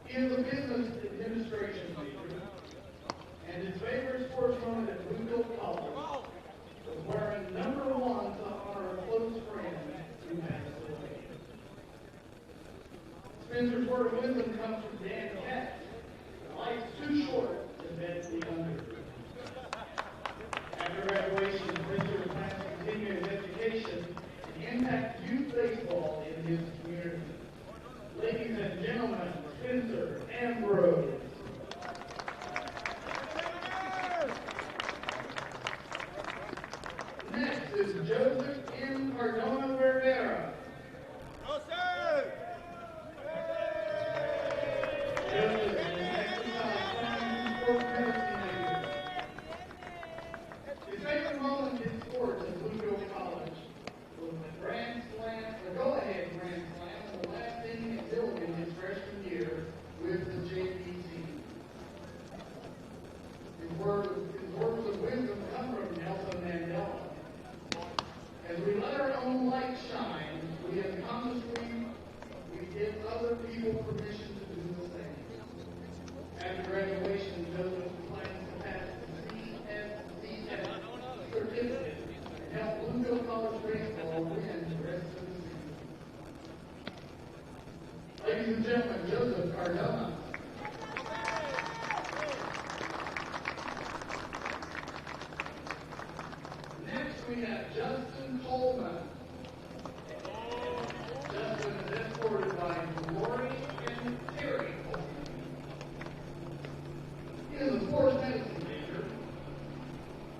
He is a business administration major, and his favorite sports moment at Bluefield College was wearing #1 to honor a close friend who passed away. Spencer's word of wisdom comes from Dan Katz. Life's too short to bet the under. After graduation, Spencer plans to continue his education and impact youth baseball in his community. Ladies and gentlemen, Spencer Ambrose. Next is Joseph M. Cardona Rivera. No, sir! Joseph is an exercise science and sports medicine major. His favorite moment in sports at Bluefield College was the grand slam, the go-ahead grand slam, and the last inning at Milligan his freshman year with the JPC. His words of wisdom come from Nelson Mandela. As we let our own light shine, we unconsciously give other people permission to do the same. After graduation, Joseph plans to pass the CSCS certificate and help Bluefield College baseball win the rest of the season. Ladies and gentlemen, Joseph Cardona. Next, we have Justin Coleman. Justin is escorted by Lori and Terry Coleman. He is a sports medicine major,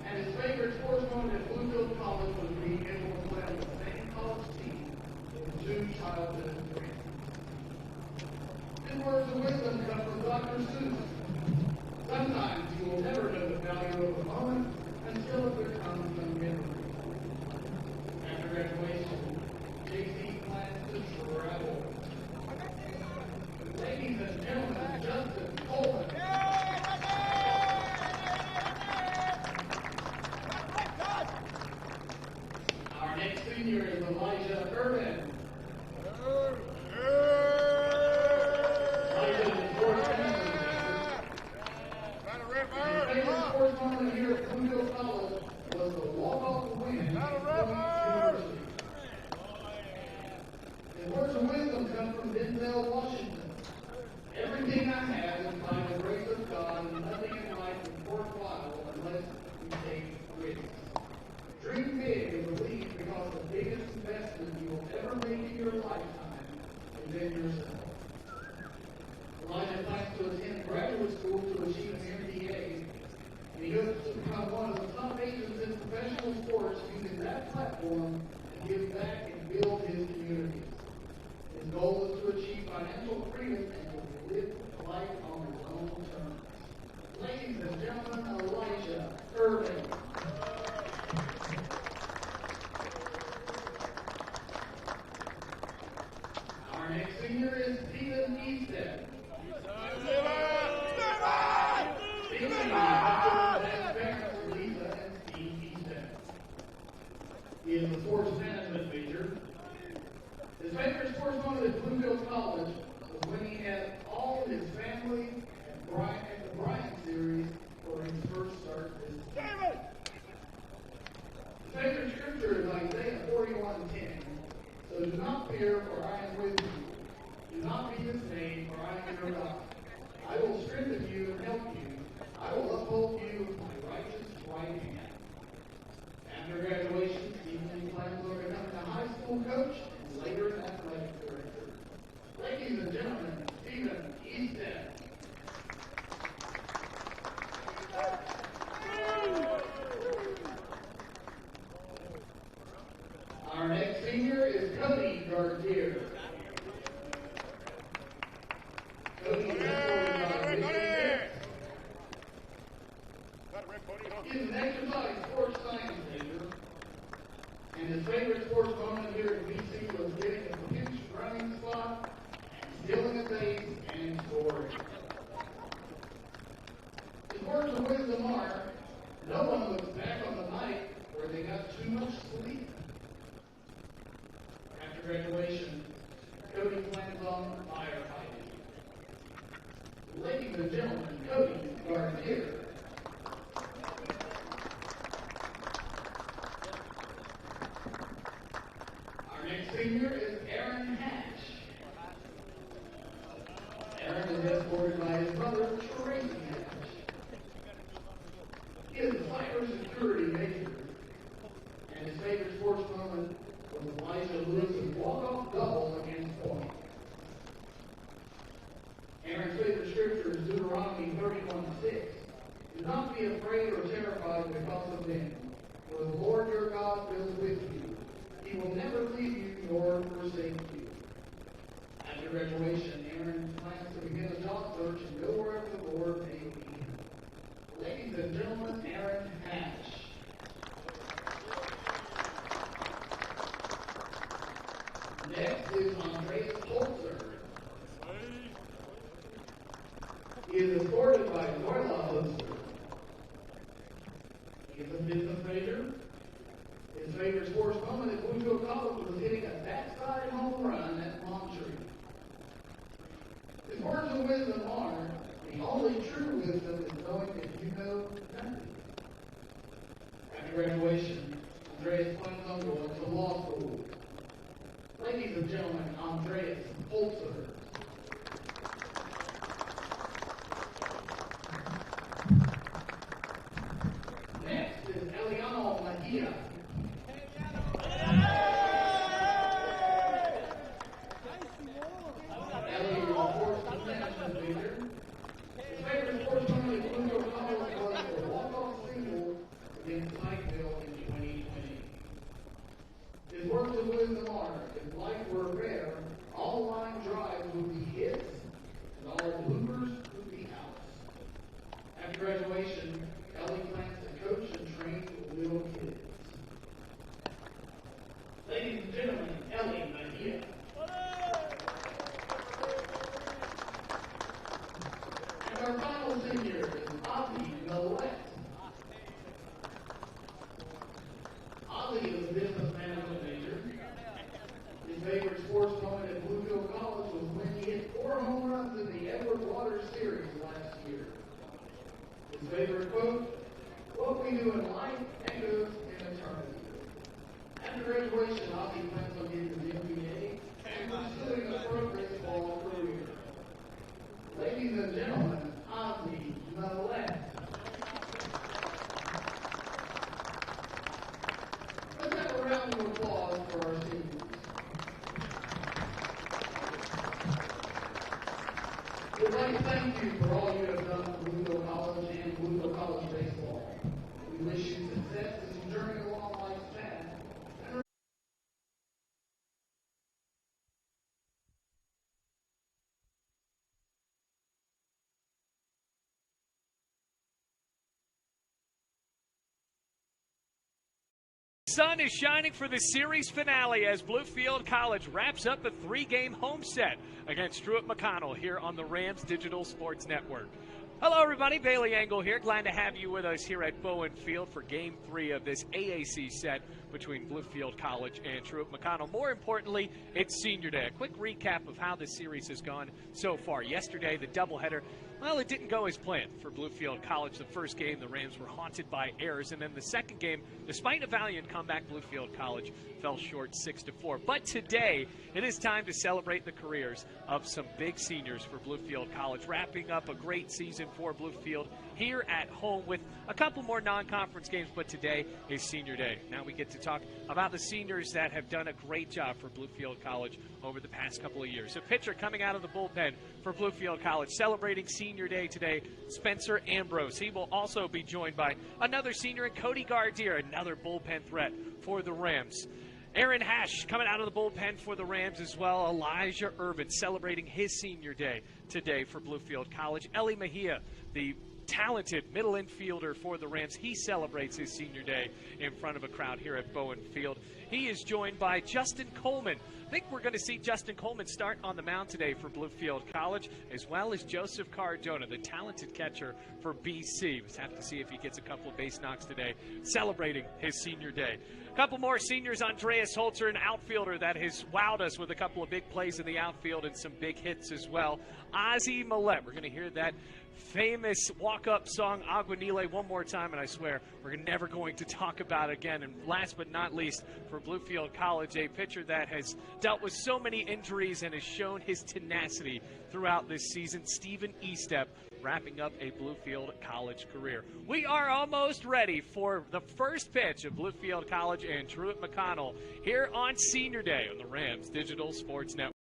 and his favorite sports moment at Bluefield College was being able to play on the same college team with two childhood friends. His words of wisdom come from Dr. Seuss. Sometimes you will never know the value of a moment until it becomes a memory. After graduation, JC plans to travel. Ladies and gentlemen, Justin Coleman. Our next senior is Elijah Irvin. Elijah is a sports medicine major. His favorite sports moment here at Bluefield College was the walk-off win at University. His words of wisdom come from Denzel Washington. Everything I have is by the grace of God, and nothing in life is worthwhile unless you take risks. Dream big and believe, because the biggest investment you will ever make in your lifetime is in yourself. Elijah plans to attend graduate school to achieve an MBA, and he hopes to become one of the top agents in professional sports, using that platform to give back and build his communities. His goal is to achieve financial freedom and to live life on his own terms. Ladies and gentlemen, Elijah Irvin. Our next senior is Stephen Easton. Stephen is parents Lisa and Steve Easton. He is a sports management major. His favorite sports moment at Bluefield College was when he had all his family at the Bryant Series for his first start this season. His favorite scripture is Isaiah 41:10. So do not fear, for I am with you. Do not be dismayed, for I am your God. I will strengthen you and help you. I will uphold you with my righteous right hand. After graduation, Stephen plans on becoming a high school coach and later an athletic director. Ladies and gentlemen, Stephen Easton. Our next senior is Cody Gartier. Cody is escorted by He is an exercise sports science major, and his favorite sports moment here at BC was getting a pinch running spot, stealing a base, and scoring. Ladies and gentlemen, Cody Garnier. Our next senior is Aaron Hatch. Aaron is escorted by his brother, Tracy Hatch. He is a cybersecurity major, and his favorite sports moment was Elijah Lewis's walk-off double against Point. Aaron's favorite scripture is Deuteronomy 31:6. Do not be afraid or terrified because of them, for the Lord your God is with you. He will never leave you nor forsake you. After graduation, Aaron plans to begin a job search and go wherever the Lord may lead him. Ladies and gentlemen, Aaron Hatch. Next is Andreas Holzer. He is escorted by Norla Holzer. He is a business major. His favorite sports moment at Bluefield College was hitting a backside home run at Montreat. His words of wisdom are, the only true wisdom is knowing that you know nothing. After graduation, Andreas plans on going to law school. Ladies and gentlemen, Andreas Holzer. Next is Eliano Mejia. Ellie is a sports management major. His favorite sports moment at Bluefield College was the walk-off single against Pikeville in 2020. His words of wisdom are, if life were rare, all line drives would be hits, and all bloopers would be outs. After graduation, Ellie plans to coach and train little kids. Ladies and gentlemen, Ellie Mejia. And our final senior is Ozzy Millette. Ozzy is a business management major. His favorite sports moment at Bluefield College was when he hit 4 home runs in the Edward Waters Series last year. His favorite quote, what we do in life echoes in eternity. After graduation, Ozzy plans on getting his MBA and pursuing a pro baseball career. Ladies and gentlemen, Ozzy Millette. Let's have a round of applause for our seniors. We'd like to thank you for all you have done for Bluefield College and Bluefield College baseball. We wish you success as you journey along life's path. Sun is shining for the series finale as Bluefield College wraps up a 3-game home set against Truett-McConnell here on the Rams Digital Sports Network. Hello, everybody. Bailey Engel here. Glad to have you with us here at Bowen Field for Game 3 of this AAC set between Bluefield College and Truett-McConnell. More importantly, it's Senior Day. A quick recap of how this series has gone so far. Yesterday, the doubleheader, well, it didn't go as planned for Bluefield College. The first game, the Rams were haunted by errors. And then the second game, despite a valiant comeback, Bluefield College fell short 6-4. But today, it is time to celebrate the careers of some big seniors for Bluefield College, wrapping up a great season for Bluefield here at home with a couple more non-conference games, but today is Senior Day. Now we get to talk about the seniors that have done a great job for Bluefield College over the past couple of years. A pitcher coming out of the bullpen for Bluefield College, celebrating Senior Day today, Spencer Ambrose. He will also be joined by another senior in Cody Gardier, another bullpen threat for the Rams. Aaron Hatch coming out of the bullpen for the Rams as well. Elijah Irvin celebrating his Senior Day today for Bluefield College. Ellie Mejia, the talented middle infielder for the Rams, he celebrates his Senior Day in front of a crowd here at Bowen Field. He is joined by Justin Coleman, think we're going to see Justin Coleman start on the mound today for Bluefield College, as well as Joseph Cardona, the talented catcher for BC. We'll have to see if he gets a couple of base knocks today, celebrating his senior day. A couple more seniors. Andreas Holzer, an outfielder that has wowed us with a couple of big plays in the outfield and some big hits as well. Ozzie Millette, we're going to hear that famous walk-up song, Aguanile, one more time, and I swear we're never going to talk about it again. And last but not least, for Bluefield College, a pitcher that has dealt with so many injuries and has shown his tenacity throughout this season, Stephen Estep, wrapping up a Bluefield College career. We are almost ready for the first pitch of Bluefield College and Truett-McConnell here on Senior Day on the Rams Digital Sports Network.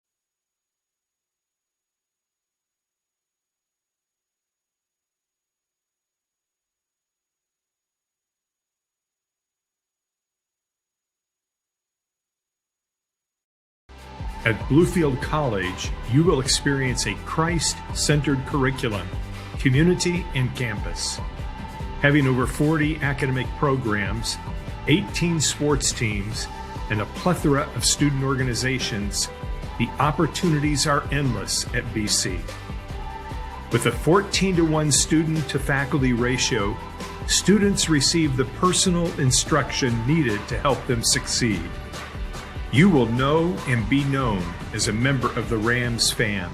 At Bluefield College, you will experience a Christ-centered curriculum, community, and campus. Having over 40 academic programs, 18 sports teams, and a plethora of student organizations, the opportunities are endless at BC. With a 14-to-1 student-to-faculty ratio, students receive the personal instruction needed to help them succeed. You will know and be known as a member of the Rams fan.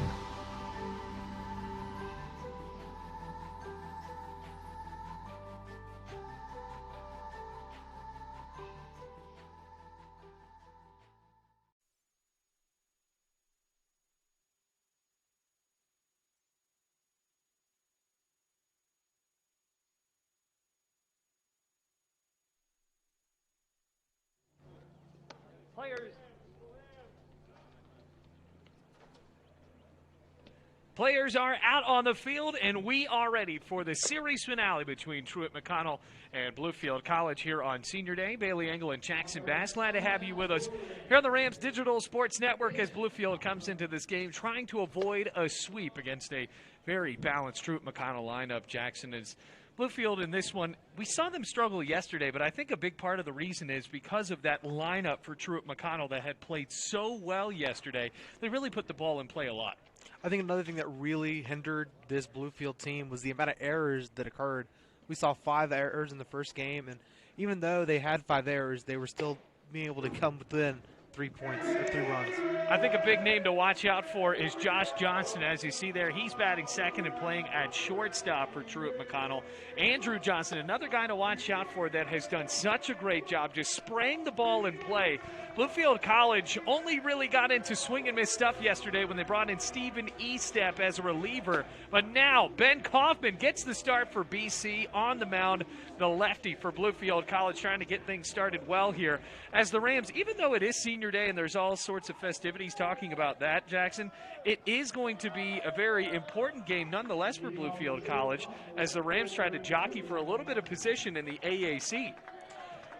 Players are out on the field, and we are ready for the series finale between Truett-McConnell and Bluefield College here on Senior Day. Bailey Engel and Jackson Bass, glad to have you with us here on the Rams Digital Sports Network as Bluefield comes into this game trying to avoid a sweep against a very balanced Truett-McConnell lineup. Jackson is Bluefield in this one. We saw them struggle yesterday, but I think a big part of the reason is because of that lineup for Truett-McConnell that had played so well yesterday. They really put the ball in play a lot. I think another thing that really hindered this Bluefield team was the amount of errors that occurred. We saw 5 errors in the first game, and even though they had 5 errors, they were still being able to come within 3 points or 3 runs. I think a big name to watch out for is Josh Johnson. As you see there, he's batting second and playing at shortstop for Truett-McConnell. Andrew Johnson, another guy to watch out for that has done such a great job just spraying the ball in play. Bluefield College only really got into swing and miss stuff yesterday when they brought in Stephen Estep as a reliever. But now Ben Kaufman gets the start for BC on the mound, the lefty for Bluefield College, trying to get things started well here. As the Rams, even though it is Senior Day and there's all sorts of festivities talking about that, Jackson, it is going to be a very important game nonetheless for Bluefield College as the Rams try to jockey for a little bit of position in the AAC.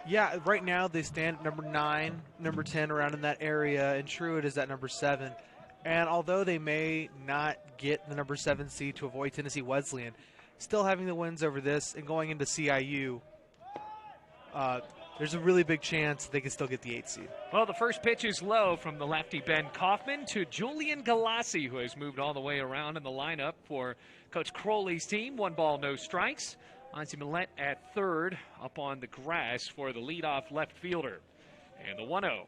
Yeah, right now they stand at number 9, number 10, around in that area, and Truett is at number 7. And although they may not get the number 7 seed to avoid Tennessee Wesleyan, still having the wins over this and going into CIU, there's a really big chance they can still get the 8 seed. Well, the first pitch is low from the lefty Ben Kaufman to Julian Galassi, who has moved all the way around in the lineup for Coach Crowley's team. 1 ball, no strikes. Ozzie Millette at third, up on the grass for the leadoff left fielder. And the 1-0.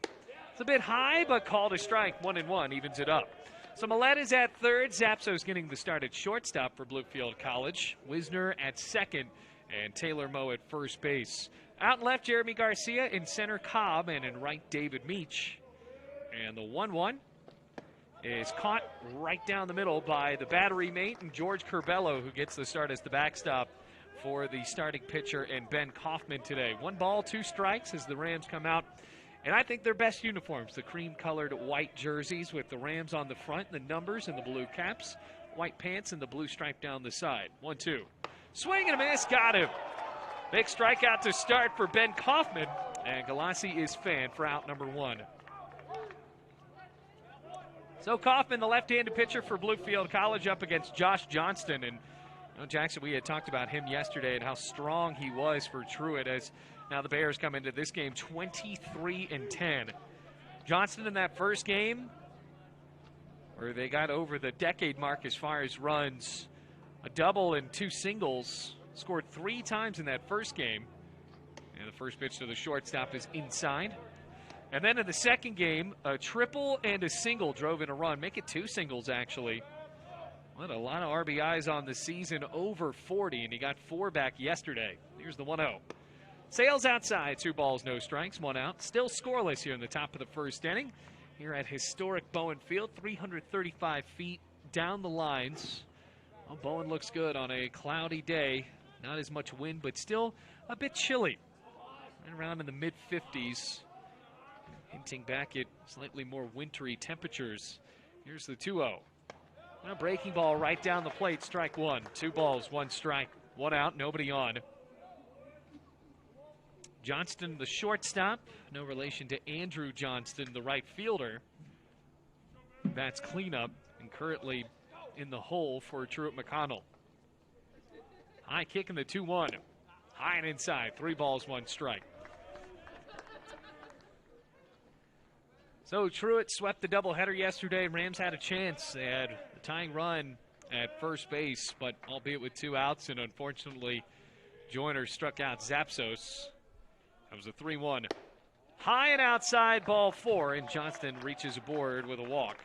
It's a bit high, but called a strike. 1-1 evens it up. So Millette is at third. Zapso's getting the start at shortstop for Bluefield College. Wisner at second, and Taylor Moe at first base. Out left, Jeremy Garcia. In center, Cobb. And in right, David Meach. And the 1-1 is caught right down the middle by the battery mate and George Curbello, who gets the start as the backstop for the starting pitcher and Ben Kaufman today. 1 ball, 2 strikes as the Rams come out. And I think their best uniforms, the cream-colored white jerseys with the Rams on the front, the numbers and the blue caps, white pants and the blue stripe down the side. 1-2. Swing and a miss, got him. Big strikeout to start for Ben Kaufman, and Galassi is fanned for out number 1. So Kaufman, the left-handed pitcher for Bluefield College, up against Josh Johnston. And Jackson, we had talked about him yesterday and how strong he was for Truett, as now the Bears come into this game 23-10. Johnston in that first game, where they got over the decade mark as far as runs, a double and 2 singles, scored 3 times in that first game. And the first pitch to the shortstop is inside. And then in the second game, a triple and a single drove in a run. Make it 2 singles, actually. What a lot of RBIs on the season, over 40, and he got 4 back yesterday. Here's the 1-0. Sales outside, 2 balls, no strikes, 1 out. Still scoreless here in the top of the first inning. Here at historic Bowen Field, 335 feet down the lines. Well, Bowen looks good on a cloudy day. Not as much wind, but still a bit chilly. Right around in the mid-50s. Hinting back at slightly more wintry temperatures. Here's the 2-0. A breaking ball right down the plate, strike 1. 2 balls, 1 strike, 1 out, nobody on. Johnston, the shortstop, no relation to Andrew Johnston, the right fielder. That's cleanup and currently in the hole for Truett-McConnell. High kick in the 2-1. High and inside, 3 balls, 1 strike. So Truett swept the doubleheader yesterday. Rams had a chance. They had a tying run at first base, but albeit with 2 outs, and unfortunately Joyner struck out Zapsos. That was a 3-1. High and outside, ball 4, and Johnston reaches aboard with a walk.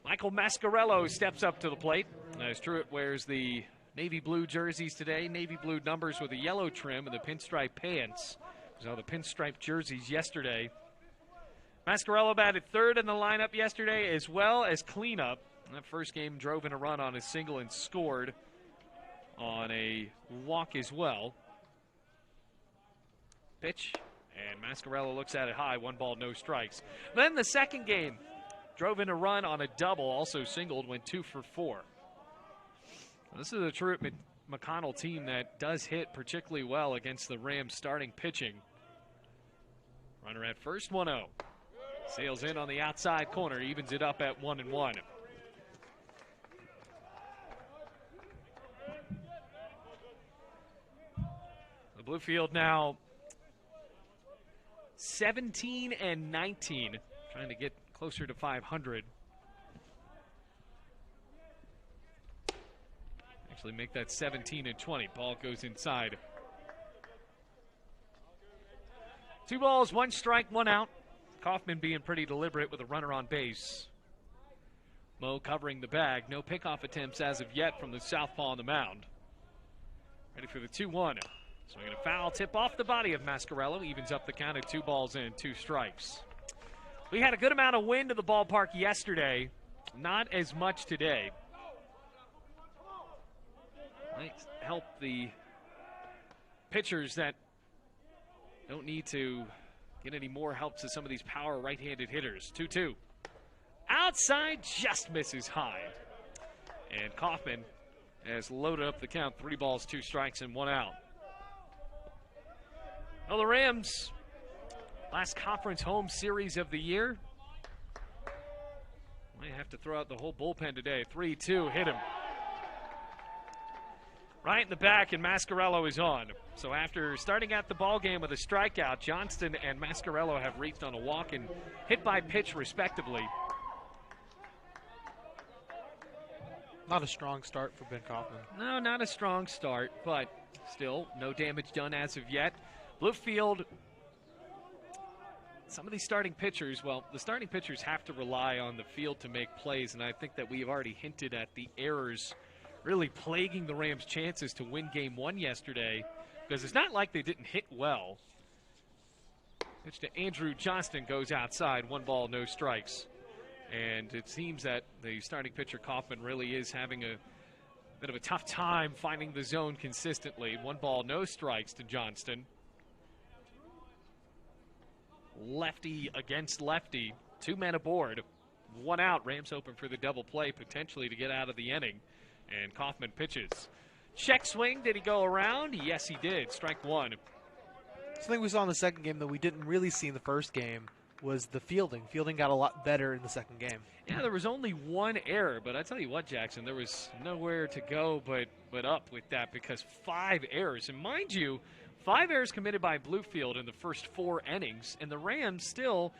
Michael Mascarello steps up to the plate as Truett wears the navy blue jerseys today, navy blue numbers with a yellow trim and the pinstripe pants. So the pinstripe jerseys yesterday. Mascarello batted 3rd in the lineup yesterday as well as cleanup. That first game drove in a run on a single and scored on a walk as well. Pitch, and Mascarello looks at it high, 1 ball, no strikes. Then the second game drove in a run on a double, also singled, went 2 for 4. This is a Truett-McConnell team that does hit particularly well against the Rams starting pitching. Runner at first, 1-0. Sails in on the outside corner, evens it up at 1-1. The Bluefield now 17-19, trying to get closer to 500. Actually make that 17-20. Ball goes inside. 2 balls, 1 strike, 1 out. Kaufman being pretty deliberate with a runner on base. Mo covering the bag. No pickoff attempts as of yet from the southpaw on the mound. Ready for the 2-1. Swinging a foul, tip off the body of Mascarello. Evens up the count at 2 balls and 2 strikes. We had a good amount of wind to the ballpark yesterday. Not as much today. Might help the pitchers that don't need to get any more help to some of these power right-handed hitters. 2-2. Outside, just misses high. And Kaufman has loaded up the count. 3 balls, 2 strikes, and 1 out. Well, the Rams, last conference home series of the year. Might have to throw out the whole bullpen today. 3-2, hit him. Right in the back, and Mascarello is on. So after starting out the ball game with a strikeout, Johnston and Mascarello have reached on a walk and hit by pitch respectively. Not a strong start for Ben Kaufman. No, not a strong start, but still no damage done as of yet. Bluefield, some of these starting pitchers, well, the starting pitchers have to rely on the field to make plays, and I think that we've already hinted at the errors really plaguing the Rams' chances to win Game 1 yesterday, because it's not like they didn't hit well. Pitch to Andrew Johnston goes outside, 1 ball, no strikes. And it seems that the starting pitcher Kaufman really is having a bit of a tough time finding the zone consistently. 1 ball, no strikes to Johnston. Lefty against lefty, 2 men aboard, 1 out. Rams hoping for the double play potentially to get out of the inning. And Kaufman pitches. Check swing, did he go around? Yes, he did. Strike 1. Something we saw in the second game that we didn't really see in the first game was the fielding. Fielding got a lot better in the second game. Yeah, there was only 1 error, but I tell you what, Jackson, there was nowhere to go but up with that, because 5 errors. And mind you, 5 errors committed by Bluefield in the first 4 innings, and the Rams still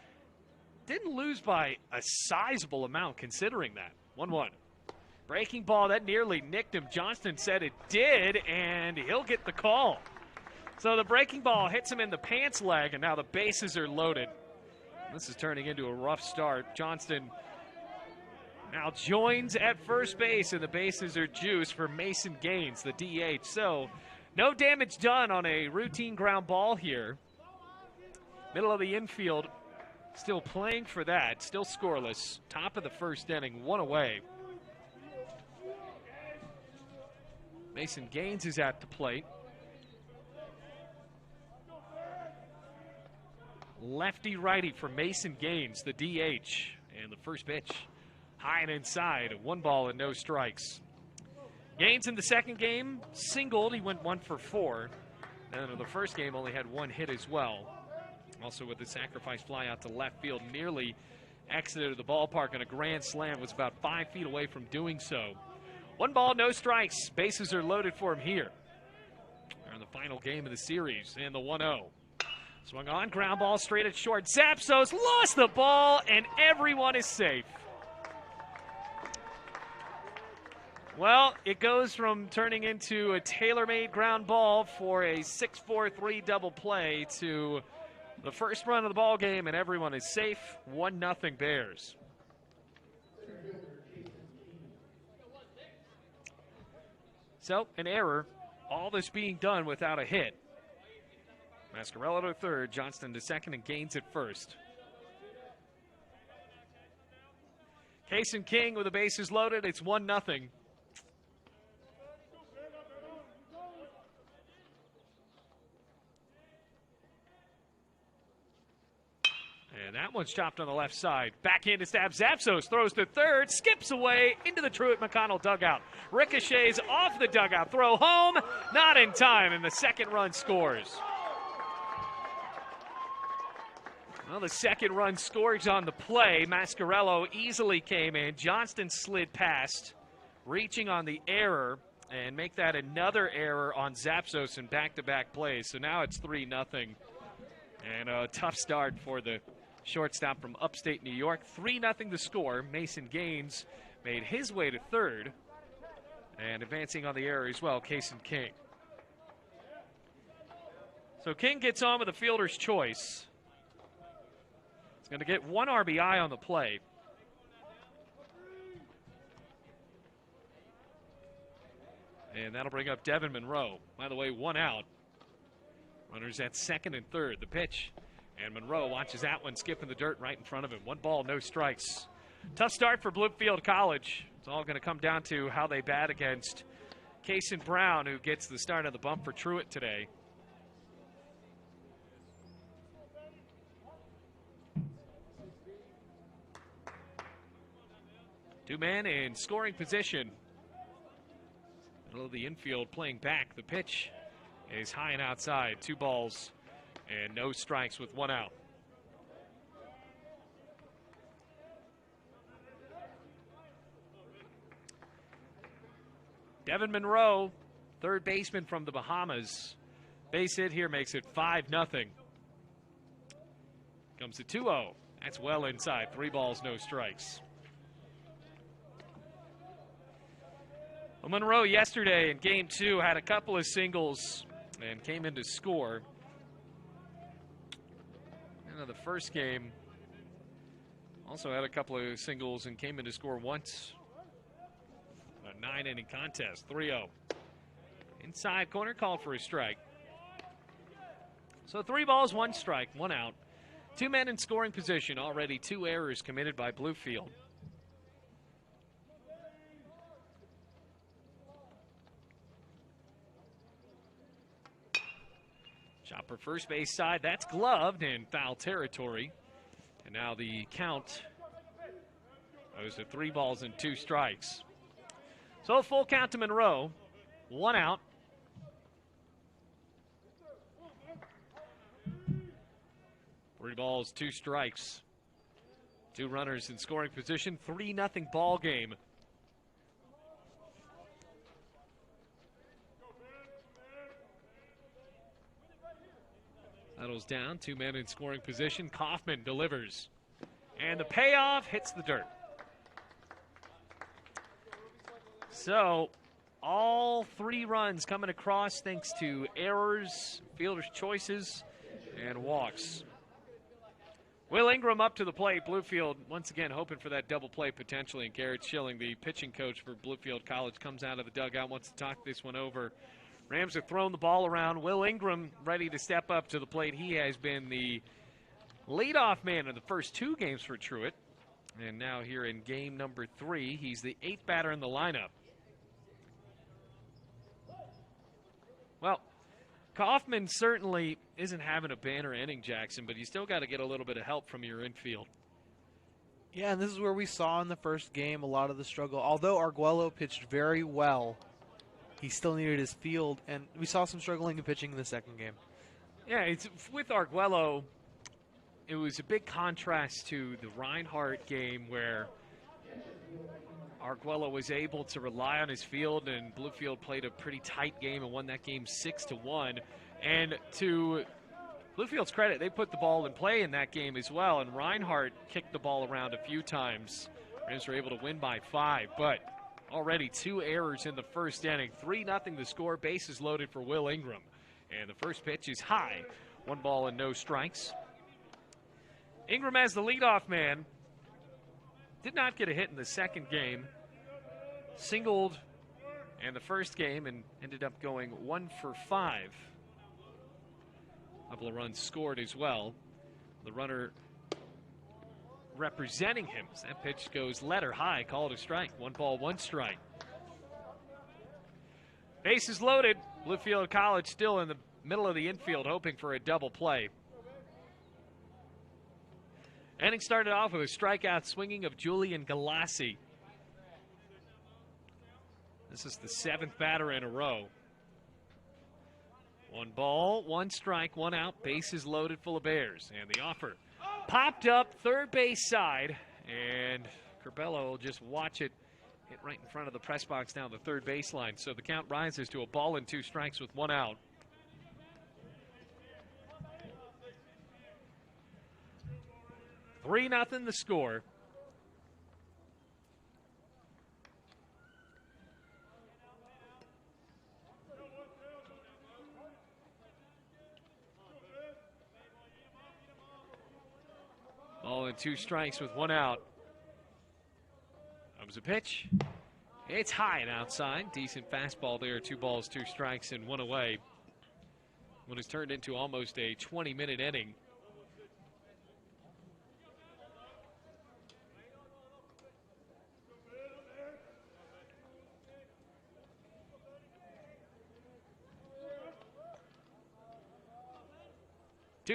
didn't lose by a sizable amount considering that. 1-1. Breaking ball, that nearly nicked him. Johnston said it did, and he'll get the call. So the breaking ball hits him in the pants leg, and now the bases are loaded. This is turning into a rough start. Johnston now joins at first base, and the bases are juiced for Mason Gaines, the DH. So no damage done on a routine ground ball here. Middle of the infield, still playing for that, still scoreless. Top of the first inning, 1 away. Mason Gaines is at the plate. Lefty-righty for Mason Gaines, the DH. And the first pitch, high and inside, 1 ball and no strikes. Gaines in the second game singled. He went 1 for 4. And in the first game only had 1 hit as well. Also with the sacrifice fly out to left field, nearly exited the ballpark on a grand slam, was about 5 feet away from doing so. 1 ball, no strikes. Bases are loaded for him here. They're in the final game of the series, and the 1-0. Swung on, ground ball straight at short. Zapsos lost the ball, and everyone is safe. Well, it goes from turning into a tailor-made ground ball for a 6-4-3 double play to the first run of the ball game, and everyone is safe. 1-0 Bears. So, an error. All this being done without a hit. Mascarello to third, Johnston to second, and Gaines at first. Case and King with the bases loaded. It's 1-0. And that one's chopped on the left side. Back in to stab. Zapsos throws to third, skips away into the Truett-McConnell dugout. Ricochets off the dugout. Throw home, not in time, and the second run scores. Well, the second run scores on the play. Mascarello easily came in. Johnston slid past, reaching on the error, and make that another error on Zapsos in back-to-back plays. So now it's 3-0. And a tough start for the shortstop from upstate New York. 3-0 the score. Mason Gaines made his way to third. And advancing on the error as well, Case and King. So King gets on with a fielder's choice. He's going to get 1 RBI on the play. And that'll bring up Devin Monroe. By the way, 1 out. Runners at second and third. The pitch. And Monroe watches that one skip in the dirt right in front of him. 1 ball, no strikes. Tough start for Bluefield College. It's all going to come down to how they bat against Kason Brown, who gets the start of the bump for Truett today. Two men in scoring position. Middle of the infield playing back. The pitch is high and outside. 2 balls and no strikes with 1 out. Devin Monroe, third baseman from the Bahamas. Base hit here makes it 5-0. Comes to 2-0. That's well inside. 3 balls, no strikes. Well, Monroe yesterday in game 2 had a couple of singles and came in to score. And in the first game, also had a couple of singles and came in to score once. A 9-inning contest, 3-0. Inside corner, called for a strike. So 3 balls, 1 strike, 1 out. 2 men in scoring position, already 2 errors committed by Bluefield. Chopper first base side, that's gloved in foul territory. And now the count goes to 3 balls and 2 strikes. So a full count to Monroe, 1 out. Three balls, 2 strikes. 2 runners in scoring position, 3-0 ball game. Settles down, 2 men in scoring position. Kaufman delivers. And the payoff hits the dirt. So, all 3 runs coming across thanks to errors, fielders' choices, and walks. Will Ingram up to the plate. Bluefield once again hoping for that double play potentially. And Garrett Schilling, the pitching coach for Bluefield College, comes out of the dugout, wants to talk this one over. Rams have thrown the ball around. Will Ingram ready to step up to the plate. He has been the leadoff man in the first 2 games for Truett. And now here in game number 3, he's the 8th batter in the lineup. Well, Kaufman certainly isn't having a banner inning, Jackson, but you still got to get a little bit of help from your infield. Yeah, and this is where we saw in the first game a lot of the struggle. Although Arguello pitched very well, he still needed his field, and we saw some struggling in pitching in the second game. Yeah, it's with Arguello, it was a big contrast to the Reinhardt game where Arguello was able to rely on his field, and Bluefield played a pretty tight game and won that game 6-1. And to Bluefield's credit, they put the ball in play in that game as well, and Reinhardt kicked the ball around a few times. Rams were able to win by 5, but already 2 errors in the first inning. 3-0 the score, bases loaded for Will Ingram. And the first pitch is high. 1 ball and no strikes. Ingram as the leadoff man. Did not get a hit in the second game. Singled in the first game and ended up going 1 for 5. A couple of runs scored as well. The runner representing him. As that pitch goes letter high, called a strike. 1 ball, 1 strike. Bases loaded. Bluefield College still in the middle of the infield hoping for a double play. Inning started off with a strikeout swinging of Julian Galassi. This is the 7th batter in a row. 1 ball, 1 strike, 1 out, bases loaded full of Bears. And the offer popped up third base side, and Curbelo will just watch it hit right in front of the press box down the third baseline. So the count rises to a ball and 2 strikes with 1 out. Three nothing the score. Ball and 2 strikes with 1 out. Comes a pitch. It's high and outside. Decent fastball there. 2 balls, 2 strikes, and 1 away. What has turned into almost a 20-minute inning.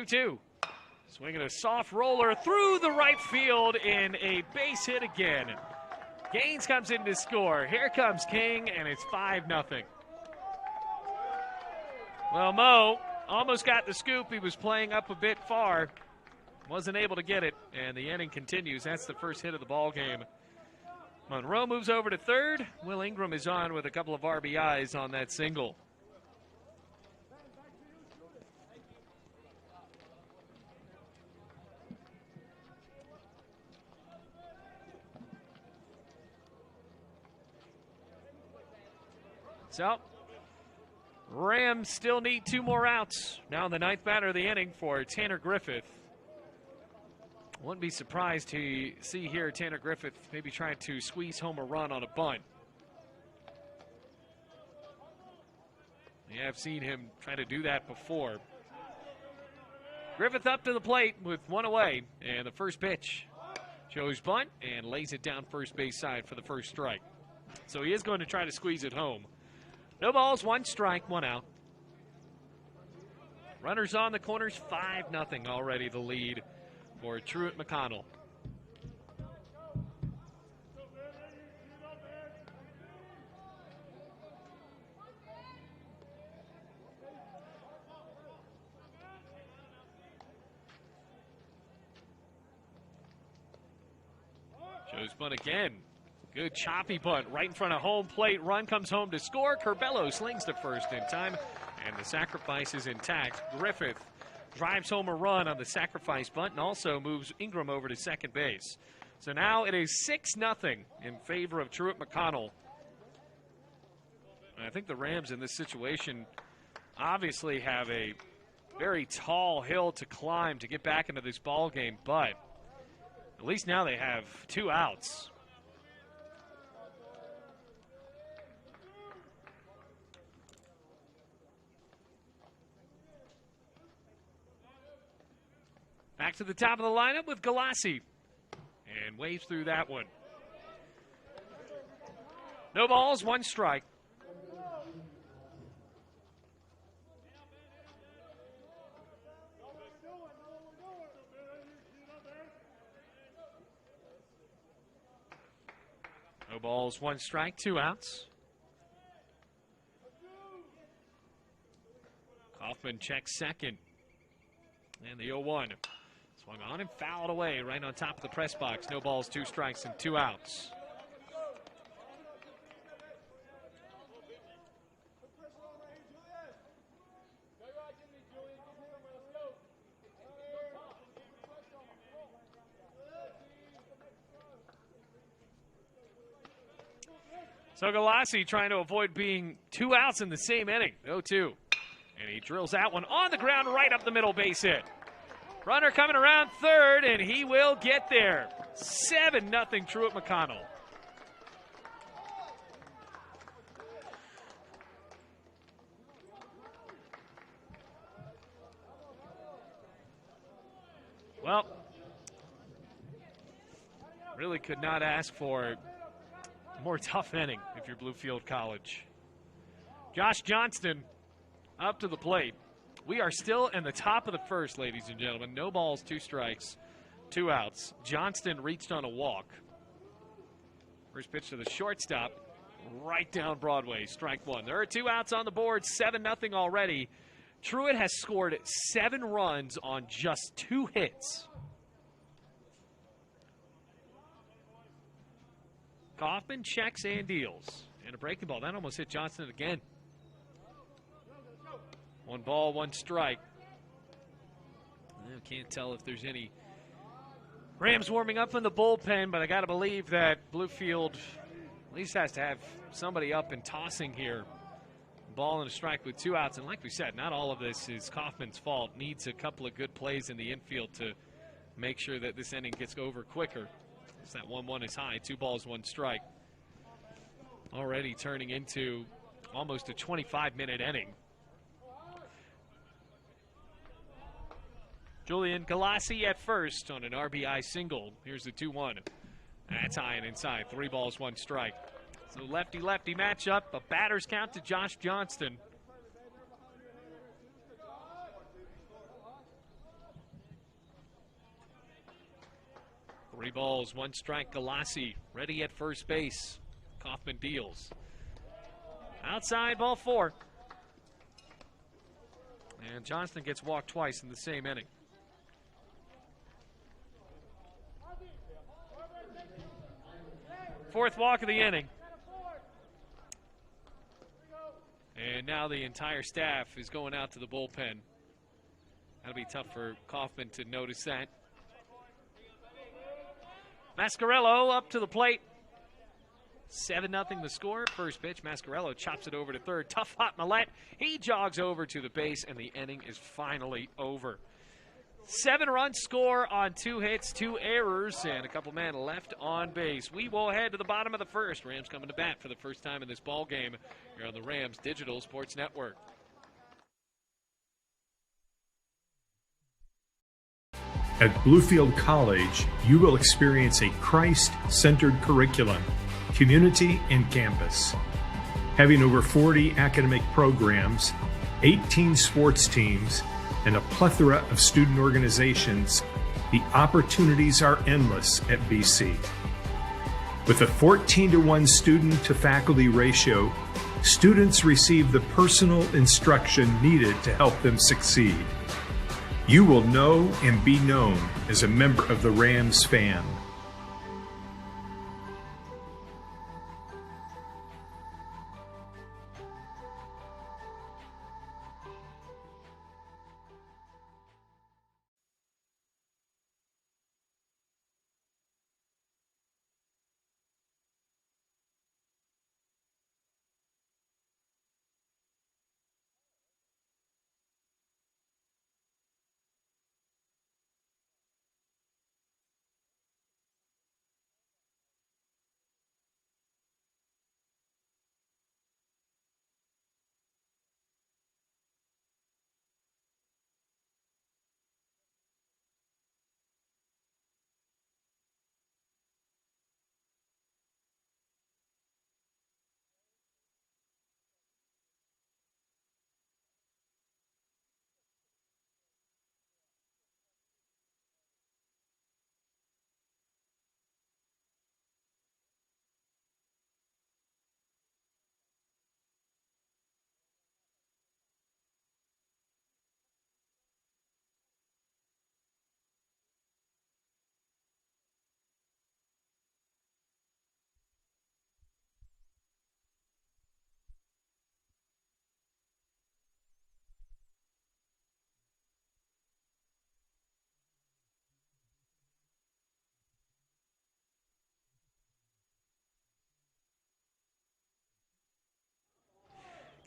Two. Swinging a soft roller through the right field in a base hit again. Gaines comes in to score. Here comes King, and it's 5-0. Well, Mo almost got the scoop. He was playing up a bit far. Wasn't able to get it, and the inning continues. That's the first hit of the ball game. Monroe moves over to third. Will Ingram is on with a couple of RBIs on that single. So, Rams still need 2 more outs. Now the 9th batter of the inning for Tanner Griffith. Wouldn't be surprised to see here Tanner Griffith maybe trying to squeeze home a run on a bunt. We have seen him try to do that before. Griffith up to the plate with 1 away, and the first pitch shows bunt and lays it down first base side for the first strike. So he is going to try to squeeze it home. No balls, 1 strike, 1 out. Runners on the corners, 5-0 already the lead for Truett-McConnell. Shows bunt again. Good choppy bunt right in front of home plate. Run comes home to score. Curbelo slings to first in time, and the sacrifice is intact. Griffith drives home a run on the sacrifice bunt and also moves Ingram over to second base. So now it is 6-0 in favor of Truett-McConnell. I think the Rams in this situation obviously have a very tall hill to climb to get back into this ball game, but at least now they have 2 outs. Back to the top of the lineup with Galassi. And waves through that one. No balls, 1 strike. No balls, 1 strike, 2 outs. Kaufman checks second. And the 0-1. Swung on and fouled away right on top of the press box. No balls, 2 strikes, and 2 outs. So Galassi trying to avoid being 2 outs in the same inning. 0-2. And he drills that one on the ground right up the middle, base hit. Runner coming around third, and he will get there. 7-0 Truett-McConnell. Well, really could not ask for a more tough inning if you're Bluefield College. Josh Johnston up to the plate. We are still in the top of the first, ladies and gentlemen. No balls, 2 strikes, 2 outs. Johnston reached on a walk. First pitch to the shortstop, right down Broadway, strike 1. There are 2 outs on the board, 7-0 already. Truett has scored 7 runs on just 2 hits. Kaufman checks and deals. And a breaking ball. That almost hit Johnston again. 1 ball, 1 strike. I can't tell if there's any Rams warming up in the bullpen, but I got to believe that Bluefield at least has to have somebody up and tossing here. Ball and a strike with 2 outs. And like we said, not all of this is Kaufman's fault. Needs a couple of good plays in the infield to make sure that this inning gets over quicker. As that 1-1 is high. 2 balls, 1 strike. Already turning into almost a 25-minute inning. Julian Galassi at first on an RBI single. Here's the 2-1. That's high and inside. 3 balls, 1 strike. So lefty-lefty matchup. A batter's count to Josh Johnston. Three balls, 1 strike. Galassi ready at first base. Kaufman deals. Outside, ball 4. And Johnston gets walked twice in the same inning. Fourth walk of the inning. And now the entire staff is going out to the bullpen. That'll be tough for Kaufman to notice that. Mascarello up to the plate. 7-0 the score. First pitch, Mascarello chops it over to third. Tough hot Millette. He jogs over to the base, and the inning is finally over. 7-run score on 2 hits, 2 errors, and a couple men left on base. We will head to the bottom of the first. Rams coming to bat for the first time in this ball game here on the Rams Digital Sports Network. At Bluefield College, you will experience a Christ-centered curriculum, community, and campus. Having over 40 academic programs, 18 sports teams, and a plethora of student organizations, the opportunities are endless at BC. With a 14-to-1 student-to-faculty ratio, students receive the personal instruction needed to help them succeed. You will know and be known as a member of the Rams fan.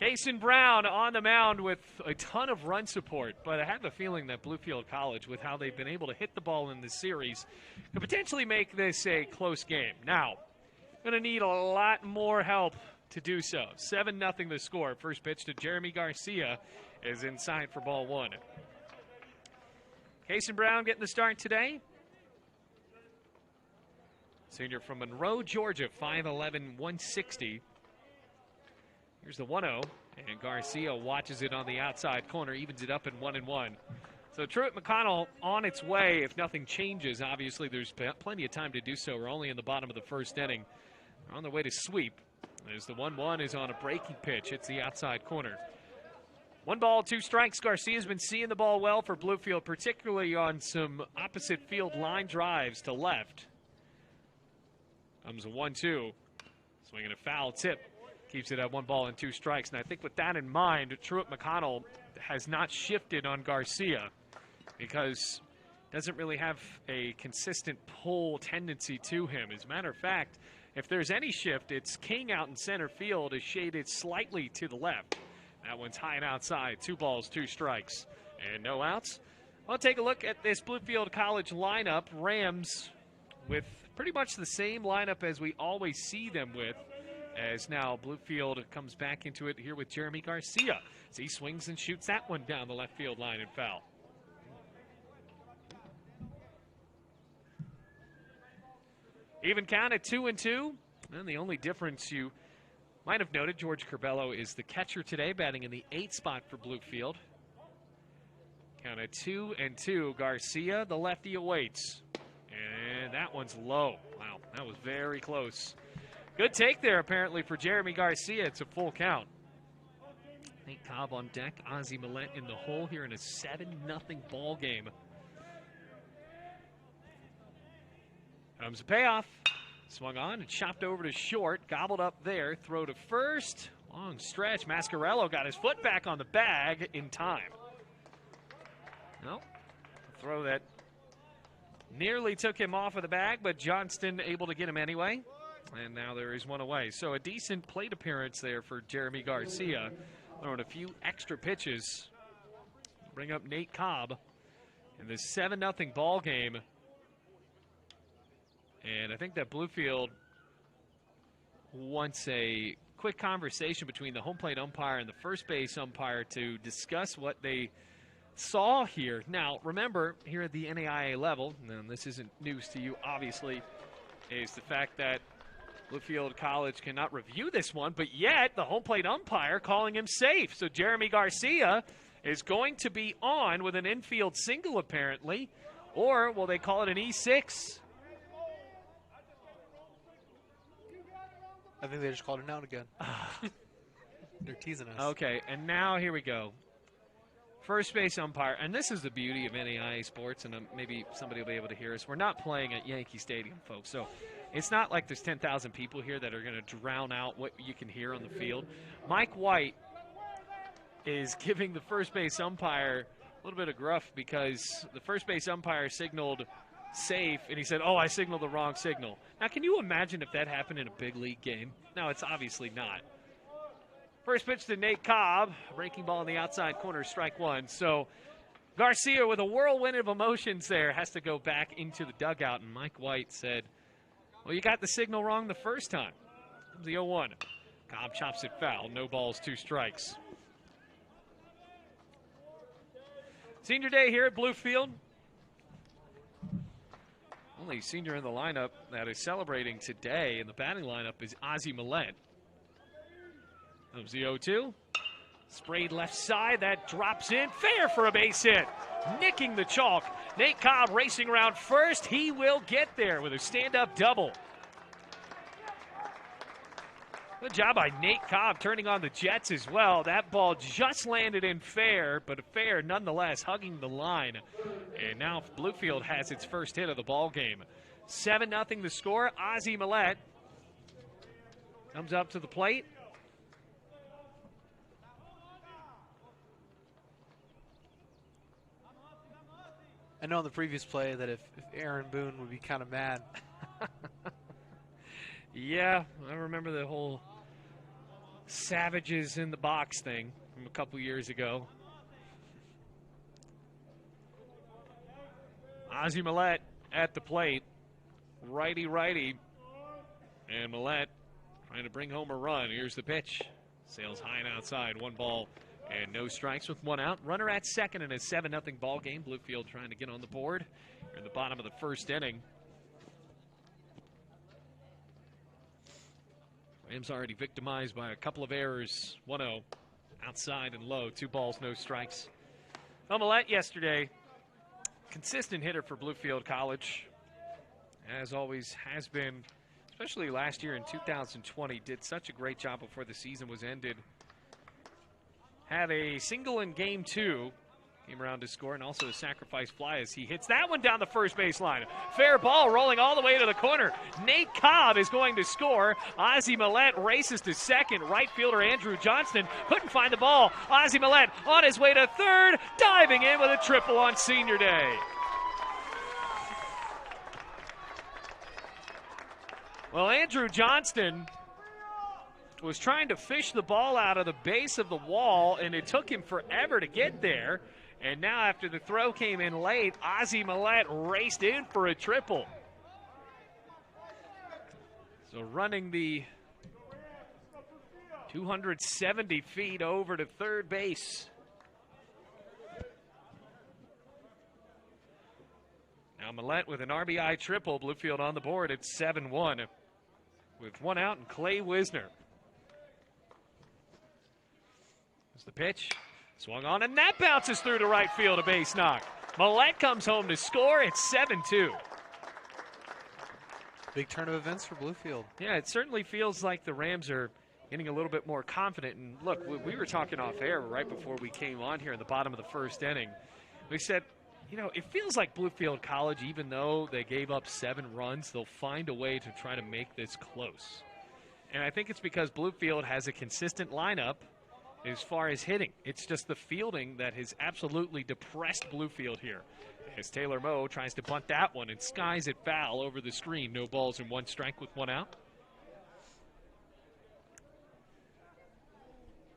Kason Brown on the mound with a ton of run support, but I have the feeling that Bluefield College, with how they've been able to hit the ball in this series, could potentially make this a close game. Now, going to need a lot more help to do so. 7-0 the score. First pitch to Jeremy Garcia is inside for ball one. Kason Brown getting the start today. Senior from Monroe, Georgia, 5'11", 160. Here's the 1-0, and Garcia watches it on the outside corner, evens it up in 1-1. So Truett-McConnell on its way if nothing changes. Obviously, there's plenty of time to do so. We're only in the bottom of the first inning. We're on the way to sweep as the 1-1 is on a breaking pitch. It's the outside corner. 1 ball, 2 strikes. Garcia's been seeing the ball well for Bluefield, particularly on some opposite field line drives to left. Comes a 1-2. Swinging a foul tip. Keeps it at 1 ball and 2 strikes. And I think with that in mind, Truett-McConnell has not shifted on Garcia because doesn't really have a consistent pull tendency to him. As a matter of fact, if there's any shift, it's King out in center field is shaded slightly to the left. That one's high and outside. 2 balls, 2 strikes, and no outs. I'll take a look at this Bluefield College lineup. Rams with pretty much the same lineup as we always see them with, as now Bluefield comes back into it here with Jeremy Garcia as he swings and shoots that one down the left field line and foul. Even count at 2-2. And the only difference you might have noted, George Curbelo is the catcher today, batting in the 8th spot for Bluefield. Count at 2-2. Garcia, the lefty, awaits. And that one's low. Wow, that was very close. Good take there, apparently, for Jeremy Garcia. It's a full count. Nate Cobb on deck. Ozzie Millette in the hole here in a 7-0 ball game. Comes a payoff. Swung on and chopped over to short. Gobbled up there. Throw to first. Long stretch. Mascarello got his foot back on the bag in time. No. Throw that nearly took him off of the bag, but Johnston able to get him anyway. And now there is one away. So a decent plate appearance there for Jeremy Garcia. Throwing a few extra pitches. Bring up Nate Cobb in this 7-0 ball game. And I think that Bluefield wants a quick conversation between the home plate umpire and the first base umpire to discuss what they saw here. Now, remember, here at the NAIA level, and this isn't news to you, obviously, is the fact that Bluefield College cannot review this one, but yet the home plate umpire calling him safe. So Jeremy Garcia is going to be on with an infield single, apparently, or will they call it an E6? I think they just called it out again. They're teasing us. Okay, and now here we go. First base umpire, and this is the beauty of NAIA sports, and maybe somebody will be able to hear us. We're not playing at Yankee Stadium, folks, so it's not like there's 10,000 people here that are going to drown out what you can hear on the field. Mike White is giving the first base umpire a little bit of gruff because the first base umpire signaled safe, and he said, oh, I signaled the wrong signal. Now, can you imagine if that happened in a big league game? No, it's obviously not. First pitch to Nate Cobb, breaking ball in the outside corner, strike 1. So Garcia, with a whirlwind of emotions there, has to go back into the dugout, and Mike White said, well, you got the signal wrong the first time. Comes the 0-1. Cobb chops it foul. No balls, 2 strikes. Senior day here at Bluefield. Only senior in the lineup that is celebrating today in the batting lineup is Ozzie Millette. Comes the 0-2. Sprayed left side. That drops in. Fair for a base hit. Nicking the chalk. Nate Cobb racing around first. He will get there with a stand-up double. Good job by Nate Cobb turning on the Jets as well. That ball just landed in fair, but fair nonetheless, hugging the line. And now Bluefield has its first hit of the ball game. 7-0 the score. Ozzie Millette comes up to the plate. I know in the previous play that if Aaron Boone would be kind of mad. Yeah, I remember the whole Savages in the box thing from a couple years ago. Ozzie Millette at the plate. Righty. And Millette trying to bring home a run. Here's the pitch. Sails high and outside. 1 ball and no strikes with 1 out. Runner at second in a 7-0 ball game. Bluefield trying to get on the board. We're in the bottom of the first inning. Rams already victimized by a couple of errors. 1-0 outside and low. 2 balls, no strikes. Millette yesterday, consistent hitter for Bluefield College. As always has been, especially last year in 2020. Did such a great job before the season was ended. Had a single in game 2. Came around to score, and also a sacrifice fly as he hits that one down the first baseline. Fair ball rolling all the way to the corner. Nate Cobb is going to score. Ozzie Millette races to second. Right fielder Andrew Johnston couldn't find the ball. Ozzie Millette on his way to third, diving in with a triple on senior day. Well, Andrew Johnston was trying to fish the ball out of the base of the wall, and it took him forever to get there. And now after the throw came in late, Ozzie Millette raced in for a triple. So running the 270 feet over to third base. Now Millette with an RBI triple. Bluefield on the board at 7-1 with 1 out and Clay Wisner. There's the pitch. Swung on, and that bounces through to right field, a base knock. Millette comes home to score. It's 7-2. Big turn of events for Bluefield. Yeah, it certainly feels like the Rams are getting a little bit more confident. And look, we were talking off air right before we came on here in the bottom of the first inning. We said, you know, it feels like Bluefield College, even though they gave up 7 runs, they'll find a way to try to make this close. And I think it's because Bluefield has a consistent lineup as far as hitting. It's just the fielding that has absolutely depressed Bluefield here. As Taylor Moe tries to bunt that one and skies it foul over the screen. No balls and 1 strike with 1 out.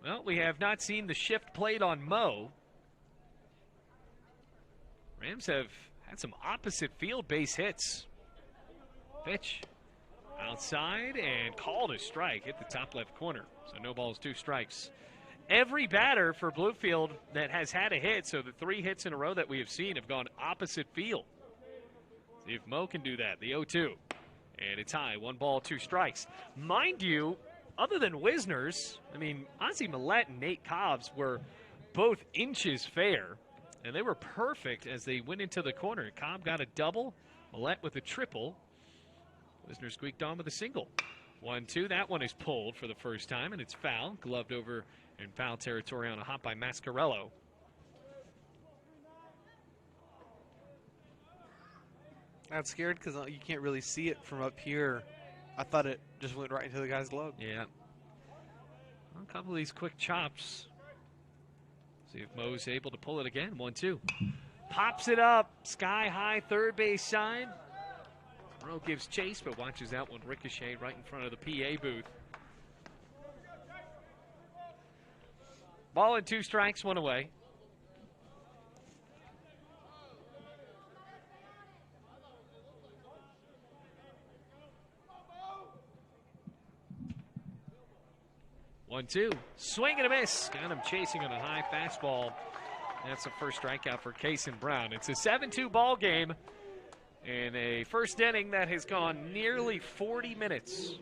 Well, we have not seen the shift played on Moe. Rams have had some opposite field base hits. Pitch outside and called a strike. Hit the top left corner. So no balls, 2 strikes. Every batter for Bluefield that has had a hit, so the 3 hits in a row that we have seen have gone opposite field. See if Moe can do that. The 0-2. And it's high. 1 ball, 2 strikes. Mind you, other than Wisner's, I mean, Ozzie Millette and Nate Cobb's were both inches fair, and they were perfect as they went into the corner. Cobb got a double, Millette with a triple. Wisner squeaked on with a single. 1-2. That one is pulled for the first time, and it's foul. Gloved over in foul territory on a hop by Mascarello. I'm scared because you can't really see it from up here. I thought it just went right into the guy's glove. Yeah. Well, a couple of these quick chops. See if Moe's able to pull it again. 1-2. Pops it up. Sky high, third base side. Moe gives chase, but watches that one ricochet right in front of the PA booth. Ball and 2 strikes, 1 away. One, 2. Swing and a miss. Got him chasing on a high fastball. That's the first strikeout for Kason Brown. It's a 7-2 ball game in a first inning that has gone nearly 40 minutes.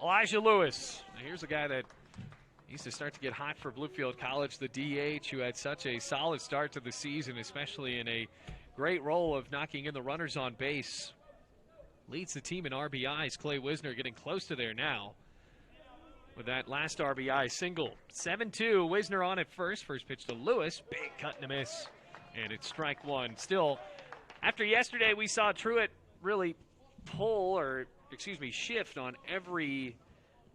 Elijah Lewis. Now here's a guy that used to start to get hot for Bluefield College, the DH, who had such a solid start to the season, especially in a great role of knocking in the runners on base. Leads the team in RBIs. Clay Wisner getting close to there now with that last RBI single. 7-2, Wisner on at first. First pitch to Lewis, big cut and a miss, and it's strike 1. Still, after yesterday, we saw Truett really shift on every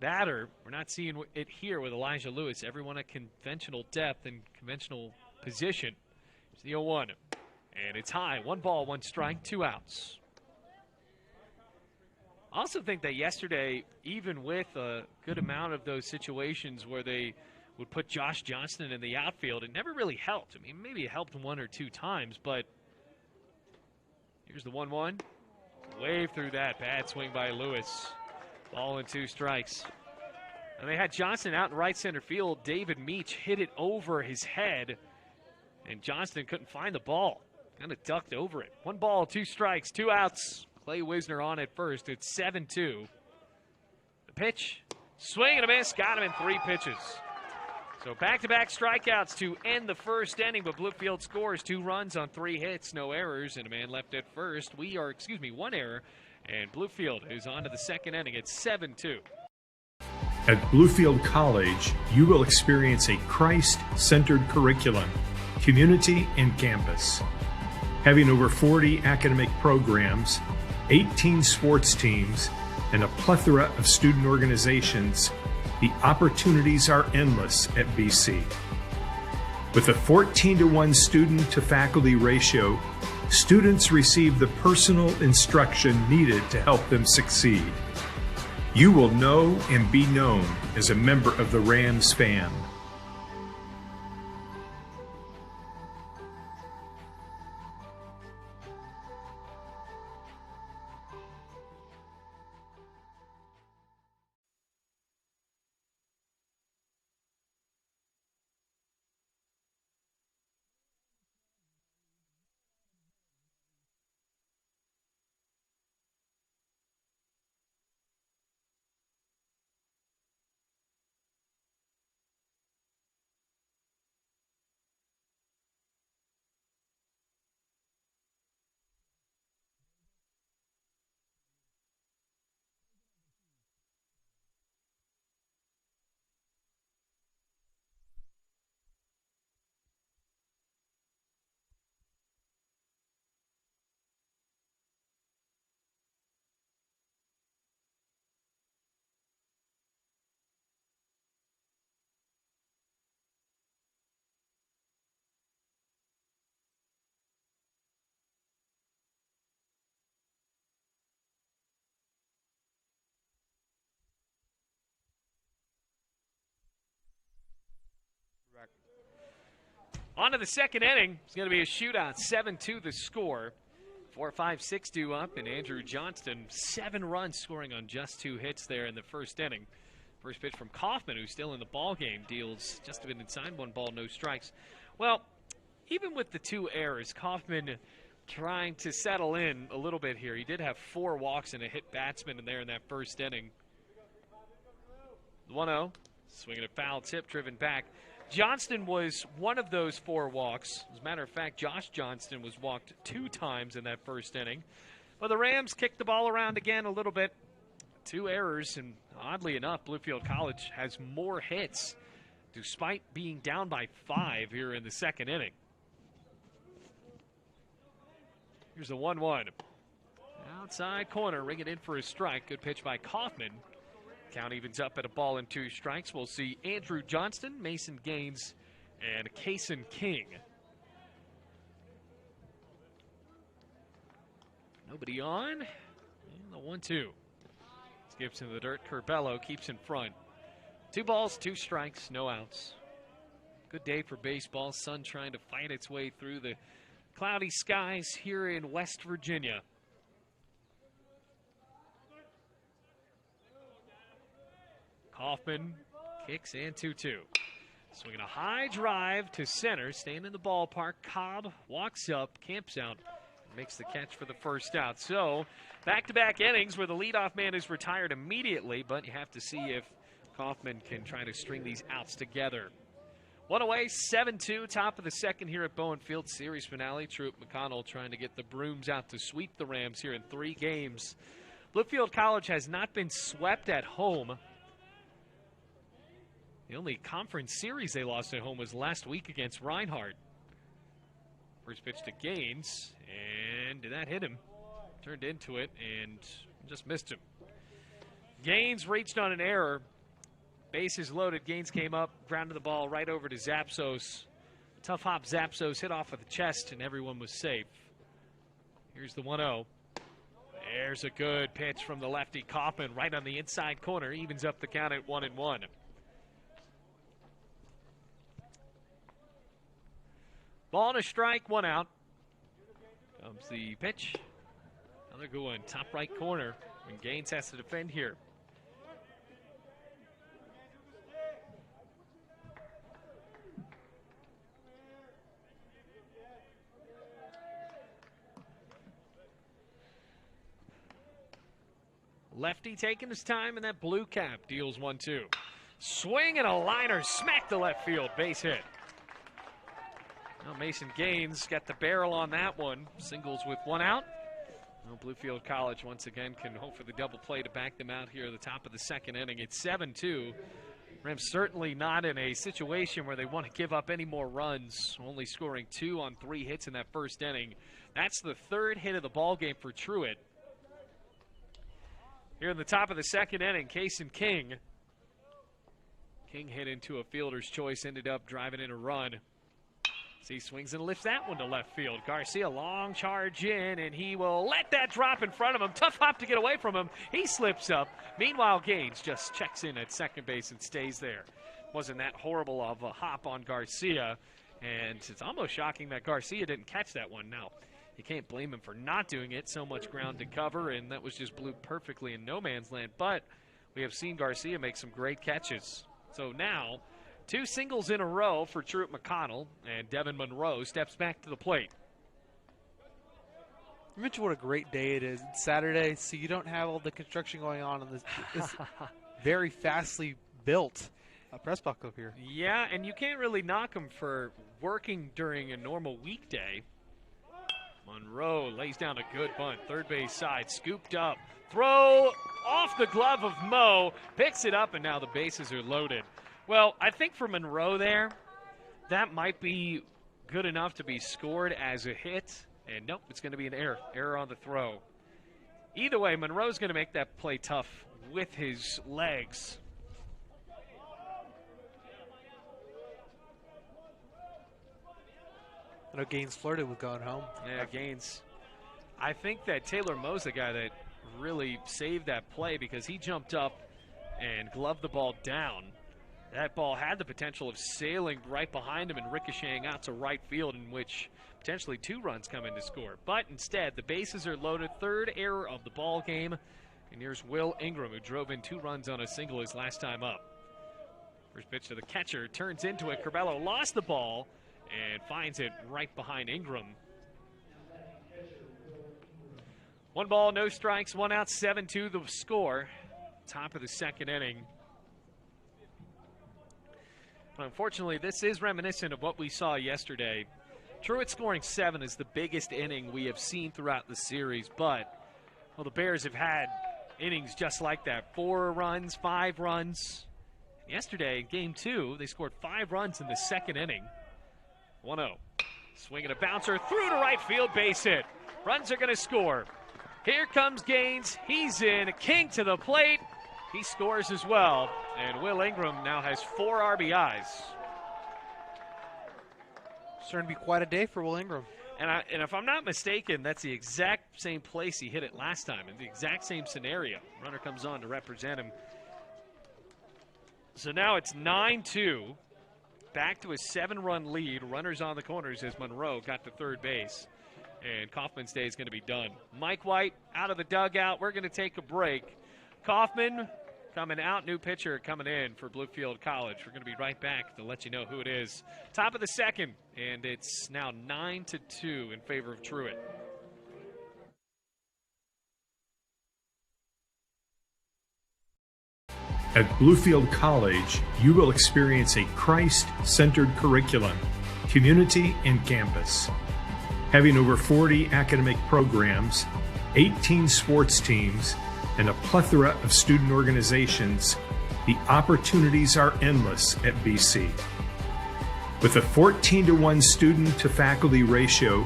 batter. We're not seeing it here with Elijah Lewis. Everyone at conventional depth and conventional position. It's the 0-1, and it's high. 1 ball, 1 strike, 2 outs. also think that yesterday, even with a good amount of those situations where they would put Josh Johnston in the outfield, it never really helped. I mean, maybe it helped one or two times, but here's the 1-1. Wave through that. Bad swing by Lewis. Ball and 2 strikes. And they had Johnston out in right center field. David Meach hit it over his head, and Johnston couldn't find the ball. Kind of ducked over it. 1 ball, 2 strikes, 2 outs. Clay Wisner on at first. It's 7-2. The pitch, swing and a miss. Got him in 3 pitches. So back-to-back strikeouts to end the first inning, but Bluefield scores 2 runs on 3 hits, no errors, and a man left at first. 1 error, and Bluefield is on to the second inning. It's 7-2. At Bluefield College, you will experience a Christ-centered curriculum, community, and campus. Having over 40 academic programs, 18 sports teams, and a plethora of student organizations, the opportunities are endless at BC. With a 14-to-1 student-to-faculty ratio, students receive the personal instruction needed to help them succeed. You will know and be known as a member of the Rams fam. On to the second inning. It's going to be a shootout. 7-2 the score. 4-5-6 due up, and Andrew Johnston, 7 runs scoring on just 2 hits there in the first inning. First pitch from Kaufman, who's still in the ball game, deals just a bit inside, 1 ball, no strikes. Well, even with the 2 errors, Kaufman trying to settle in a little bit here. He did have 4 walks and a hit batsman in there in that first inning. 1-0, swinging a foul tip, driven back. Johnston was one of those 4 walks. As a matter of fact, Josh Johnston was walked 2 times in that first inning. But the Rams kicked the ball around again a little bit. 2 errors, and oddly enough, Bluefield College has more hits despite being down by 5 here in the second inning. Here's the 1-1. Outside corner, ring it in for a strike. Good pitch by Kaufman. Count evens up at a ball and 2 strikes. We'll see Andrew Johnston, Mason Gaines, and Kaysen King. Nobody on. And the 1-2. Skips into the dirt. Curbelo keeps in front. 2 balls, 2 strikes, no outs. Good day for baseball. Sun trying to fight its way through the cloudy skies here in West Virginia. Kaufman kicks and 2-2. Swinging a high drive to center, staying in the ballpark. Cobb walks up, camps out, and makes the catch for the first out. So back-to-back innings where the leadoff man is retired immediately, but you have to see if Kaufman can try to string these outs together. 1 away, 7-2, top of the second here at Bowen Field. Series finale. Truett-McConnell trying to get the brooms out to sweep the Rams here in 3 games. Bluefield College has not been swept at home. The only conference series they lost at home was last week against Reinhardt. First pitch to Gaines, and that hit him. Turned into it and just missed him. Gaines reached on an error. Bases loaded. Gaines came up, grounded the ball right over to Zapsos. Tough hop Zapsos hit off of the chest, and everyone was safe. Here's the 1-0. There's a good pitch from the lefty Kaufman right on the inside corner. Evens up the count at 1-1. Ball and a strike, 1 out. Comes the pitch. Another good one, top right corner. And Gaines has to defend here. Lefty taking his time, and that blue cap deals 1-2. Swing and a liner, smack to left field, base hit. Now Mason Gaines got the barrel on that one. Singles with 1 out. Well, Bluefield College once again can hope for the double play to back them out here at the top of the second inning. It's 7-2. Rams certainly not in a situation where they want to give up any more runs, only scoring 2 on 3 hits in that first inning. That's the 3rd hit of the ball game for Truett. Here in the top of the second inning, Kaysen King. King hit into a fielder's choice, ended up driving in a run. He swings and lifts that one to left field. Garcia, long charge in, and he will let that drop in front of him. Tough hop to get away from him. He slips up. Meanwhile, Gaines just checks in at second base and stays there. Wasn't that horrible of a hop on Garcia, and it's almost shocking that Garcia didn't catch that one. Now, you can't blame him for not doing it. So much ground to cover, and that was just blew perfectly in no man's land. But we have seen Garcia make some great catches. So now, 2 singles in a row for Truett-McConnell, and Devin Monroe steps back to the plate. You mentioned what a great day it is. It's Saturday, so you don't have all the construction going on in this very fastly built press box up here. Yeah, and you can't really knock him for working during a normal weekday. Monroe lays down a good bunt. Third base side, scooped up. Throw off the glove of Mo. Picks it up, and now the bases are loaded. Well, I think for Monroe there, that might be good enough to be scored as a hit. And nope, it's going to be an error. Error on the throw. Either way, Monroe's going to make that play tough with his legs. I know Gaines flirted with going home. Yeah, Gaines. I think that Taylor Moe's the guy that really saved that play because he jumped up and gloved the ball down. That ball had the potential of sailing right behind him and ricocheting out to right field, in which potentially 2 runs come in to score. But instead, the bases are loaded. 3rd error of the ball game. And here's Will Ingram, who drove in 2 runs on a single his last time up. First pitch to the catcher, turns into it. Curbelo lost the ball and finds it right behind Ingram. 1 ball, no strikes, 1 out, 7-2 the score. Top of the second inning. But unfortunately, this is reminiscent of what we saw yesterday. Truett scoring 7 is the biggest inning we have seen throughout the series, but well, the Bears have had innings just like that. 4 runs, 5 runs. Yesterday, in Game 2, they scored 5 runs in the second inning. 1-0. Swinging a bouncer through to right field, base hit. Runs are going to score. Here comes Gaines. He's in. King to the plate. He scores as well. And Will Ingram now has 4 RBIs. Starting to be quite a day for Will Ingram. And if I'm not mistaken, that's the exact same place he hit it last time, in the exact same scenario. Runner comes on to represent him. So now it's 9-2. Back to a 7-run lead. Runners on the corners as Monroe got to third base. And Kaufman's day is going to be done. Mike White out of the dugout. We're going to take a break. Kaufman coming out, new pitcher coming in for Bluefield College. We're going to be right back to let you know who it is. Top of the second, and it's now 9-2 in favor of Truett. At Bluefield College, you will experience a Christ-centered curriculum, community, and campus. Having over 40 academic programs, 18 sports teams, and a plethora of student organizations, the opportunities are endless at BC. With a 14-to-1 student-to-faculty ratio,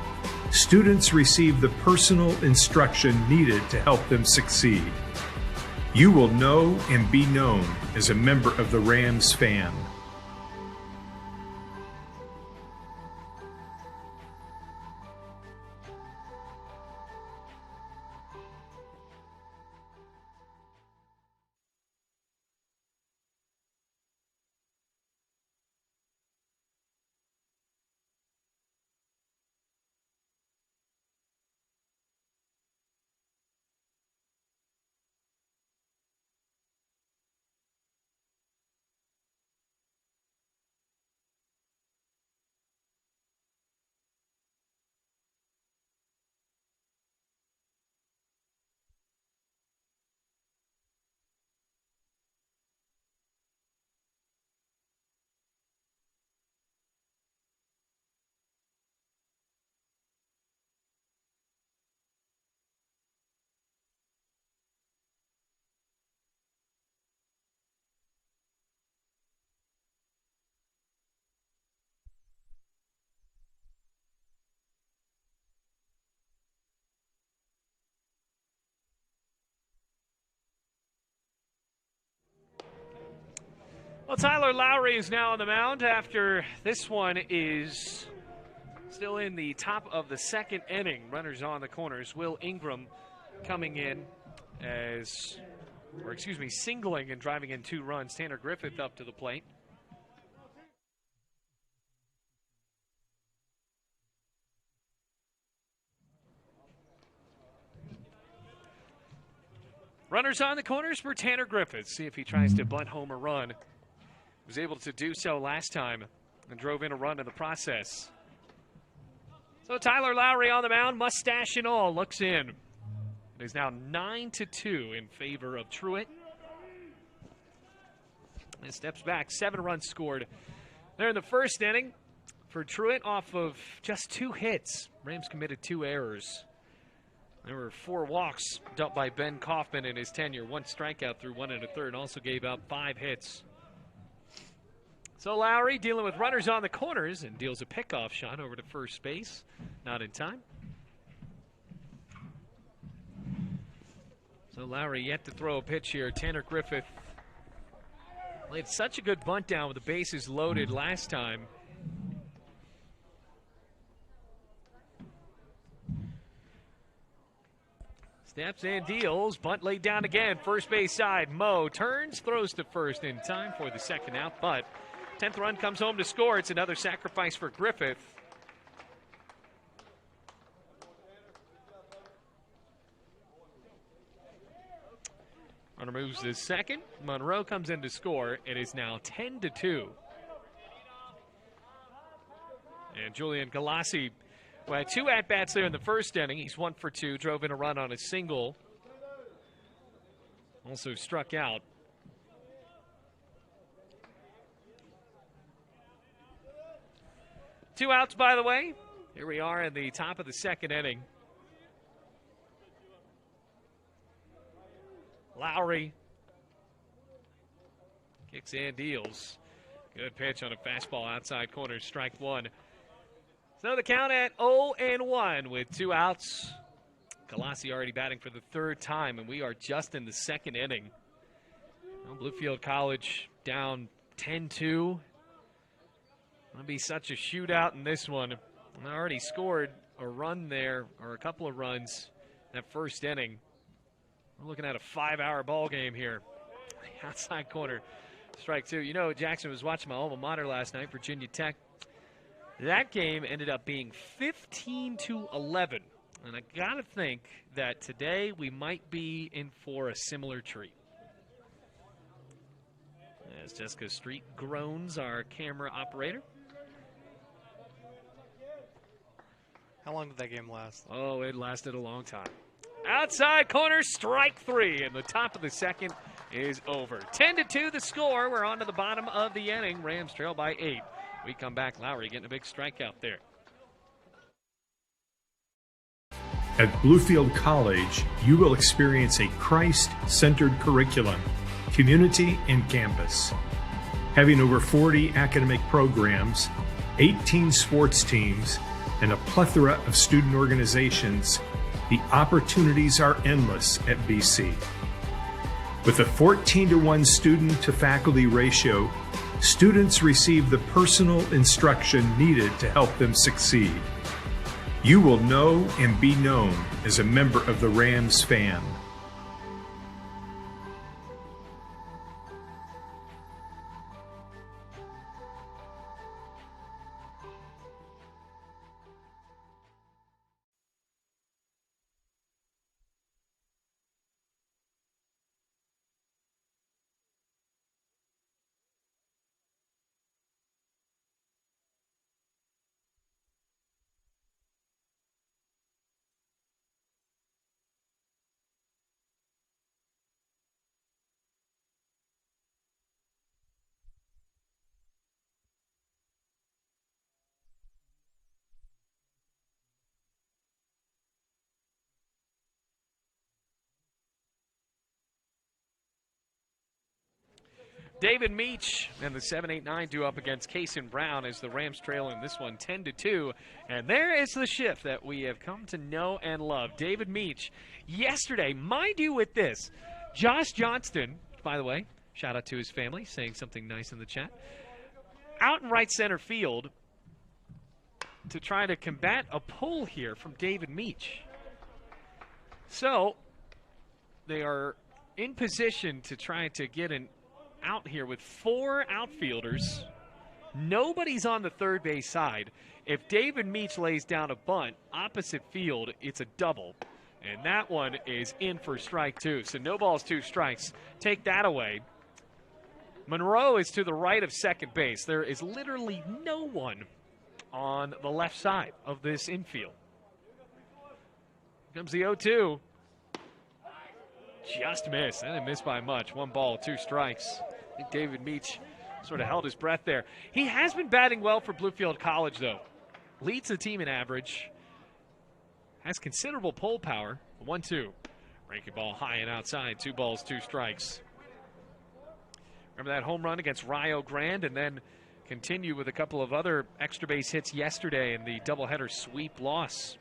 students receive the personal instruction needed to help them succeed. You will know and be known as a member of the Rams fan. Well, Tyler Lowry is now on the mound after this one is still in the top of the second inning. Runners on the corners. Will Ingram coming in singling and driving in 2 runs. Tanner Griffith up to the plate. Runners on the corners for Tanner Griffith. See if he tries to bunt home a run. Was able to do so last time and drove in a run in the process. So Tyler Lowry on the mound, mustache and all, looks in. It is now 9-2 in favor of Truett. And steps back, 7 runs scored there in the first inning for Truett off of just 2 hits. Rams committed 2 errors. There were 4 walks dumped by Ben Kaufman in his tenure. 1 strikeout through 1 1/3. Also gave up 5 hits. So Lowry dealing with runners on the corners and deals a pickoff shot over to first base. Not in time. So Lowry yet to throw a pitch here. Tanner Griffith played such a good bunt down with the bases loaded last time. Steps and deals. Bunt laid down again. First base side. Mo turns, throws to first in time for the second out, but 10th run comes home to score. It's another sacrifice for Griffith. Runner moves to second. Monroe comes in to score. It is now 10-2. And Julian Galassi had 2 at-bats there in the first inning. He's 1 for 2, drove in a run on a single. Also struck out. Two outs, by the way. Here we are in the top of the second inning. Lowry kicks and deals. Good pitch on a fastball outside corner, strike 1. So the count at 0-1 with 2 outs. Galassi already batting for the 3rd time, and we are just in the second inning. Well, Bluefield College down 10-2. It'll be such a shootout in this one. I already scored a run there, or a couple of runs, that first inning. We're looking at a 5-hour ball game here. Outside corner, strike 2. You know, Jackson was watching my alma mater last night, Virginia Tech. That game ended up being 15-11. And I got to think that today we might be in for a similar treat. As Jessica Street groans, our camera operator. How long did that game last? Oh, it lasted a long time. Outside corner, strike 3, and the top of the second is over. 10-2 the score. We're on to the bottom of the inning. Rams trail by 8. We come back. Lowry getting a big strikeout there. At Bluefield College, you will experience a Christ-centered curriculum, community, and campus. Having over 40 academic programs, 18 sports teams, and a plethora of student organizations, the opportunities are endless at BC. With a 14-to-1 student-to-faculty ratio, students receive the personal instruction needed to help them succeed. You will know and be known as a member of the Rams fan. David Meach and the 7-8-9 due up against Kason Brown as the Rams trail in this one 10-2. And there is the shift that we have come to know and love. David Meach yesterday, mind you with this, Josh Johnston, by the way, Shout out to his family, saying something nice in the chat. Out in right center field to try to combat a pull here from David Meach. So they are in position to try to get an out here with 4 outfielders. Nobody's on the third base side. If David Meach lays down a bunt opposite field, it's a double. And that one is in for strike 2. So no balls, 2 strikes. Take that away. Monroe is to the right of second base. There is literally no one on the left side of this infield. Here comes the 0-2. Just missed. I didn't miss by much. 1 ball, 2 strikes. I think David Meach sort of held his breath there. He has been batting well for Bluefield College, though. Leads the team in average. Has considerable pull power. 1-2. Breaking ball high and outside. 2 balls, 2 strikes. Remember that home run against Rio Grande, and then continue with a couple of other extra base hits yesterday in the doubleheader sweep loss.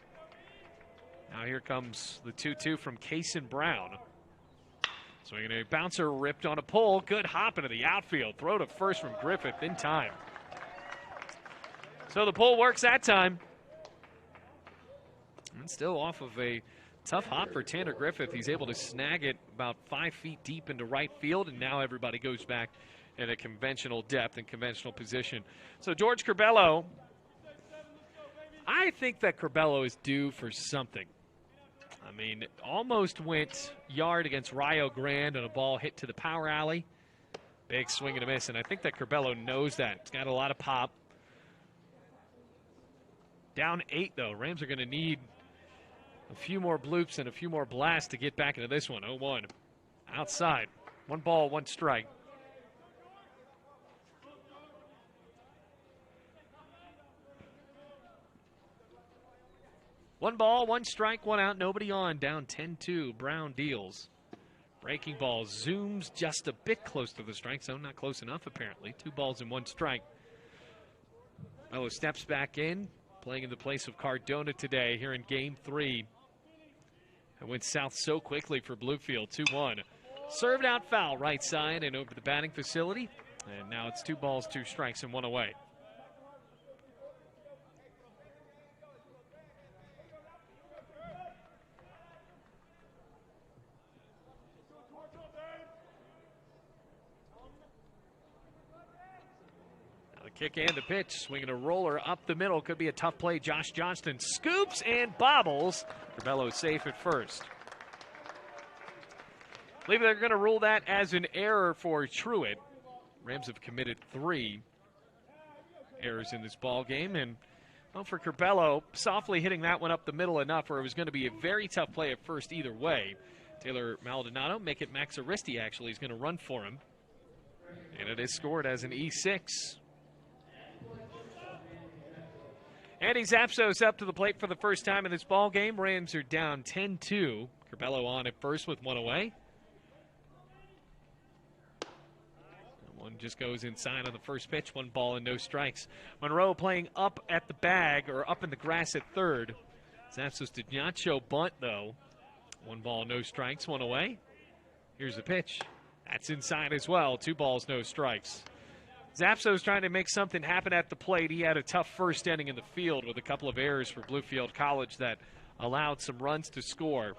Now here comes the 2-2 from Kaysen Brown. Swinging a bouncer ripped on a pull. Good hop into the outfield. Throw to first from Griffith in time. So the pull works that time. And still off of a tough hop for Tanner Griffith. He's able to snag it about 5 feet deep into right field, and now everybody goes back in a conventional depth and conventional position. So George Curbelo, I think that Curbelo is due for something. I mean, almost went yard against Rio Grande on a ball hit to the power alley. Big swing and a miss, and I think that Curbelo knows that. It's got a lot of pop. Down 8, though. Rams are going to need a few more bloops and a few more blasts to get back into this one. 0-1. Outside. 1 ball, 1 strike. One ball, 1 strike, 1 out, nobody on. Down 10-2. Brown deals. Breaking ball zooms just a bit close to the strike zone. Not close enough, apparently. 2 balls and 1 strike. Mello steps back in, playing in the place of Cardona today here in Game 3. It went south so quickly for Bluefield. 2-1. Served out foul right side and over to the batting facility. And now it's 2 balls, 2 strikes, and 1 away. Kick and the pitch, swinging a roller up the middle. Could be a tough play. Josh Johnston scoops and bobbles. Curbelo safe at first. I believe they're going to rule that as an error for Truett. Rams have committed 3 errors in this ball game, and well, for Curbelo, softly hitting that one up the middle enough where it was going to be a very tough play at first either way. Taylor Maldonado, make it Max Aristi actually, is going to run for him, and it is scored as an E6. Andy Zapsos up to the plate for the first time in this ball game. Rams are down 10-2. Curbelo on at first with 1 away. One just goes inside on the first pitch. 1 ball and no strikes. Monroe playing up at the bag, or up in the grass at third. Zapsos did not show bunt, though. 1 ball, no strikes, 1 away. Here's the pitch. That's inside as well. 2 balls, no strikes. Zapso's trying to make something happen at the plate. He had a tough first inning in the field with a couple of errors for Bluefield College that allowed some runs to score.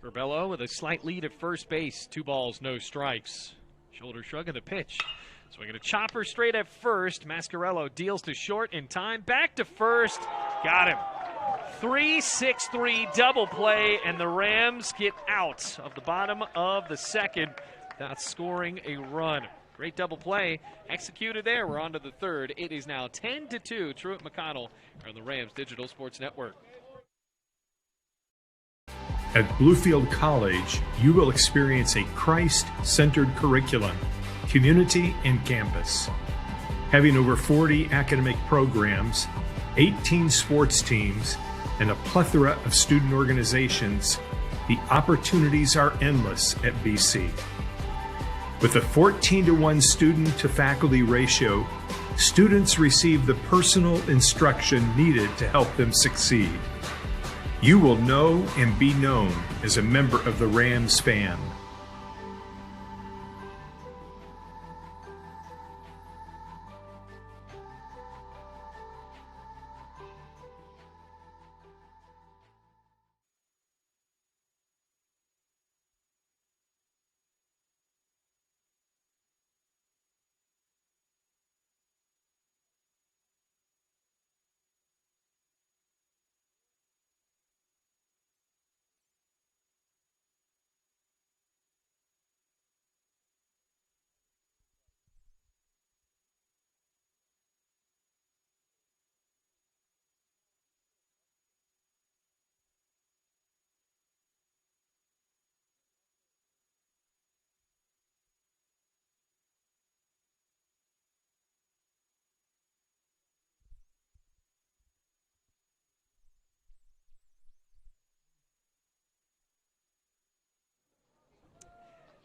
Curbelo with a slight lead at first base. 2 balls, no strikes. Shoulder shrug of the pitch. Swinging a chopper straight at first. Mascarello deals to short in time. Back to first. Got him. 3-6-3 double play, and the Rams get out of the bottom of the second without scoring a run. Great double play executed there. We're on to the third. It is now 10-2. Truett-McConnell on the Rams Digital Sports Network. At Bluefield College, you will experience a Christ-centered curriculum, community, and campus. Having over 40 academic programs, 18 sports teams, and a plethora of student organizations, the opportunities are endless at BC. With a 14-to-1 student-to-faculty ratio, students receive the personal instruction needed to help them succeed. You will know and be known as a member of the Rams fan.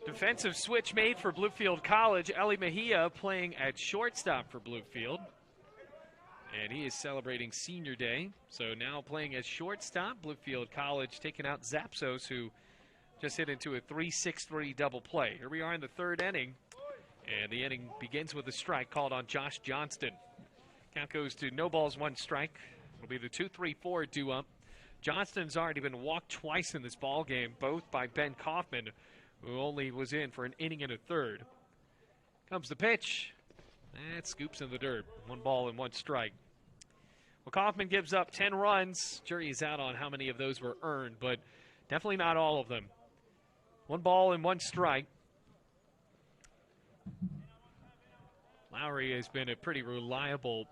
Defensive switch made for Bluefield College. Eli Mejia playing at shortstop for Bluefield. And he is celebrating senior day. So now playing as shortstop, Bluefield College taking out Zapsos, who just hit into a 3-6-3 double play. Here we are in the third inning. And the inning begins with a strike called on Josh Johnston. Count goes to no balls, one strike. It'll be the 2-3-4 due up. Johnston's already been walked twice in this ball game, both by Ben Kaufman, who only was in for an inning and a third. Comes the pitch. That scoops in the dirt. 1 ball and 1 strike. Well, Kaufman gives up 10 runs. Jury is out on how many of those were earned, but definitely not all of them. 1 ball and 1 strike. Lowry has been a pretty reliable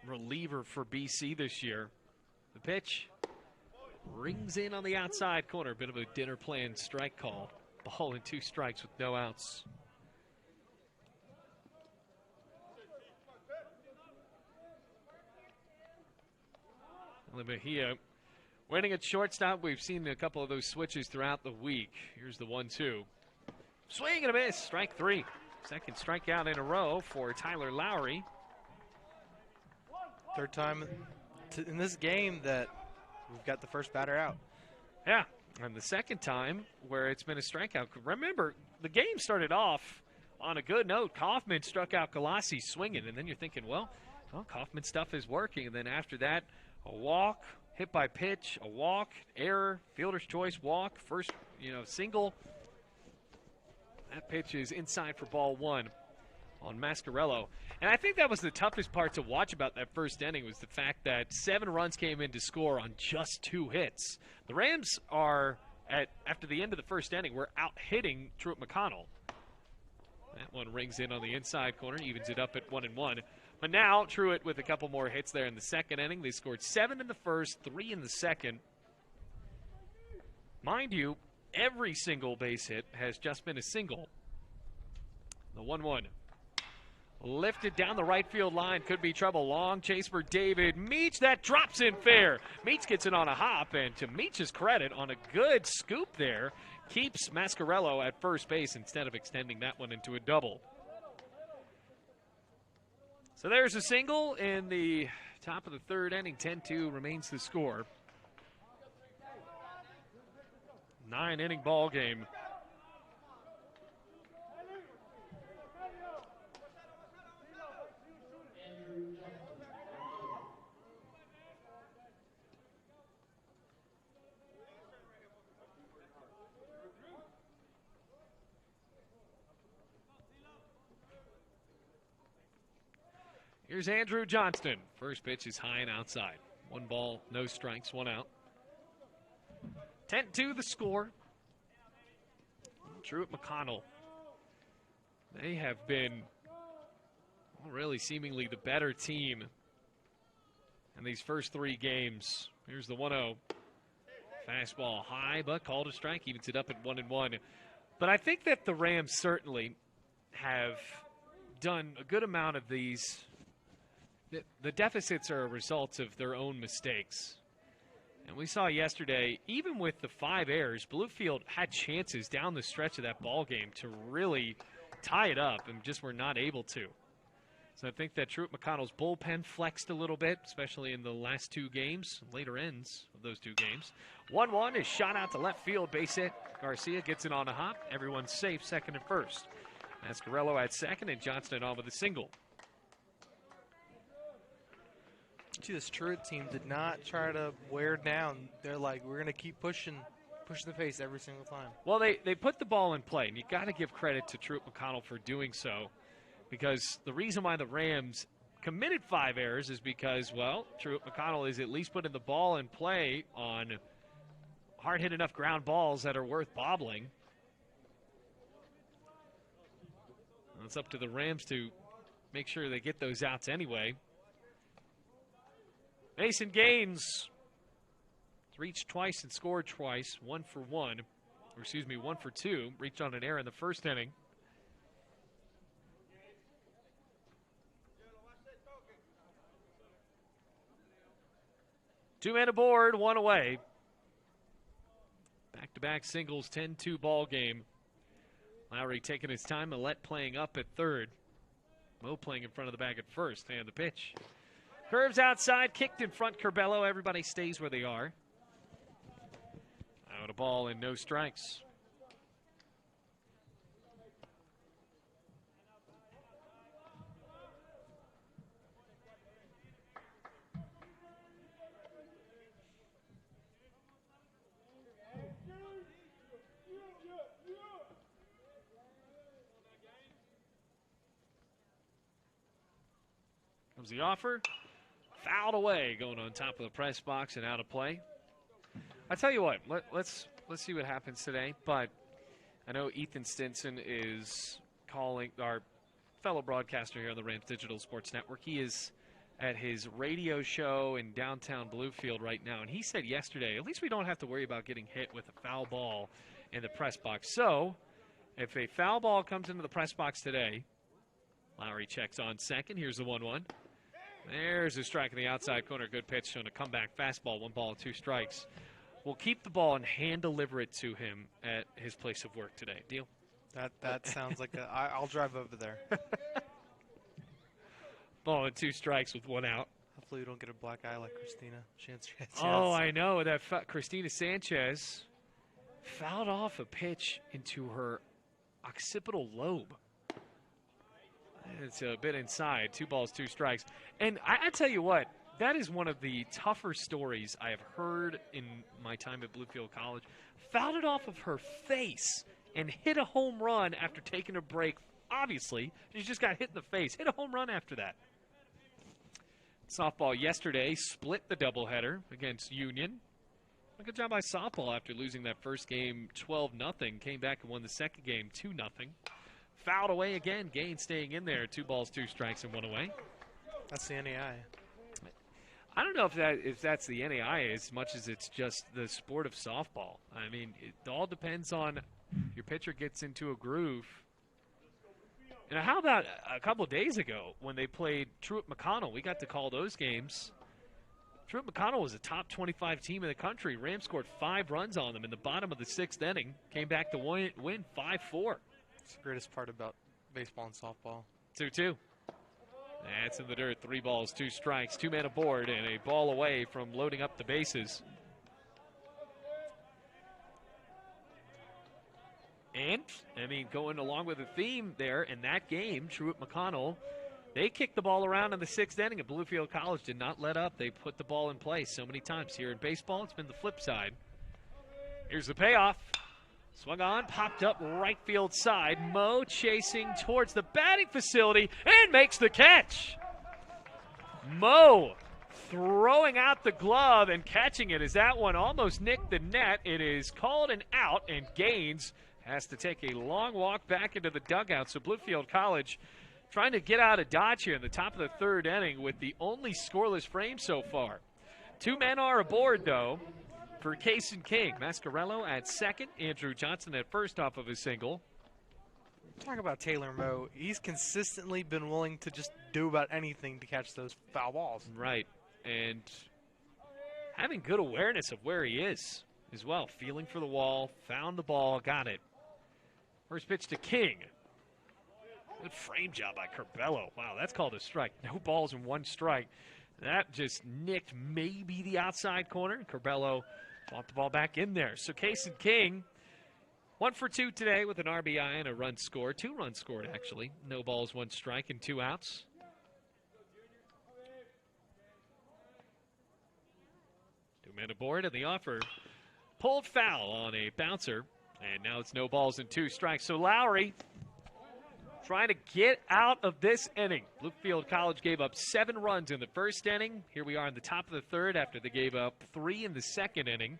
reliever for BC this year. The pitch rings in on the outside corner. Bit of a dinner plan strike call. Ball and 2 strikes with no outs. Mejia waiting at shortstop. We've seen a couple of those switches throughout the week. Here's the 1-2. Swing and a miss. Strike 3. Second strikeout in a row for Tyler Lowry. Third time in this game that we've got the first batter out. Yeah, and the second time where it's been a strikeout. Remember, the game started off on a good note. Kaufman struck out Galassi swinging, and then you're thinking, well, Kaufman's stuff is working. And then after that, a walk, hit by pitch, a walk, error, fielder's choice, walk, first, single. That pitch is inside for ball 1 on Mascarello. And I think that was the toughest part to watch about that first inning, was the fact that 7 runs came in to score on just 2 hits. The Rams are, after the end of the first inning, we're out hitting Truett-McConnell. That one rings in on the inside corner, evens it up at 1-1. But now Truett with a couple more hits there in the second inning. They scored 7 in the first, 3 in the second. Mind you, every single base hit has just been a single. The 1-1. Lifted down the right field line. Could be trouble. Long chase for David Meach. That drops in fair. Meach gets it on a hop, and to Meach's credit, on a good scoop there, keeps Mascarello at first base instead of extending that one into a double. So there's a single in the top of the third inning. 10-2 remains the score. 9-inning ball game. Here's Andrew Johnston. First pitch is high and outside. 1 ball, no strikes, 1 out. 10-2 the score. Truett-McConnell. They have been really seemingly the better team in these first 3 games. Here's the 1-0. Fastball high, but called a strike. Evens it up at 1-1. But I think that the Rams certainly have done a good amount of these. The deficits are a result of their own mistakes. And we saw yesterday, even with the 5 errors, Bluefield had chances down the stretch of that ball game to really tie it up and just were not able to. So I think that Truett-McConnell's bullpen flexed a little bit, especially in the last two games, later ends of those two games. 1-1 is shot out to left field, base hit. Garcia gets it on a hop. Everyone's safe, second and first. Mascarello at second, and Johnston on with a single. See, this Truett team did not try to wear down. They're like, we're going to keep pushing the pace every single time. Well, they put the ball in play, and you got to give credit to Truett-McConnell for doing so, because the reason why the Rams committed 5 errors is because, well, Truett-McConnell is at least putting the ball in play on hard-hit enough ground balls that are worth bobbling. Well, it's up to the Rams to make sure they get those outs anyway. Mason Gaines reached twice and scored twice, 1 for 1 for 2. Reached on an error in the first inning. Two men aboard, one away. Back-to-back singles, 10-2 ball game. Lowry taking his time, Millette playing up at third. Mo playing in front of the bag at first. And the pitch. Curves outside, kicked in front, Curbelo. Everybody stays where they are. Out a ball and no strikes. Comes the offer. Fouled away, going on top of the press box and out of play. I tell you what, let's see what happens today. But I know Ethan Stinson is calling, our fellow broadcaster here on the Rams Digital Sports Network. He is at his radio show in downtown Bluefield right now, and he said yesterday, at least we don't have to worry about getting hit with a foul ball in the press box. So if a foul ball comes into the press box today, Lowry checks on second. Here's the 1-1. There's a strike in the outside corner. Good pitch, showing a comeback fastball. 1 ball, 2 strikes. We'll keep the ball and hand deliver it to him at his place of work today. Deal? That sounds like I'll drive over there. Ball and 2 strikes with 1 out. Hopefully we don't get a black eye like Christina Sanchez. Oh, I know. That Christina Sanchez fouled off a pitch into her occipital lobe. It's a bit inside. 2 balls, 2 strikes. And I tell you what, that is one of the tougher stories I have heard in my time at Bluefield College. Fouled it off of her face and hit a home run after taking a break. Obviously, she just got hit in the face. Hit a home run after that. Softball yesterday split the doubleheader against Union. A good job by softball after losing that first game 12-0. Came back and won the second game 2-0. Fouled away again. Gaines staying in there. 2 balls, 2 strikes, and 1 away. That's the NAI. I don't know if that's the NAI as much as it's just the sport of softball. I mean, it all depends on your pitcher gets into a groove. And how about a couple of days ago when they played Truett-McConnell? We got to call those games. Truett-McConnell was a top 25 team in the country. Rams scored 5 runs on them in the bottom of the 6th inning. Came back to win 5-4. It's the greatest part about baseball and softball. 2-2. That's in the dirt. 3 balls, 2 strikes, 2 men aboard, and a ball away from loading up the bases. And, I mean, going along with the theme there in that game, Truett-McConnell, they kicked the ball around in the 6th inning, and Bluefield College did not let up. They put the ball in play so many times. Here in baseball, it's been the flip side. Here's the payoff. Swung on, popped up right field side. Mo chasing towards the batting facility and makes the catch. Mo throwing out the glove and catching it as that one almost nicked the net. It is called an out, and Gaines has to take a long walk back into the dugout. So Bluefield College trying to get out of Dodge here in the top of the 3rd inning with the only scoreless frame so far. 2 men are aboard, though, for Case and King. Mascarello at second, Andrew Johnson at first off of his single. Talk about Taylor Moe. He's consistently been willing to just do about anything to catch those foul balls. Right, and having good awareness of where he is as well. Feeling for the wall, found the ball, got it. First pitch to King. Good frame job by Curbelo. Wow, that's called a strike. No balls and 1 strike. That just nicked maybe the outside corner. Curbelo fought the ball back in there. So Kason King, 1 for 2 today with an RBI and a run scored. 2 runs scored, actually. No balls, 1 strike, and 2 outs. Two men aboard, and the offer pulled foul on a bouncer. And now it's no balls and 2 strikes. So Lowry trying to get out of this inning. Bluefield College gave up 7 runs in the first inning. Here we are in the top of the third after they gave up 3 in the second inning.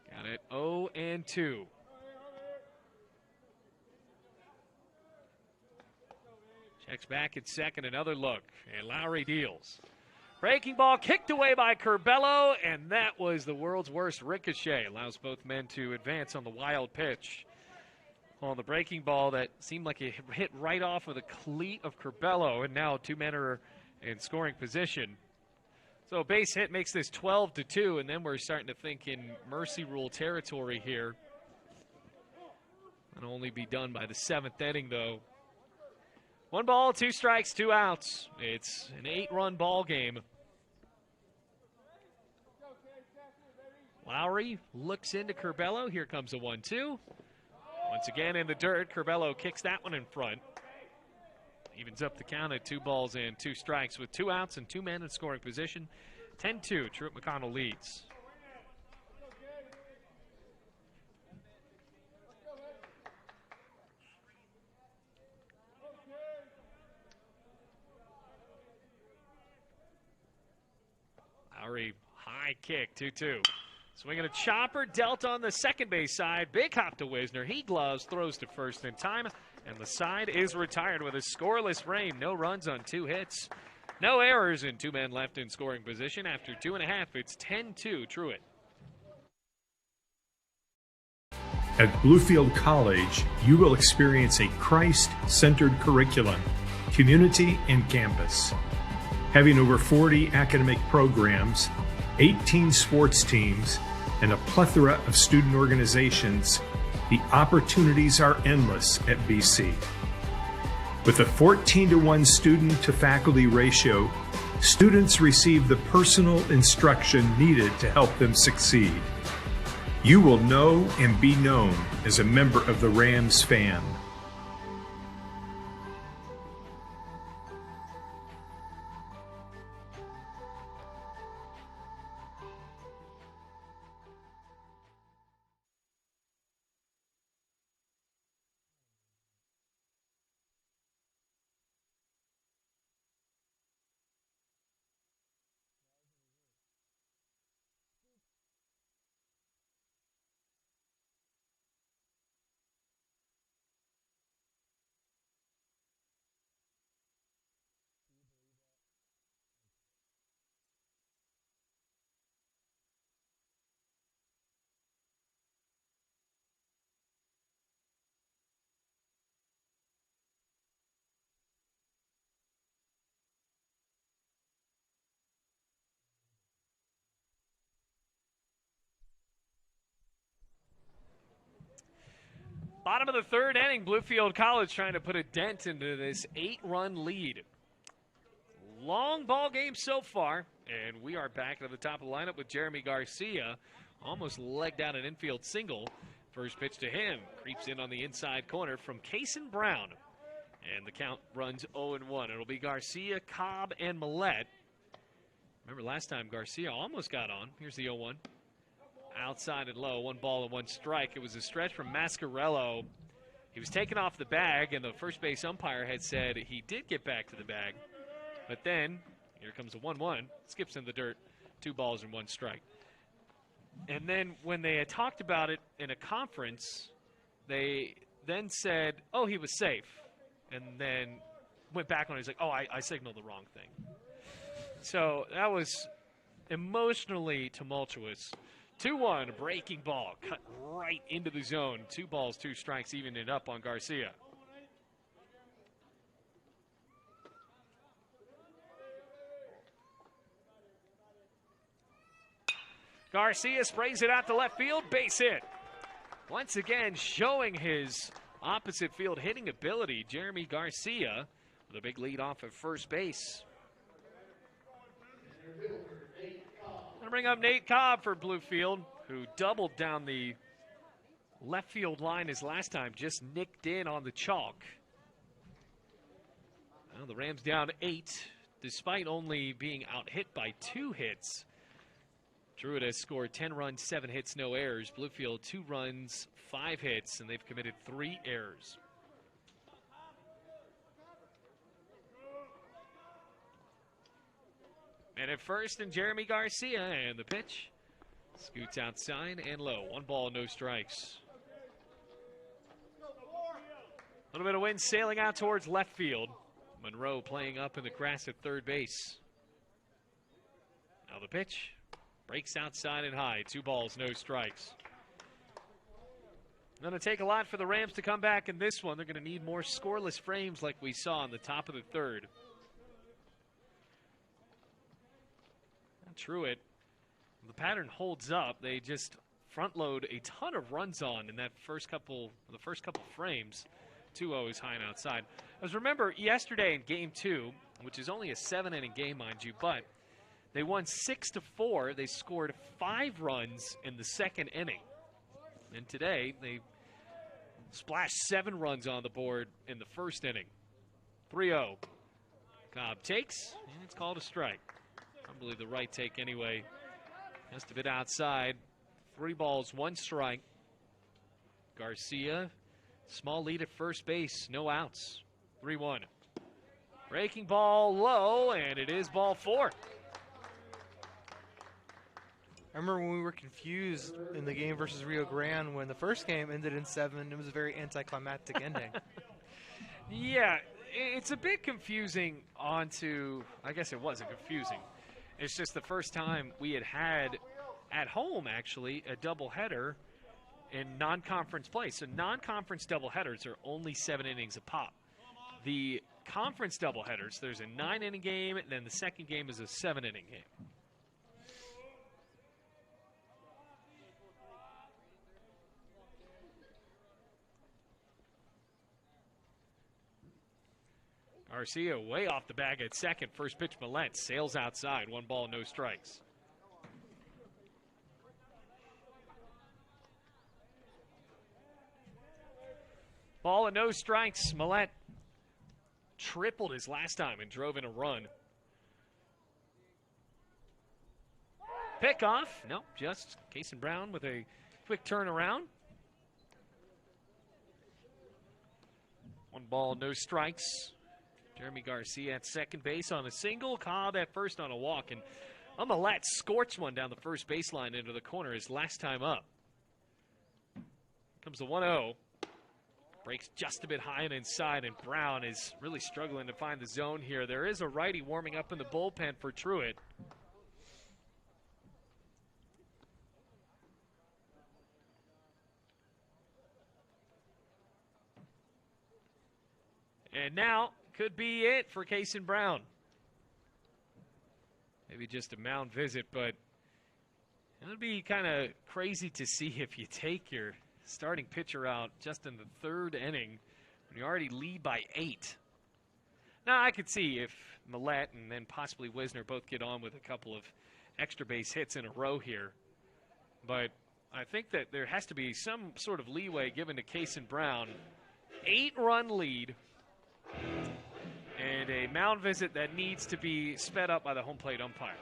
Got it 0-2. Checks back at second, another look, and Lowry deals. Breaking ball kicked away by Curbelo, and that was the world's worst ricochet. Allows both men to advance on the wild pitch. On the breaking ball that seemed like it hit right off of the cleat of Curbelo, and now 2 men are in scoring position. So a base hit makes this 12-2, and then we're starting to think in mercy rule territory here. That'll only be done by the 7th inning, though. 1 ball, 2 strikes, 2 outs. It's an 8-run ball game. Lowry looks into Curbelo. Here comes a 1-2. Once again in the dirt, Curbelo kicks that one in front. Evens up the count at 2 balls and 2 strikes with 2 outs and 2 men in scoring position. 10-2, Truett-McConnell leads. Lowry, high kick, 2-2. Swinging a chopper, dealt on the second base side. Big hop to Wisner. He gloves, throws to first in time, and the side is retired with a scoreless frame. No runs on 2 hits. No errors, and 2 men left in scoring position. After 2.5, it's 10-2 Truett. At Bluefield College, you will experience a Christ-centered curriculum, community, and campus. Having over 40 academic programs, 18 sports teams, and a plethora of student organizations, the opportunities are endless at BC. With a 14-to-1 student-to-faculty ratio, students receive the personal instruction needed to help them succeed. You will know and be known as a member of the Rams fan. Bottom of the third inning, Bluefield College trying to put a dent into this 8-run lead. Long ball game so far, and we are back at the top of the lineup with Jeremy Garcia. Almost legged out an infield single. First pitch to him. Creeps in on the inside corner from Kason Brown. And the count runs 0-1. It'll be Garcia, Cobb, and Millette. Remember last time Garcia almost got on. Here's the 0-1. Outside and low, 1 ball and 1 strike. It was a stretch from Mascarello. He was taken off the bag, and the first base umpire had said he did get back to the bag. But then, here comes a 1-1. Skips in the dirt, 2 balls and 1 strike. And then when they had talked about it in a conference, they then said, oh, he was safe. And then went back on it. He's like, oh, I signaled the wrong thing. So that was emotionally tumultuous. 2-1, breaking ball, cut right into the zone. 2 balls, 2 strikes, even it up on Garcia. Garcia sprays it out to left field, base hit. Once again, showing his opposite field hitting ability, Jeremy Garcia with a big lead off at first base. Going to bring up Nate Cobb for Bluefield, who doubled down the left field line his last time, just nicked in on the chalk. Well, the Rams down 8, despite only being out hit by 2 hits. Truett has scored 10 runs, 7 hits, no errors. Bluefield 2 runs, 5 hits, and they've committed 3 errors. And at first, and Jeremy Garcia, and the pitch. Scoots outside and low. 1 ball, no strikes. A little bit of wind sailing out towards left field. Monroe playing up in the grass at third base. Now the pitch. Breaks outside and high. 2 balls, no strikes. Going to take a lot for the Rams to come back in this one. They're going to need more scoreless frames like we saw in the top of the third. And Truett, the pattern holds up. They just front load a ton of runs on in that first couple frames. 2-0 is high and outside. As remember, yesterday in game 2, which is only a 7-inning game, mind you, but they won 6-4. They scored 5 runs in the second inning. And today, they splashed 7 runs on the board in the first inning. 3-0. Cobb takes, and it's called a strike. Probably the right take anyway. Just a bit outside. 3 balls, 1 strike. Garcia, small lead at first base, no outs. 3-1. Breaking ball low, and it is ball 4. I remember when we were confused in the game versus Rio Grande when the first game ended in 7. It was a very anticlimactic ending. Yeah, it's a bit confusing I guess it wasn't confusing. It's just the first time we had at home, actually, a doubleheader in non-conference play. So non-conference doubleheaders are only 7 innings a pop. The conference doubleheaders, there's a 9-inning game, and then the second game is a 7-inning game. Garcia way off the bag at second. First pitch, Millette sails outside. 1 ball, no strikes. Ball and no strikes. Millette tripled his last time and drove in a run. Pickoff. Nope, just Cason Brown with a quick turnaround. 1 ball, no strikes. Jeremy Garcia at second base on a single. Cobb at first on a walk. And Millette scorched one down the first baseline into the corner his last time up. Comes the 1-0. Breaks just a bit high and inside, and Brown is really struggling to find the zone here. There is a righty warming up in the bullpen for Truett. And now could be it for Cason Brown. Maybe just a mound visit, but it would be kind of crazy to see if you take your starting pitcher out just in the third inning when you already lead by 8. Now, I could see if Millette and then possibly Wisner both get on with a couple of extra base hits in a row here. But I think that there has to be some sort of leeway given to Cason Brown. 8-run lead. And a mound visit that needs to be sped up by the home plate umpire.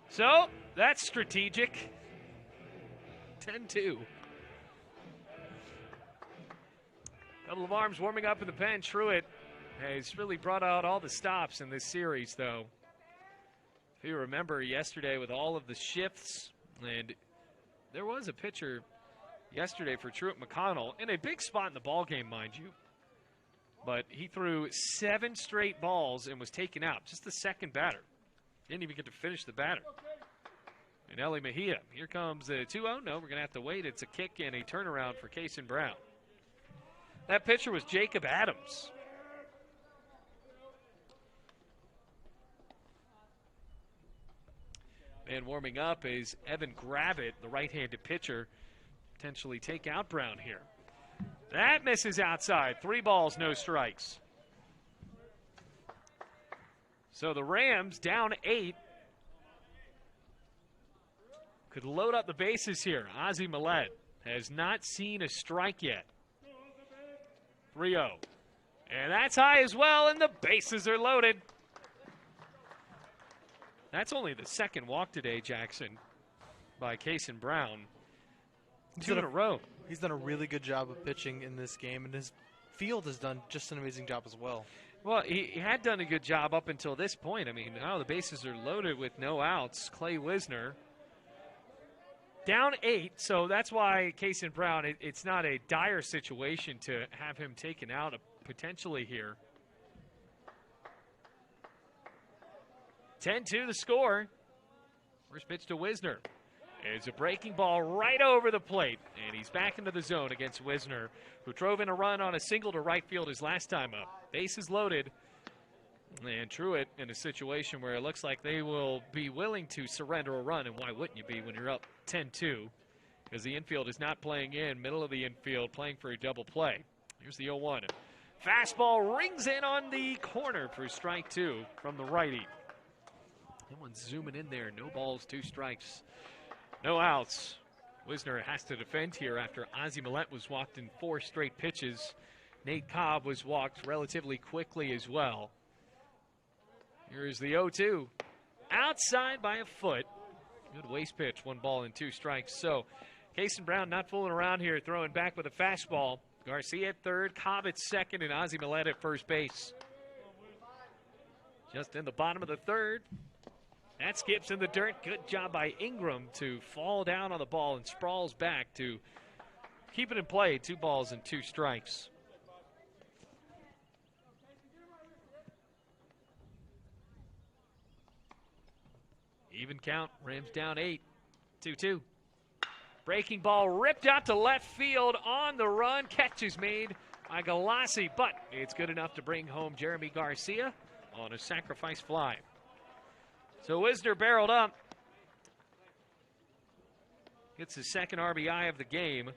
So, that's strategic. 10-2. Couple of arms warming up in the pen. Truett has really brought out all the stops in this series, though. If you remember yesterday with all of the shifts, and there was a pitcher yesterday for Truett-McConnell in a big spot in the ballgame, mind you. But he threw 7 straight balls and was taken out. Just the second batter. Didn't even get to finish the batter. And Ellie Mejia. Here comes the 2-0. No, we're going to have to wait. It's a kick and a turnaround for Cason Brown. That pitcher was Jacob Adams. And warming up is Evan Gravitt, the right-handed pitcher, potentially take out Brown here. That misses outside. 3 balls, no strikes. So the Rams down 8. Could load up the bases here. Ozzie Millette has not seen a strike yet. 3-0. And that's high as well, and the bases are loaded. That's only the second walk today, Jackson, by Kason Brown. 2 in a row. He's done a really good job of pitching in this game, and his field has done just an amazing job as well. Well, he had done a good job up until this point. I mean, now the bases are loaded with no outs. Clay Wisner down 8, so that's why Kason Brown, it's not a dire situation to have him taken out potentially here. 10-2 the score. First pitch to Wisner. It's a breaking ball right over the plate, and he's back into the zone against Wisner, who drove in a run on a single to right field his last time up. Bases loaded, and Truett in a situation where it looks like they will be willing to surrender a run, and why wouldn't you be when you're up 10-2? Because the infield is not playing in, middle of the infield, playing for a double play. Here's the 0-1. Fastball rings in on the corner for strike 2 from the righty. Everyone's zooming in there. No balls, 2 strikes. No outs. Wisner has to defend here after Ozzie Millette was walked in 4 straight pitches. Nate Cobb was walked relatively quickly as well. Here's the 0-2. Outside by a foot. Good waste pitch. 1 ball and 2 strikes. So Kason Brown not fooling around here, throwing back with a fastball. Garcia at third, Cobb at second, and Ozzie Millette at first base. Just in the bottom of the third. That skips in the dirt. Good job by Ingram to fall down on the ball and sprawls back to keep it in play. 2 balls and 2 strikes. Even count. Rams down 8. 2-2. Breaking ball ripped out to left field on the run. Catch is made by Galassi, but it's good enough to bring home Jeremy Garcia on a sacrifice fly. So Wisner barreled up. Gets his second RBI of the game.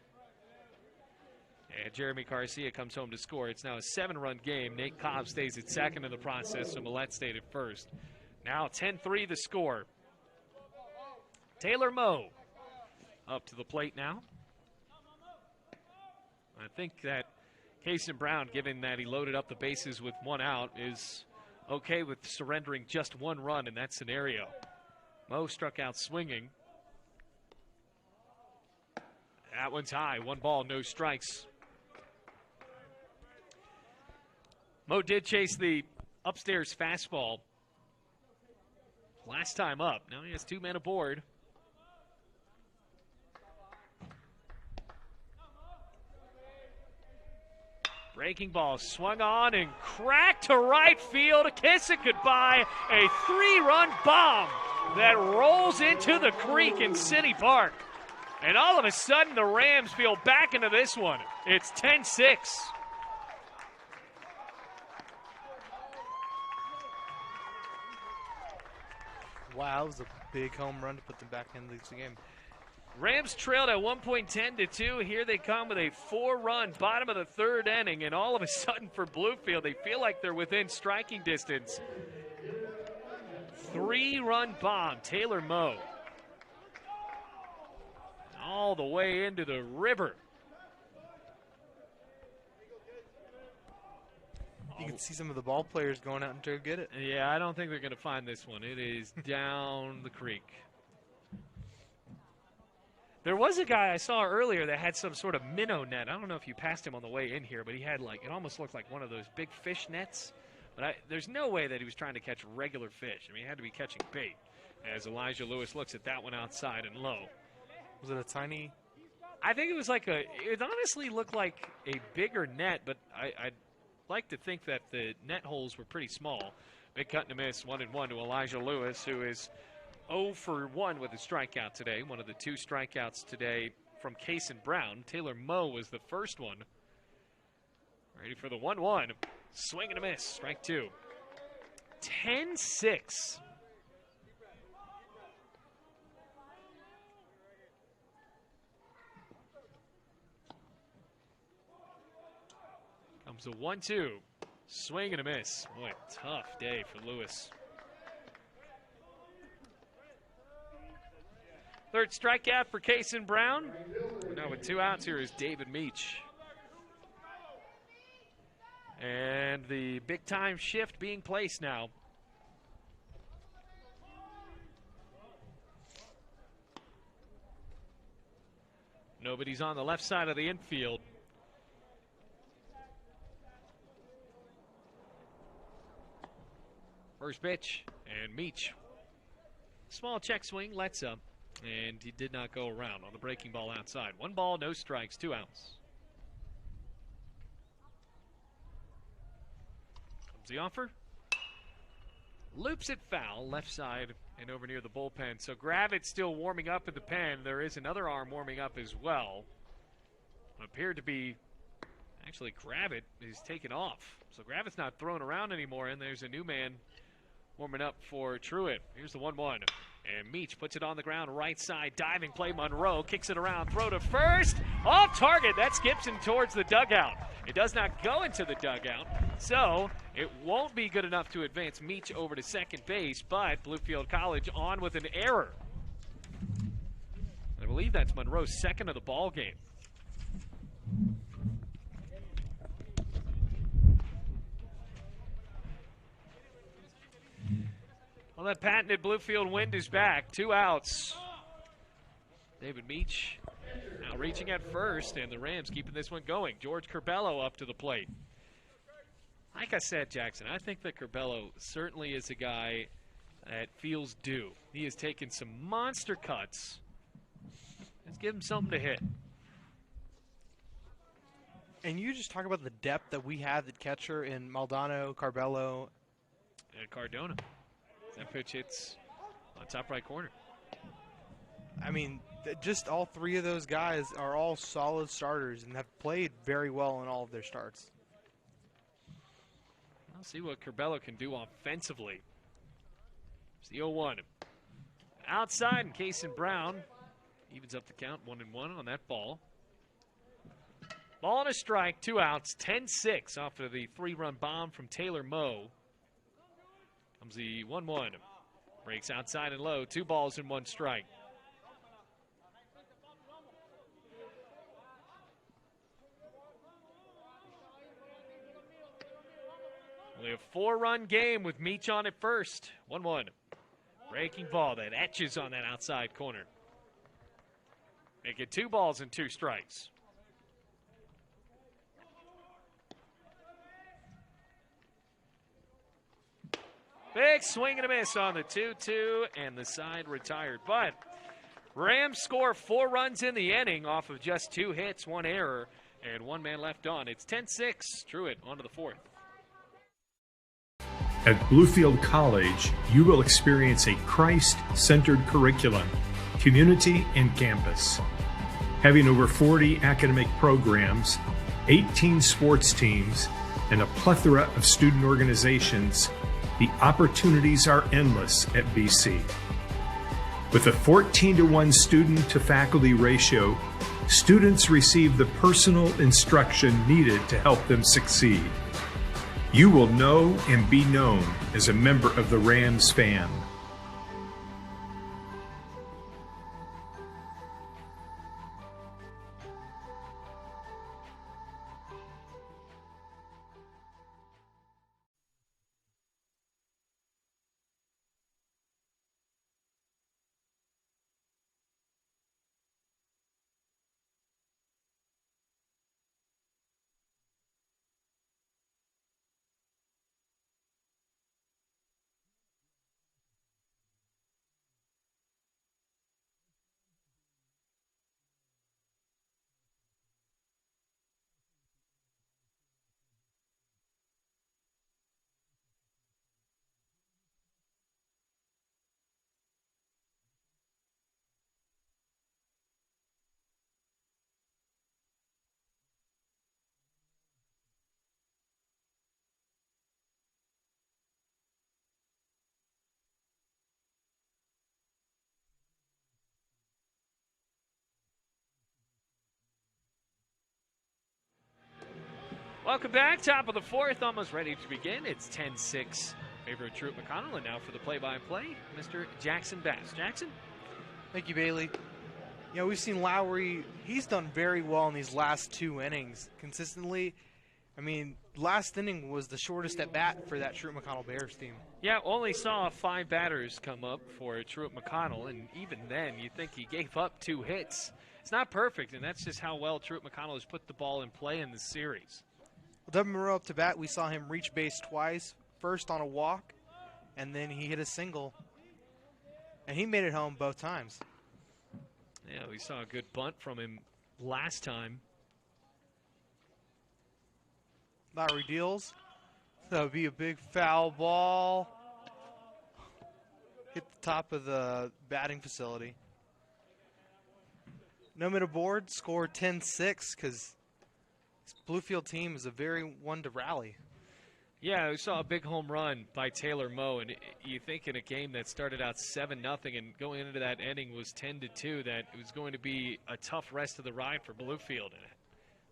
And Jeremy Garcia comes home to score. It's now a 7-run game. Nate Cobb stays at second in the process, so Millette stayed at first. Now 10-3 the score. Taylor Moe up to the plate now. I think that Kason Brown, given that he loaded up the bases with 1 out, is okay with surrendering just 1 run in that scenario. Moe struck out swinging. That one's high. 1 ball, no strikes. Moe did chase the upstairs fastball last time up. Now he has 2 men aboard. Breaking ball swung on and cracked to right field. A kiss it goodbye. A 3-run bomb that rolls into the creek in City Park. And all of a sudden, the Rams feel back into this one. It's 10-6. Wow, that was a big home run to put them back into the game. Rams trailed at one point 10-2. Here they come with a 4-run bottom of the 3rd inning, and all of a sudden for Bluefield, they feel like they're within striking distance. 3-run bomb, Taylor Moe. All the way into the river. You can see some of the ball players going out and to get it. Yeah, I don't think they're going to find this one. It is down the creek. There was a guy I saw earlier that had some sort of minnow net. I don't know if you passed him on the way in here, but he had it almost looked like one of those big fish nets. But there's no way that he was trying to catch regular fish. I mean, he had to be catching bait. As Elijah Lewis looks at that one outside and low. Was it a tiny? I think it was it honestly looked like a bigger net, but I'd like to think that the net holes were pretty small. Big cut and a miss, 1-1 to Elijah Lewis, who is 0 for 1 with a strikeout today. One of the 2 strikeouts today from Kason Brown. Taylor Moe was the first one. Ready for the 1-1. Swing and a miss. Strike 2. 10-6. Comes a 1-2. Swing and a miss. Boy, tough day for Lewis. Third strikeout for Kason Brown. Now with 2 outs, here is David Meach. And the big-time shift being placed now. Nobody's on the left side of the infield. First pitch, and Meach. Small check swing, lets up, and he did not go around on the breaking ball outside. 1 ball, no strikes, 2 outs. Comes the offer. Loops it foul, left side and over near the bullpen. So Gravitt's still warming up in the pen. There is another arm warming up as well. It appeared to be, actually Gravitt is taken off. So Gravitt's not thrown around anymore, and there's a new man warming up for Truett. Here's the 1-1. And Meach puts it on the ground, right side, diving play. Monroe kicks it around, throw to first. Off target, that's Gibson towards the dugout. It does not go into the dugout, so it won't be good enough to advance Meach over to second base, but Bluefield College on with an error. I believe that's Monroe's second of the ball game. Well, that patented Bluefield wind is back. 2 outs. David Meach now reaching at first, and the Rams keeping this one going. George Curbelo up to the plate. Like I said, Jackson, I think that Curbelo certainly is a guy that feels due. He has taken some monster cuts. Let's give him something to hit. And you just talk about the depth that we have at catcher in Maldonado, Curbelo, And Cardona. That pitch hits on top right corner. I mean, just all 3 of those guys are all solid starters and have played very well in all of their starts. I'll see what Curbelo can do offensively. It's the 0-1. Outside, and Kason Brown evens up the count, 1-1 on that ball. Ball and a strike, 2 outs, 10-6 off of the 3-run bomb from Taylor Moe. Comes the 1-1. Breaks outside and low, 2 balls and 1 strike. Only a 4-run game with Meach on at first. 1-1. Breaking ball that etches on that outside corner. Make it 2 balls and 2 strikes. Big swing and a miss on the 2-2, and the side retired. But Rams score 4 runs in the inning off of just 2 hits, 1 error, and 1 man left on. It's 10-6. Truett on to the 4th. At Bluefield College, you will experience a Christ-centered curriculum, community, and campus. Having over 40 academic programs, 18 sports teams, and a plethora of student organizations, the opportunities are endless at BC. With a 14-to-1 student-to-faculty ratio, students receive the personal instruction needed to help them succeed. You will know and be known as a member of the Rams fam. Welcome back. Top of the fourth, almost ready to begin. It's 10-6. Favorite Truett-McConnell, and now for the play-by-play, Mr. Jackson Bass. Jackson? Thank you, Bailey. You know, we've seen Lowry. He's done very well in these last 2 innings consistently. I mean, last inning was the shortest at bat for that Truett-McConnell Bears team. Yeah, only saw 5 batters come up for Truett-McConnell, and even then, you think he gave up 2 hits. It's not perfect, and that's just how well Truett-McConnell has put the ball in play in the series. Well, Devin Monroe up to bat, we saw him reach base twice, first on a walk, and then he hit a single. And he made it home both times. Yeah, we saw a good bunt from him last time. Lowry deals. That would be a big foul ball. Hit the top of the batting facility. No men aboard, score 10-6 because this Bluefield team is a very one to rally. Yeah, we saw a big home run by Taylor Moe, and you think in a game that started out 7-0 and going into that inning was 10-2 that it was going to be a tough rest of the ride for Bluefield. And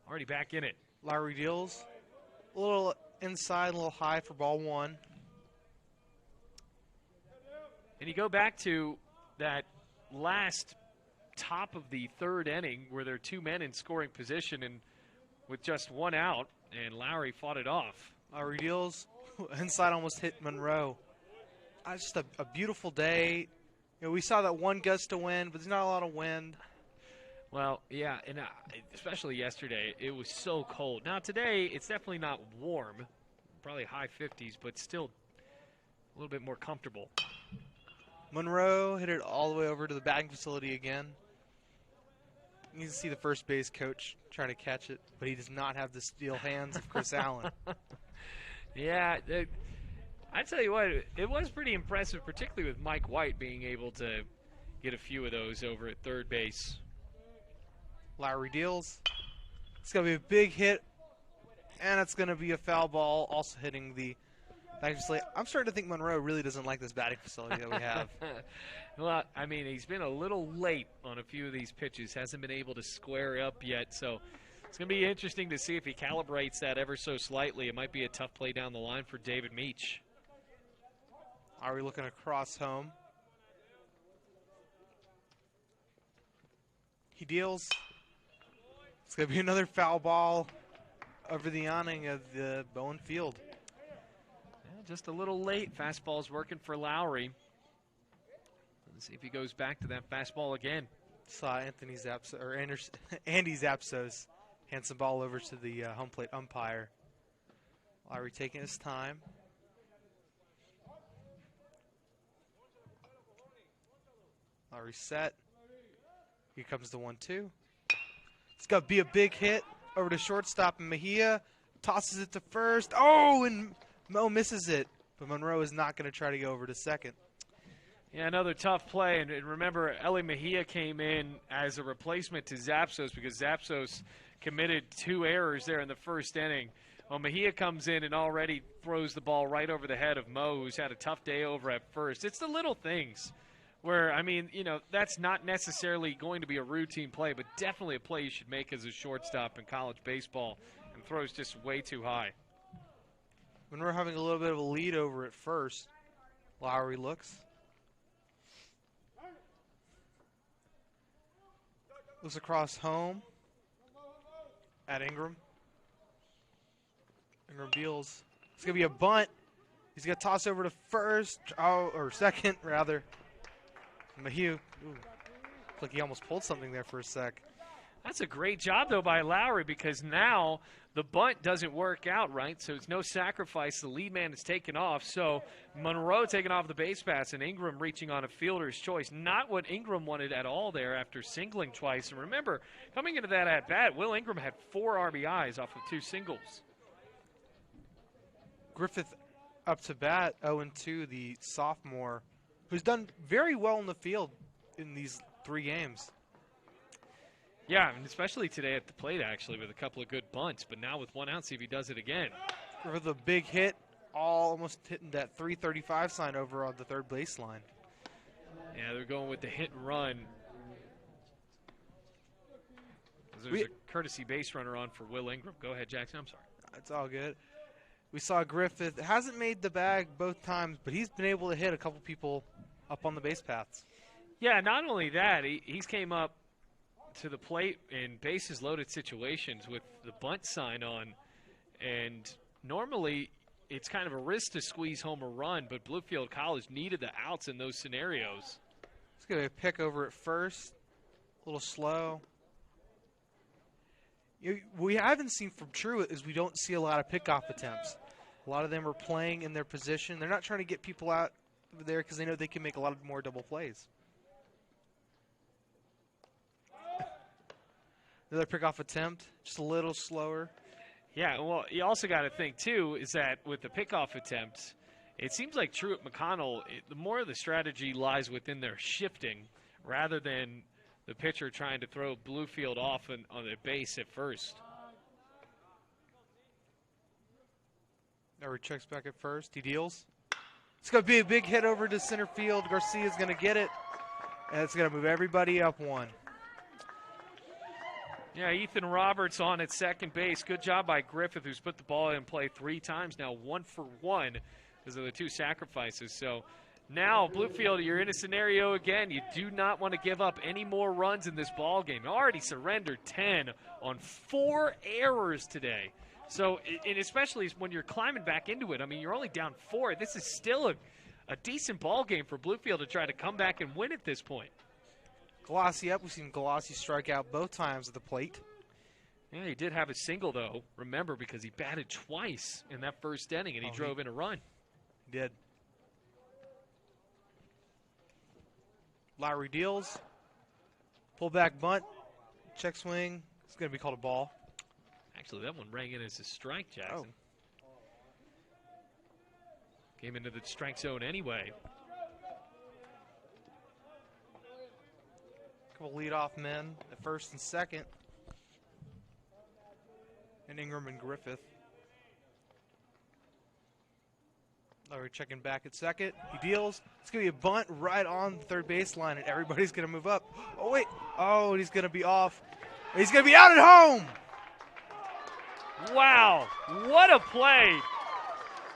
already back in it. Lowry deals. A little inside, a little high for ball 1. And you go back to that last top of the 3rd inning where there are 2 men in scoring position and with just 1 out, and Lowry fought it off. Lowry deals. Inside almost hit Monroe. Just a beautiful day. You know, we saw that 1 gust of wind, but there's not a lot of wind. Well, yeah, and especially yesterday, it was so cold. Now today, it's definitely not warm, probably high 50s, but still a little bit more comfortable. Monroe hit it all the way over to the batting facility again. You can see the first base coach trying to catch it, but he does not have the steel hands of Chris Allen. Yeah, I tell you what, it was pretty impressive, particularly with Mike White being able to get a few of those over at third base. Lowry deals. It's going to be a big hit, and it's going to be a foul ball, also hitting the batting facility. I'm starting to think Monroe really doesn't like this batting facility that we have. Well, I mean, he's been a little late on a few of these pitches. Hasn't been able to square up yet, so it's going to be interesting to see if he calibrates that ever so slightly. It might be a tough play down the line for David Meach. Lowry looking across home. He deals. It's going to be another foul ball over the awning of the Bowen Field. Yeah, just a little late. Fastball's working for Lowry. Let's see if he goes back to that fastball again. Saw Andy Zapsos hand some ball over to the home plate umpire. Lowry taking his time. Lowry set. Here comes the 1-2. It's going to be a big hit over to shortstop, and Mejia tosses it to first. Oh, and Mo misses it. But Monroe is not going to try to go over to second. Yeah, another tough play. And remember, Eli Mejia came in as a replacement to Zapsos because Zapsos committed 2 errors there in the first inning. Well, Mejia comes in and already throws the ball right over the head of Mo, who's had a tough day over at first. It's the little things where, I mean, you know, that's not necessarily going to be a routine play, but definitely a play you should make as a shortstop in college baseball, and throws just way too high. Monroe having a little bit of a lead over at first. Lowry looks. Looks across home at Ingram. Ingram deals. It's going to be a bunt. He's going to toss over to first, or second, rather. Mejia, looks like he almost pulled something there for a sec. That's a great job, though, by Lowry, because now the bunt doesn't work out, right? So it's no sacrifice. The lead man is taken off. So Monroe taking off the base pass and Ingram reaching on a fielder's choice. Not what Ingram wanted at all there after singling twice. And remember, coming into that at-bat, Will Ingram had 4 RBIs off of 2 singles. Griffith up to bat, 0-2, the sophomore, who's done very well in the field in these 3 games. Yeah, and especially today at the plate, actually, with a couple of good bunts. But now with 1 out, see if he does it again. For the big hit, almost hitting that 335 sign over on the third baseline. Yeah, they're going with the hit and run. There's a courtesy base runner on for Will Ingram. Go ahead, Jackson. I'm sorry. It's all good. We saw Griffith hasn't made the bag both times, but he's been able to hit a couple people up on the base paths. Yeah, not only that, he's came up to the plate in bases loaded situations with the bunt sign on, and normally it's kind of a risk to squeeze home a run, but Bluefield College needed the outs in those scenarios. Let's get a pick over at first, a little slow. We haven't seen from Truett is we don't see a lot of pickoff attempts. A lot of them are playing in their position. They're not trying to get people out there because they know they can make a lot more double plays. Another pickoff attempt, just a little slower. Yeah, well, you also got to think, too, is that with the pickoff attempts, it seems like Truett-McConnell, the more of the strategy lies within their shifting rather than the pitcher trying to throw Bluefield off on the base at first. Now he checks back at first. He deals. It's going to be a big hit over to center field. Garcia's going to get it, and it's going to move everybody up one. Yeah, Ethan Roberts on at second base. Good job by Griffith, who's put the ball in play 3 times now, 1 for 1 because of the 2 sacrifices. So now, Bluefield, you're in a scenario again. You do not want to give up any more runs in this ball game. You already surrendered 10 on 4 errors today. So, and especially when you're climbing back into it, I mean, you're only down 4. This is still a decent ball game for Bluefield to try to come back and win at this point. Galassi up. We've seen Galassi strike out both times at the plate. Yeah, he did have a single, though, remember, because he batted twice in that first inning, and he drove in a run. He did. Lowry deals. Pull back bunt. Check swing. It's going to be called a ball. Actually, that one rang in as a strike, Jackson. Came into the strike zone anyway. Couple leadoff men at first and second. And Ingram and Griffith. Lowry checking back at second. He deals. It's going to be a bunt right on the third baseline, and everybody's going to move up. Oh, wait. Oh, he's going to be off. He's going to be out at home. Wow, what a play.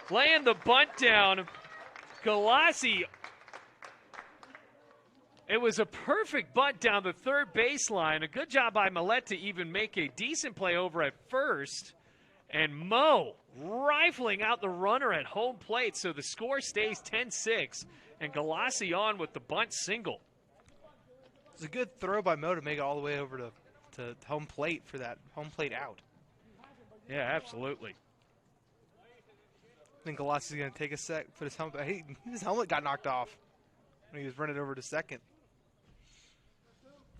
Laying the bunt down. Galassi. It was a perfect bunt down the third baseline. A good job by Millette to even make a decent play over at first. And Mo rifling out the runner at home plate, so the score stays 10-6. And Galassi on with the bunt single. It's a good throw by Mo to make it all the way over to home plate for that home plate out. Yeah, absolutely. I think Galassi's going to take a sec, put his helmet. His helmet got knocked off when he was running over to second.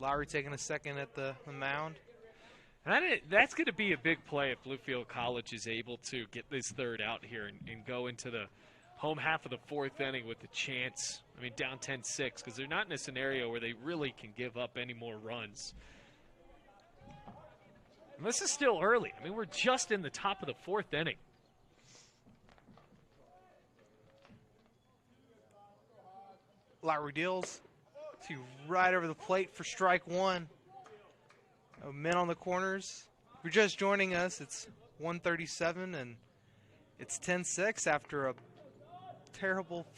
Lowry taking a second at the mound. That's going to be a big play if Bluefield College is able to get this third out here and go into the home half of the 4th inning with a chance. I mean, down 10-6, because they're not in a scenario where they really can give up any more runs. And this is still early. I mean, we're just in the top of the 4th inning. Lowry deals. See right over the plate for strike 1. Men on the corners. If you're just joining us, it's 1:37 and it's 10-6 after a terrible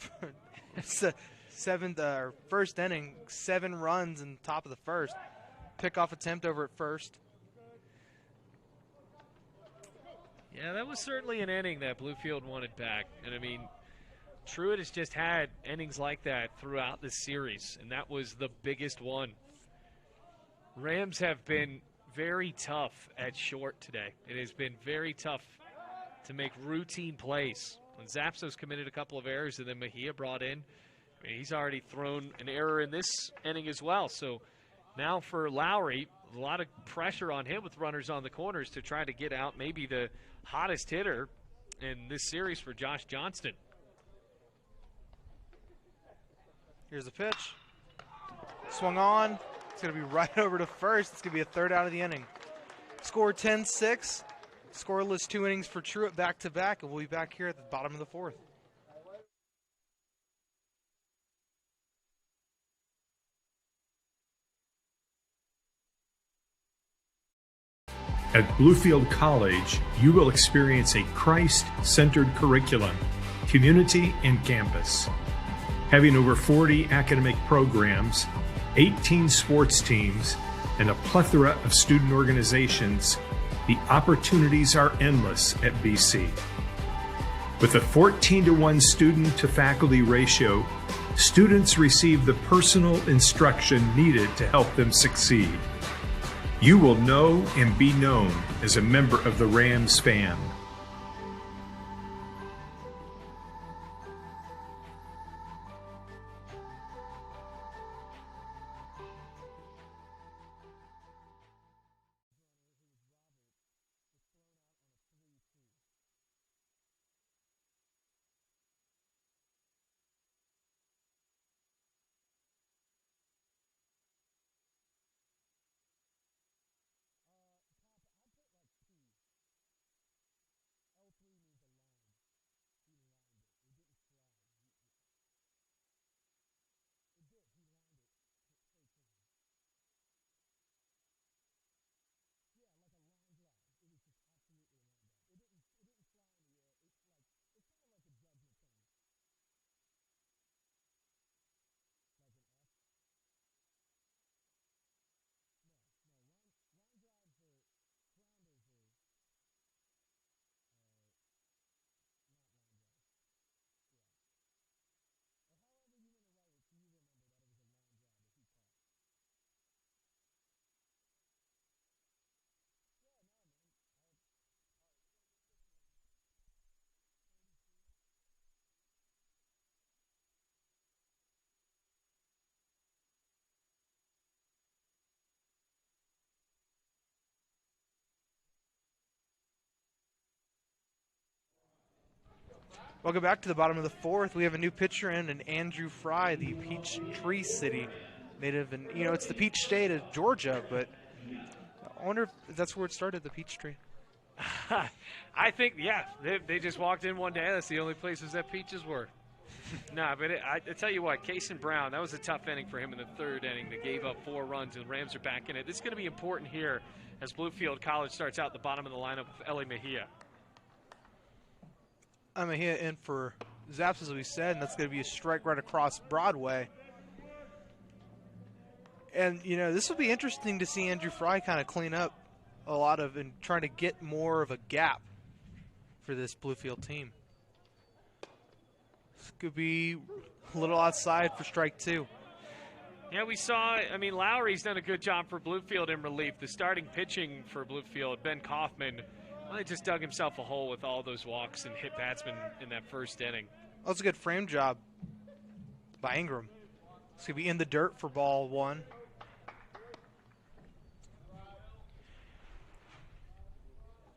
first inning, 7 runs in top of the first. Pickoff attempt over at first. Yeah, that was certainly an inning that Bluefield wanted back. And, I mean, Truett has just had innings like that throughout this series, and that was the biggest one. Rams have been very tough at short today. It has been very tough to make routine plays. When Zapso's committed a couple of errors and then Mejia brought in, I mean, he's already thrown an error in this inning as well. So now for Lowry, a lot of pressure on him with runners on the corners to try to get out maybe the hottest hitter in this series for Josh Johnston. Here's the pitch. Swung on. It's going to be right over to first. It's going to be a third out of the inning. Score 10-6. Scoreless 2 innings for Truett back-to-back, and we'll be back here at the bottom of the 4th. At Bluefield College, you will experience a Christ-centered curriculum, community, and campus. Having over 40 academic programs, 18 sports teams, and a plethora of student organizations, the opportunities are endless at BC. With a 14-to-1 student-to-faculty ratio, students receive the personal instruction needed to help them succeed. You will know and be known as a member of the Rams fam. Welcome back to the bottom of the fourth. We have a new pitcher in, and Andrew Fry, the Peach Tree City native. And, you know, it's the peach state of Georgia, but I wonder if that's where it started, the peach tree. I think, yeah, they just walked in one day. That's the only places that peaches were. Nah, but I tell you what, Kason Brown, that was a tough inning for him in the third inning. They gave up 4 runs, and the Rams are back in it. This is going to be important here as Bluefield College starts out the bottom of the lineup with Ellie Mejia. Mejia in for Zaps, as we said, and that's going to be a strike right across Broadway. And, you know, this will be interesting to see Andrew Fry kind of clean up a lot of and trying to get more of a gap for this Bluefield team. This could be a little outside for strike 2. Yeah, we saw, I mean, Lowry's done a good job for Bluefield in relief. The starting pitching for Bluefield, Ben Kaufman, well, he just dug himself a hole with all those walks and hit batsmen in that first inning. That was a good frame job by Ingram. It's going to be in the dirt for ball 1.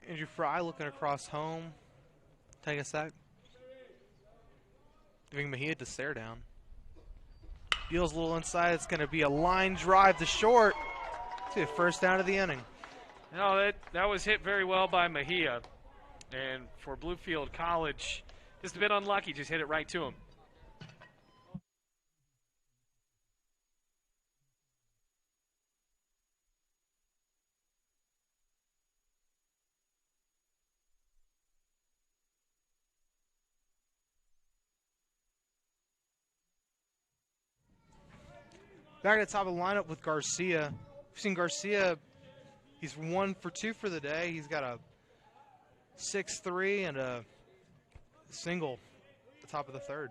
Andrew Fry looking across home. Take a sec. Giving Mejia to stare down. Deals a little inside. It's going to be a line drive to short. It's the first down of the inning. No, that was hit very well by Mejia. And for Bluefield College, just a bit unlucky, just hit it right to him. Back at the top of the lineup with Garcia. We've seen Garcia, he's 1 for 2 for the day. He's got a 6-3 and a single at the top of the third,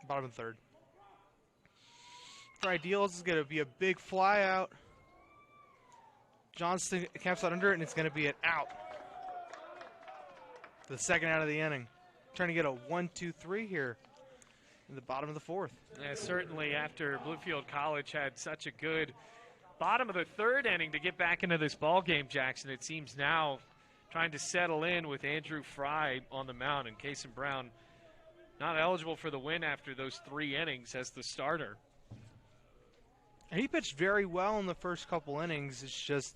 bottom of the third. For Ideals, is going to be a big fly out. Johnston camps out under it, and it's going to be an out. For the second out of the inning. Trying to get a 1-2-3 here in the bottom of the fourth. Yeah, certainly after Bluefield College had such a good bottom of the third inning to get back into this ball game, Jackson, it seems now trying to settle in with Andrew Fry on the mound, and Kason Brown not eligible for the win after those 3 innings as the starter. And he pitched very well in the first couple innings. It's just,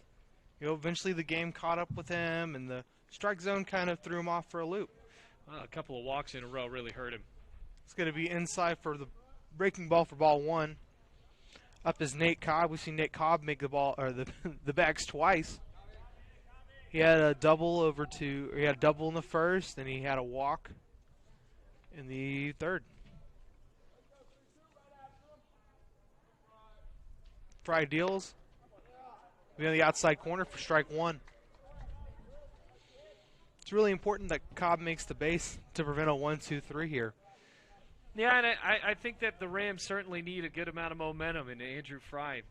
you know, eventually the game caught up with him, and the strike zone kind of threw him off for a loop. Well, a couple of walks in a row really hurt him. It's going to be inside for the breaking ball for ball 1. Up is Nate Cobb. We've seen Nate Cobb make the ball or the bags twice. He had a double he had a double in the first, and he had a walk in the third. Fry deals. We on the outside corner for strike one. It's really important that Cobb makes the base to prevent a 1-2-3 here. Yeah, and I think that the Rams certainly need a good amount of momentum in Andrew Fry.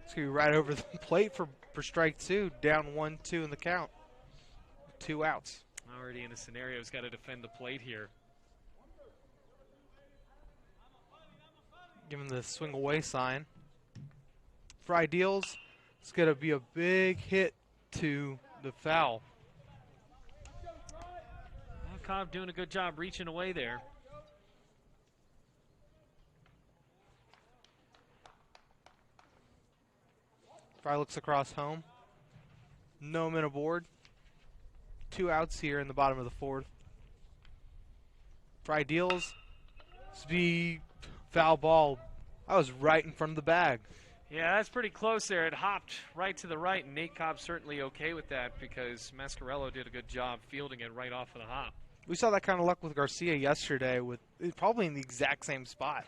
It's going to be right over the plate for strike two, down 1-2 in the count. 2 outs. Already in a scenario, he's got to defend the plate here. Give him the swing away sign. Fry deals. It's going to be a big hit to the foul. Well, Cobb doing a good job reaching away there. Fry looks across home. No men aboard. 2 outs here in the bottom of the fourth. Fry deals. Speed foul ball. I was right in front of the bag. Yeah, that's pretty close there. It hopped right to the right, and Nate Cobb's certainly okay with that because Mascarello did a good job fielding it right off of the hop. We saw that kind of luck with Garcia yesterday, with probably in the exact same spot.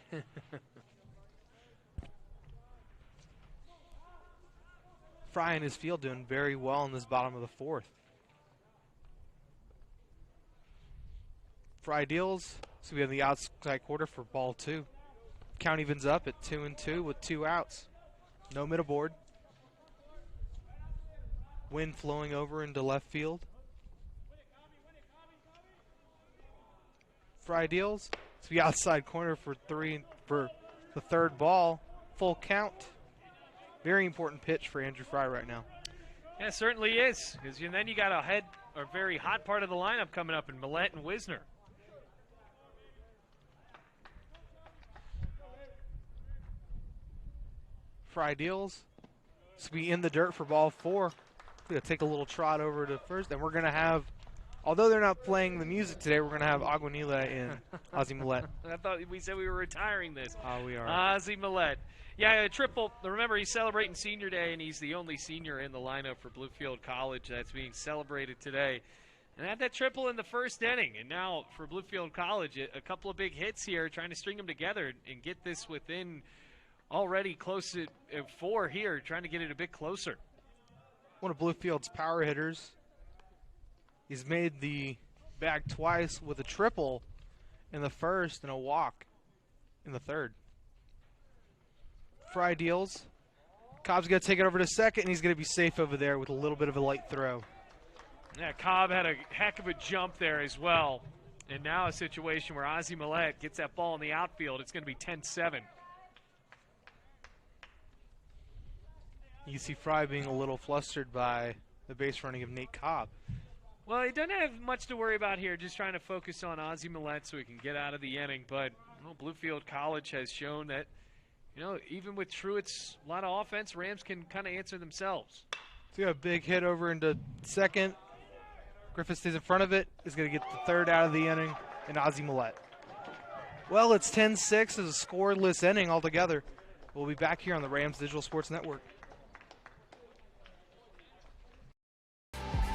Fry in his field doing very well in this bottom of the fourth. Fry deals. So we have the outside quarter for ball 2. Count evens up at 2-2 with 2 outs. No mid aboard. Wind flowing over into left field. Fry deals. So the outside corner for the third ball. Full count. Very important pitch for Andrew Fry right now. Yeah, it certainly is. Because then you got a very hot part of the lineup coming up in Millette and Wisner. Fry deals. So we in the dirt for ball 4. We're going to take a little trot over to first. And we're going to have, although they're not playing the music today, we're going to have Aguanila in Ozzie Millette. I thought we said we were retiring this. Oh, we are. Ozzie Millette. Yeah, a triple. Remember, he's celebrating Senior Day, and he's the only senior in the lineup for Bluefield College that's being celebrated today. And had that triple in the first inning. And now for Bluefield College, a couple of big hits here, trying to string them together and get this within already close to 4 here, trying to get it a bit closer. One of Bluefield's power hitters. He's made the bag twice with a triple in the first and a walk in the third. Fry deals. Cobb's going to take it over to second, and he's going to be safe over there with a little bit of a light throw. Yeah, Cobb had a heck of a jump there as well. And now a situation where Ozzie Millette gets that ball in the outfield. It's going to be 10-7. You see Fry being a little flustered by the base running of Nate Cobb. Well, he doesn't have much to worry about here, just trying to focus on Ozzie Millette so he can get out of the inning. But Bluefield College has shown that, even with Truett's a lot of offense, Rams can kind of answer themselves. So you got a big hit over into second. Griffith stays in front of it. Is going to get the third out of the inning, and Ozzie Millette. Well, it's 10-6. It's a scoreless inning altogether. We'll be back here on the Rams Digital Sports Network.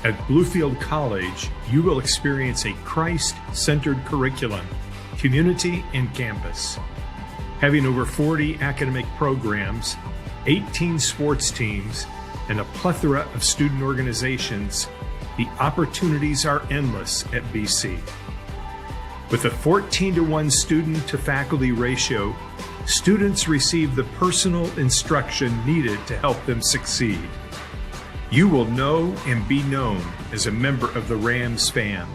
At Bluefield College, you will experience a Christ-centered curriculum, community, and campus. Having over 40 academic programs, 18 sports teams, and a plethora of student organizations, the opportunities are endless at BC. With a 14-to-1 student-to-faculty ratio, students receive the personal instruction needed to help them succeed. You will know and be known as a member of the Rams fam.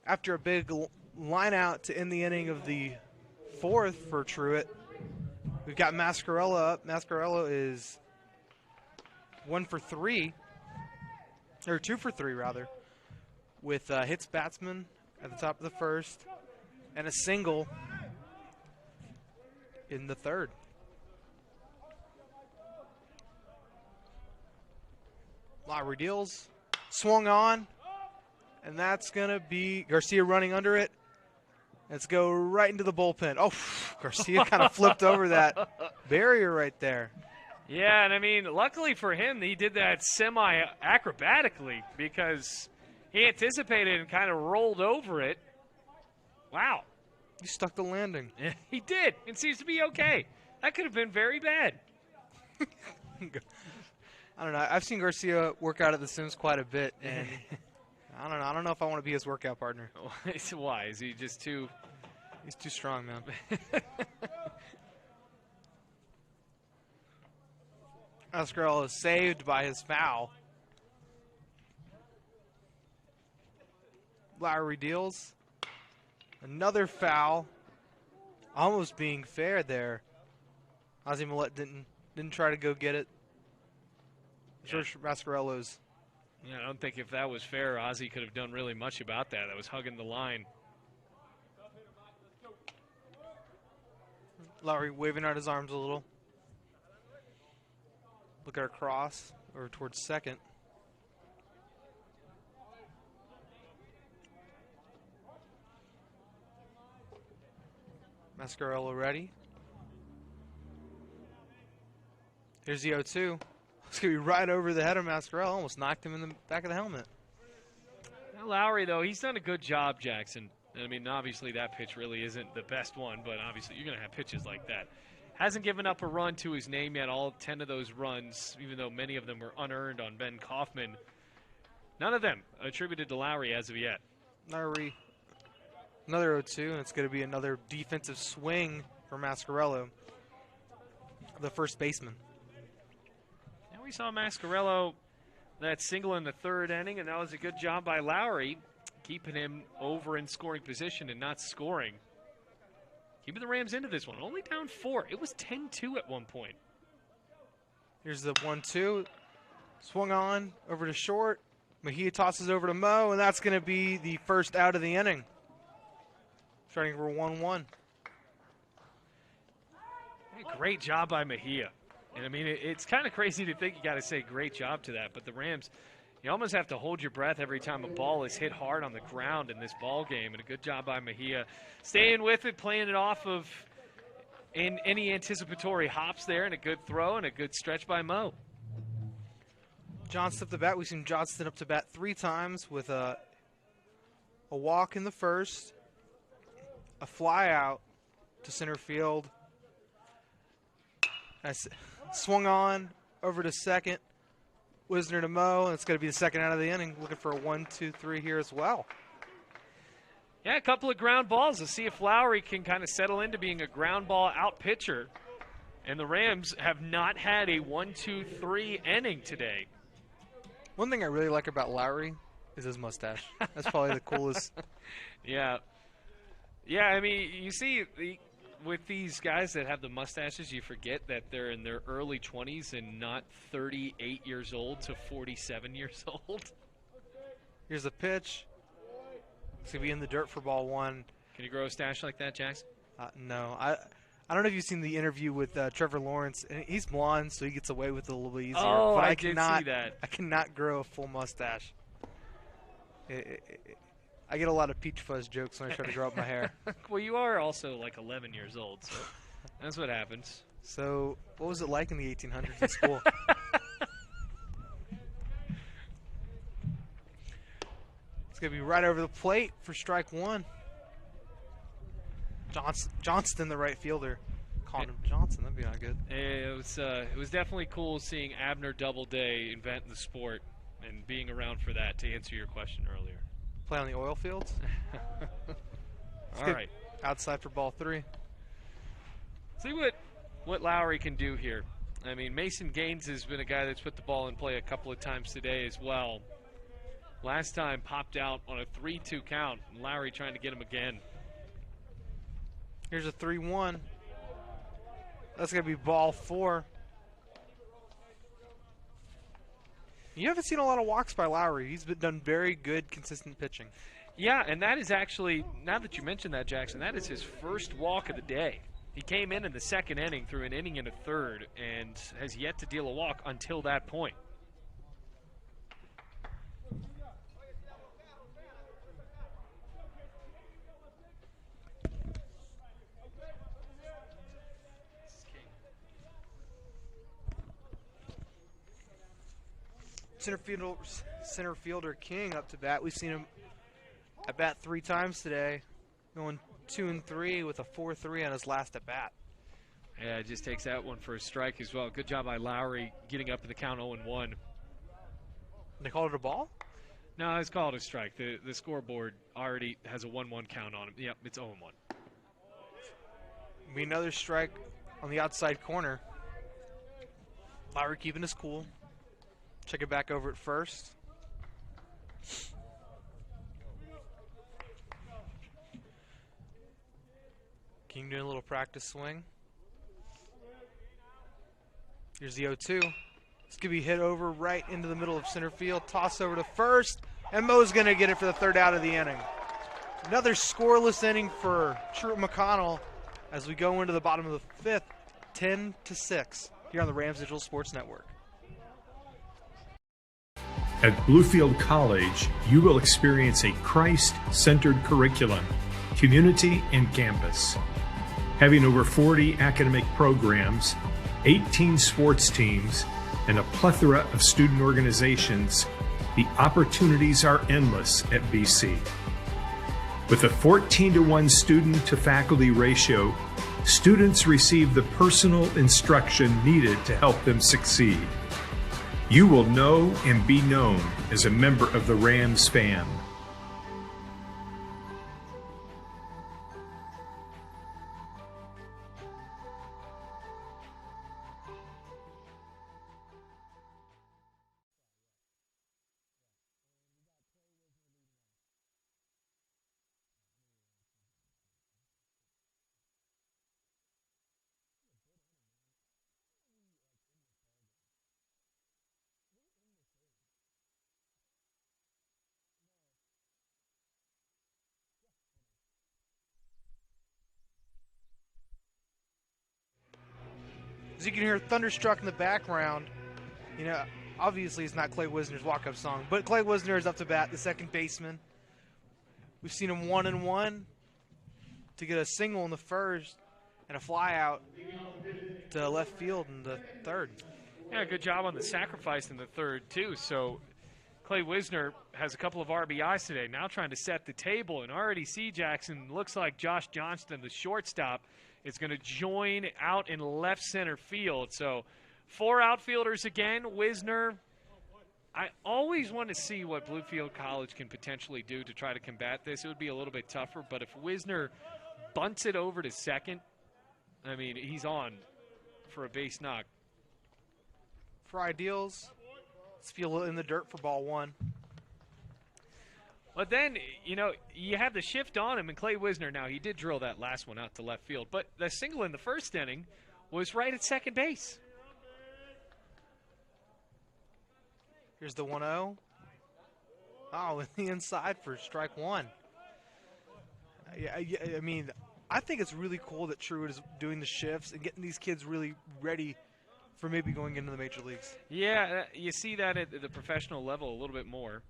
after a big line out to end the inning of the 4th for Truett, we've got Mascarella up. Mascarella is 1 for 3, or 2 for 3 rather, with hits batsman at the top of the 1st and a single in the 3rd. Lowry deals, swung on, and that's going to be Garcia running under it. Let's go right into the bullpen. Oh, Garcia kind of flipped over that barrier right there. Yeah, and I mean, luckily for him, he did that semi-acrobatically because he anticipated and kind of rolled over it. Wow. He stuck the landing. He did. It seems to be okay. That could have been very bad. I don't know. I've seen Garcia work out at the Sims quite a bit, and I don't know. I don't know if I want to be his workout partner. Why? Is he just too? He's too strong, man. Mascarella is saved by his foul. Lowry deals. Another foul. Almost being fair there. Ozzie Millette didn't try to go get it. George Mascarella's. Yeah, I don't think if that was fair, Ozzie could have done really much about that. That was hugging the line. Lowry waving out his arms a little. Look at across or towards second. Mascarella ready. Here's the 0-2. It's going to be right over the head of Mascarella. Almost knocked him in the back of the helmet. Now, Lowry, though, he's done a good job, Jackson. I mean, obviously that pitch really isn't the best one, but obviously you're going to have pitches like that. Hasn't given up a run to his name yet. All 10 of those runs, even though many of them were unearned on Ben Kaufman, none of them attributed to Lowry as of yet. Lowry, another 0-2, and it's going to be another defensive swing for Mascarello, the first baseman. We saw Mascarello that single in the 3rd inning, and that was a good job by Lowry, keeping him over in scoring position and not scoring. Keeping the Rams into this one. Only down 4. It was 10-2 at one point. Here's the 1-2. Swung on over to short. Mejia tosses over to Mo, and that's going to be the first out of the inning. Starting for 1-1. Great job by Mejia. And, I mean, it's kind of crazy to think you got to say great job to that. But the Rams, you almost have to hold your breath every time a ball is hit hard on the ground in this ball game. And a good job by Mejia. Staying with it, playing it off of any anticipatory hops there, and a good throw and a good stretch by Mo. Johnston up to bat. We've seen Johnston up to bat 3 times with a walk in the 1st, a fly out to center field. Swung on over to second. Wisner to Mo, and it's going to be the second out of the inning. Looking for a 1-2-3 here as well. Yeah, a couple of ground balls to see if Lowry can kind of settle into being a ground ball out pitcher. And the Rams have not had a 1-2-3 inning today. One thing I really like about Lowry is his mustache. That's probably the coolest. Yeah. Yeah, I mean, you see, with these guys that have the mustaches, you forget that they're in their early 20s and not 38 years old to 47 years old. Here's a pitch. It's going to be in the dirt for ball 1. Can you grow a stash like that, Jackson? No. I don't know if you've seen the interview with Trevor Lawrence. He's blonde, so he gets away with it a little bit easier. Oh, but I did see that. I cannot grow a full mustache. I get a lot of peach fuzz jokes when I try to grow up my hair. Well, you are also like 11 years old, so that's what happens. So what was it like in the 1800s in school? It's going to be right over the plate for strike 1. Johnston, the right fielder. Calling him Johnson, that'd be not good. It was definitely cool seeing Abner Doubleday invent the sport and being around for that, to answer your question earlier. Play on the oil fields. All right. Outside for ball 3. See what Lowry can do here. I mean, Mason Gaines has been a guy that's put the ball in play a couple of times today as well. Last time popped out on a 3-2 count. And Lowry trying to get him again. Here's a 3-1. That's going to be ball 4. You haven't seen a lot of walks by Lowry. He's done very good, consistent pitching. Yeah, and that is actually, now that you mentioned that, Jackson, that is his first walk of the day. He came in the second inning, threw an inning and a third, and has yet to deal a walk until that point. Center fielder King up to bat. We've seen him at bat 3 times today, going 2 and 3 with a 4-3 on his last at bat. Yeah, it just takes that one for a strike as well. Good job by Lowry getting up in the count 0-1. They called it a ball? No, it's called a strike. The scoreboard already has a 1-1 count on him. Yep, it's 0-1. Be another strike on the outside corner. Lowry keeping his cool. Check it back over at first. King doing a little practice swing. Here's the 0-2. It's going to be hit over right into the middle of center field. Toss over to first. And Mo's going to get it for the 3rd out of the inning. Another scoreless inning for Truett-McConnell as we go into the bottom of the 5th, 10-6 here on the Rams Digital Sports Network. At Bluefield College, you will experience a Christ-centered curriculum, community, and campus. Having over 40 academic programs, 18 sports teams, and a plethora of student organizations, the opportunities are endless at BC. With a 14-to-1 student-to-faculty ratio, students receive the personal instruction needed to help them succeed. You will know and be known as a member of the Rams fam. As you can hear Thunderstruck in the background, you know, obviously it's not Clay Wisner's walk-up song, but Clay Wisner is up to bat, the second baseman. We've seen him 1-1 to get a single in the first and a fly out to left field in the 3rd. Yeah, good job on the sacrifice in the 3rd, too. So Clay Wisner has a couple of RBIs today, now trying to set the table. And already see, Jackson, looks like Josh Johnston, the shortstop, is going to join out in left center field. So 4 outfielders again. Wisner, I always want to see what Bluefield College can potentially do to try to combat this. It would be a little bit tougher, but if Wisner bunts it over to second, I mean, he's on for a base knock. For ideals, let's feel in the dirt for ball 1. But then, you know, you have the shift on him, and Clay Wisner, now he did drill that last one out to left field, but the single in the first inning was right at second base. Here's the 1-0. Oh, in the inside for strike 1. I mean, I think it's really cool that Truett is doing the shifts and getting these kids really ready for maybe going into the major leagues. Yeah, you see that at the professional level a little bit more.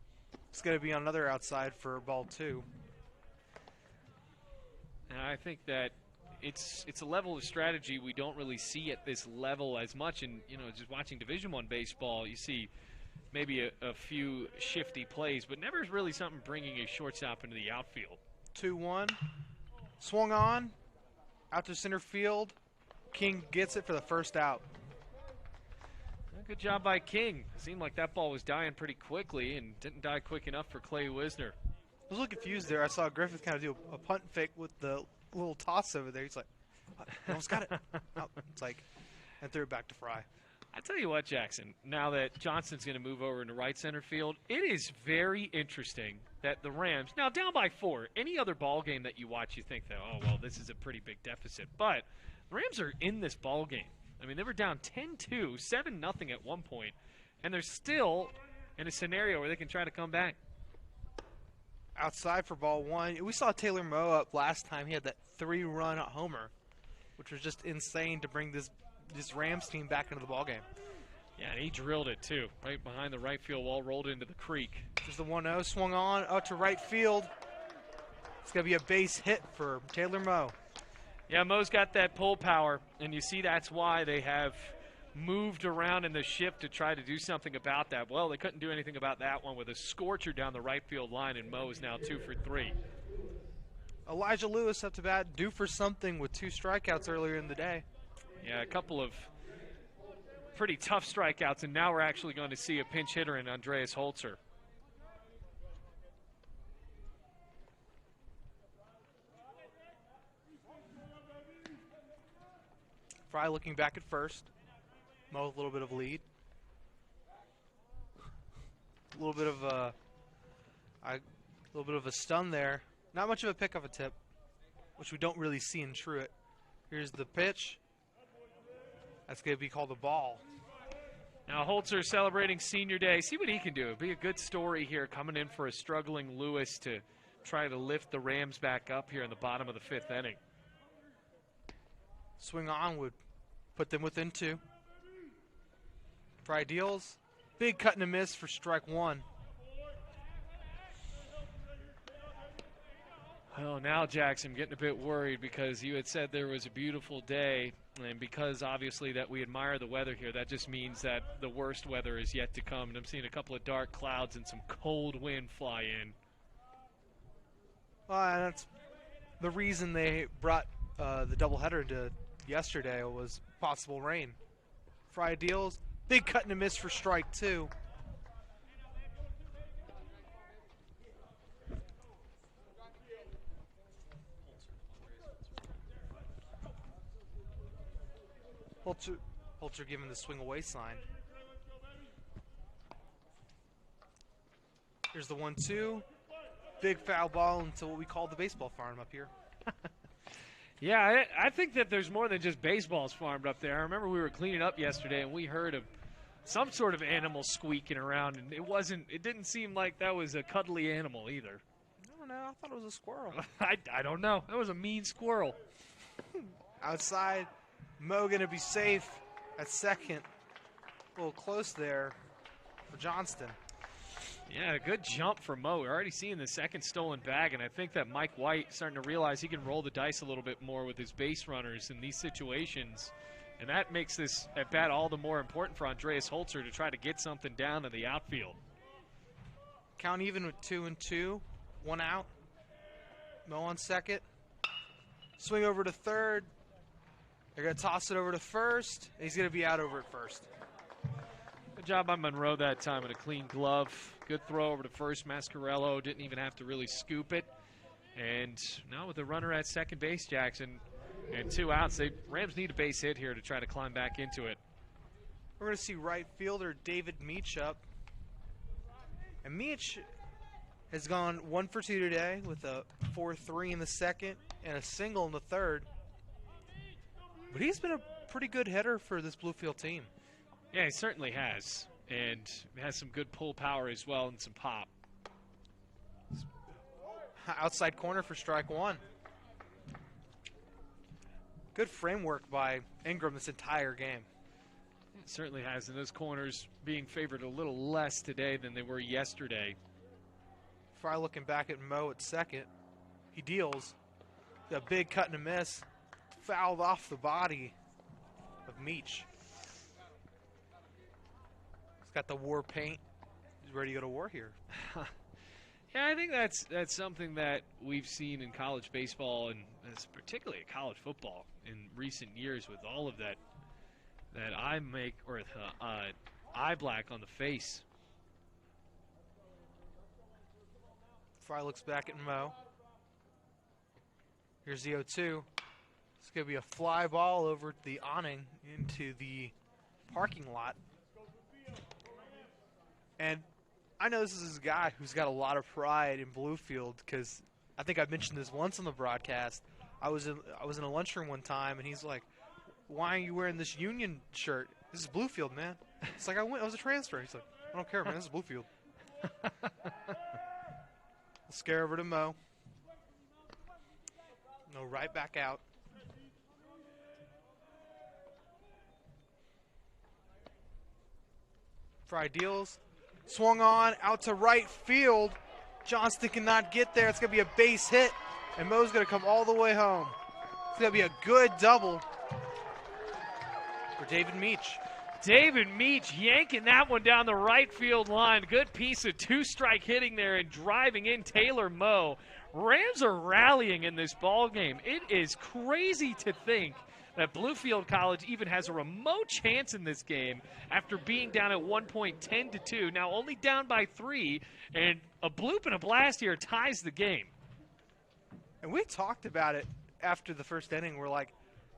It's going to be on another outside for ball 2. And I think that it's a level of strategy we don't really see at this level as much. And, you know, just watching Division I baseball, you see maybe a few shifty plays, but never really something bringing a shortstop into the outfield. 2-1. Swung on. Out to center field. King gets it for the 1st out. Good job by King. Seemed like that ball was dying pretty quickly and didn't die quick enough for Clay Wisner. I was a little confused there. I saw Griffith kind of do a punt fake with the little toss over there. He's like, I almost got it. Oh, it's like, and threw it back to Fry. I tell you what, Jackson, now that Johnston's going to move over into right center field, it is very interesting that the Rams, now down by 4, any other ball game that you watch, you think that, oh, well, this is a pretty big deficit. But the Rams are in this ball game. I mean, they were down 10-2, 7-0 at one point, and they're still in a scenario where they can try to come back. Outside for ball 1. We saw Taylor Moe up last time. He had that 3-run homer, which was just insane to bring this Rams team back into the ballgame. Yeah, and he drilled it, too, right behind the right field wall, rolled into the creek. There's the 1-0, swung on, out to right field. It's going to be a base hit for Taylor Moe. Yeah, Moe's got that pull power, and you see that's why they have moved around in the shift to try to do something about that. Well, they couldn't do anything about that one with a scorcher down the right field line, and Moe is now 2 for 3. Elijah Lewis up to bat, due for something with 2 strikeouts earlier in the day. Yeah, a couple of pretty tough strikeouts, and now we're actually going to see a pinch hitter in Andreas Holzer. Fry looking back at first. Mo with a little bit of lead. A little bit of a stun there. Not much of a pick of a tip, which we don't really see in Truett. Here's the pitch. That's going to be called a ball. Now Holzer celebrating senior day. See what he can do. It'd be a good story here, coming in for a struggling Lewis to try to lift the Rams back up here in the bottom of the 5th inning. Swing on would put them within 2. Fry deals. Big cut and a miss for strike 1. Well, now, Jackson, I'm getting a bit worried because you had said there was a beautiful day, and because obviously that we admire the weather here, that just means that the worst weather is yet to come. And I'm seeing a couple of dark clouds and some cold wind fly in. That's the reason they brought the doubleheader into yesterday was possible rain. Fry deals. Big cut and a miss for strike 2. Holzer giving the swing away sign. Here's the 1-2. Big foul ball into what we call the baseball farm up here. Yeah, I think that there's more than just baseballs farmed up there. I remember we were cleaning up yesterday and we heard of some sort of animal squeaking around, and it didn't seem like that was a cuddly animal either. I don't know. I thought it was a squirrel. I don't know. That was a mean squirrel. Outside, Mo going to be safe at second. A little close there for Johnston. Yeah, a good jump for Mo. We're already seeing the second stolen bag, and I think that Mike White starting to realize he can roll the dice a little bit more with his base runners in these situations. And that makes this at bat all the more important for Andreas Holzer to try to get something down to the outfield. Count even with 2-2. 1 out. Mo on second. Swing over to third. They're going to toss it over to first. And he's going to be out over at first. Good job by Monroe that time with a clean glove. Good throw over to first. Mascarello didn't even have to really scoop it. And now with the runner at second base, Jackson, and 2 outs, Rams need a base hit here to try to climb back into it. We're going to see right fielder David Meach up. And Meach has gone 1 for 2 today with a 4-3 in the second and a single in the third. But he's been a pretty good hitter for this Bluefield team. Yeah, he certainly has. And has some good pull power as well and some pop. Outside corner for strike 1. Good framework by Ingram this entire game. It certainly has, and those corners being favored a little less today than they were yesterday. Fry looking back at Mo at second. He deals. A big cut and a miss. Fouled off the body of Meach. He's got the war paint. He's ready to go to war here. Yeah, I think that's something that we've seen in college baseball and particularly college football in recent years with all of that eye black on the face. Fry looks back at Mo. Here's the 0-2. It's going to be a fly ball over the awning into the parking lot. And I know this is a guy who's got a lot of pride in Bluefield because I think I mentioned this once on the broadcast. I was in a lunchroom one time, and he's like, "Why are you wearing this Union shirt? This is Bluefield, man." It's like I was a transfer. He's like, "I don't care, man. This is Bluefield." Scare over to Mo. No, right back out. For Ideals. Swung on, out to right field. Johnston cannot get there. It's going to be a base hit, and Mo's going to come all the way home. It's going to be a good double for David Meach. David Meach yanking that one down the right field line. Good piece of two-strike hitting there and driving in Taylor Moe. Rams are rallying in this ball game. It is crazy to think that Bluefield College even has a remote chance in this game after being down at 1 point 10-2, now only down by 3, and a bloop and a blast here ties the game. And we talked about it after the first inning. We're like,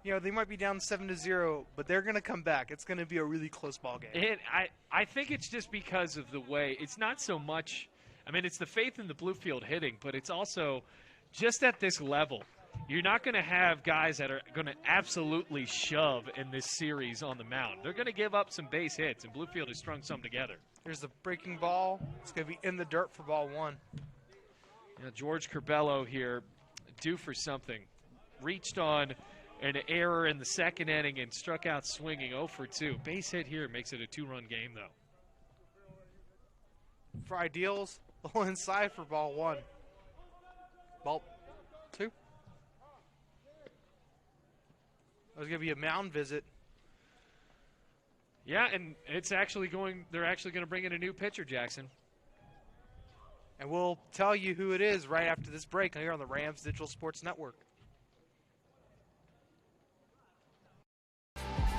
you know, they might be down 7-0, but they're going to come back. It's going to be a really close ball game. And I think it's just because of the way, it's not so much, I mean, it's the faith in the Bluefield hitting, but it's also just at this level. You're not going to have guys that are going to absolutely shove in this series on the mound. They're going to give up some base hits, and Bluefield has strung some together. Here's the breaking ball. It's going to be in the dirt for ball 1. George Curbelo here, due for something. Reached on an error in the second inning and struck out swinging 0 for 2. Base hit here makes it a 2-run game, though. For Ideals, low inside for ball 1. Ball 2. There's going to be a mound visit. Yeah, and it's actually they're actually going to bring in a new pitcher, Jackson. And we'll tell you who it is right after this break here on the Rams Digital Sports Network.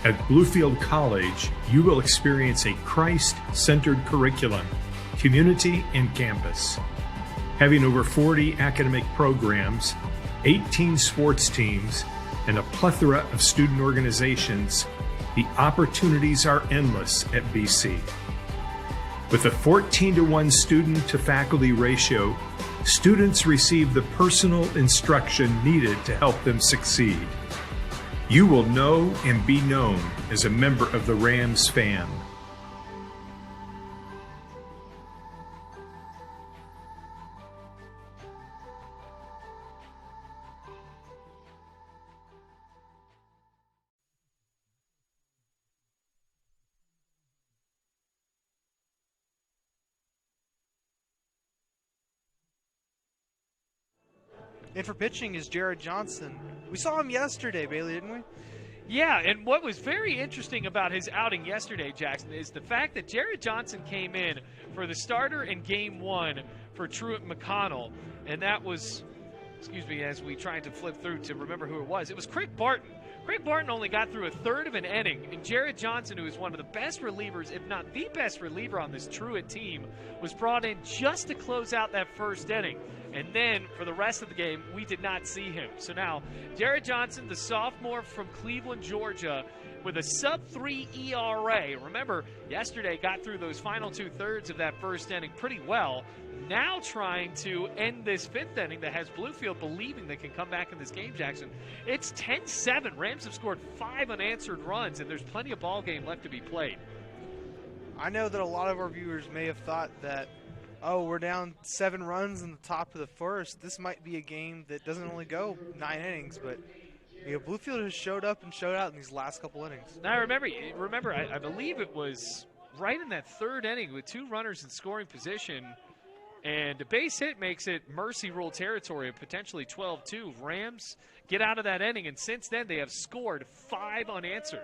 At Bluefield College, you will experience a Christ-centered curriculum, community, and campus. Having over 40 academic programs, 18 sports teams, and a plethora of student organizations, the opportunities are endless at BC. With a 14-to-1 student-to-faculty ratio, students receive the personal instruction needed to help them succeed. You will know and be known as a member of the Rams fan. And for pitching is Jared Johnson. We saw him yesterday, Bailey, didn't we? Yeah, and what was very interesting about his outing yesterday, Jackson, is the fact that Jared Johnson came in for the starter in Game 1 for Truett-McConnell, and that was, excuse me, as we tried to flip through to remember who it was Craig Barton. Craig Barton only got through a third of an inning, and Jared Johnson, who is one of the best relievers, if not the best reliever on this Truett team, was brought in just to close out that first inning. And then for the rest of the game, we did not see him. So now, Jared Johnson, the sophomore from Cleveland, Georgia, with a sub-3 ERA. Remember, yesterday got through those final two-thirds of that first inning pretty well. Now trying to end this fifth inning that has Bluefield believing they can come back in this game, Jackson. It's 10-7. Rams have scored 5 unanswered runs, and there's plenty of ball game left to be played. I know that a lot of our viewers may have thought that, oh, we're down 7 runs in the top of the first. This might be a game that doesn't only go 9 innings, but Bluefield has showed up and showed out in these last couple innings. Now, remember, I believe it was right in that third inning with 2 runners in scoring position, and a base hit makes it mercy rule territory of potentially 12-2. Rams get out of that inning, and since then they have scored 5 unanswered.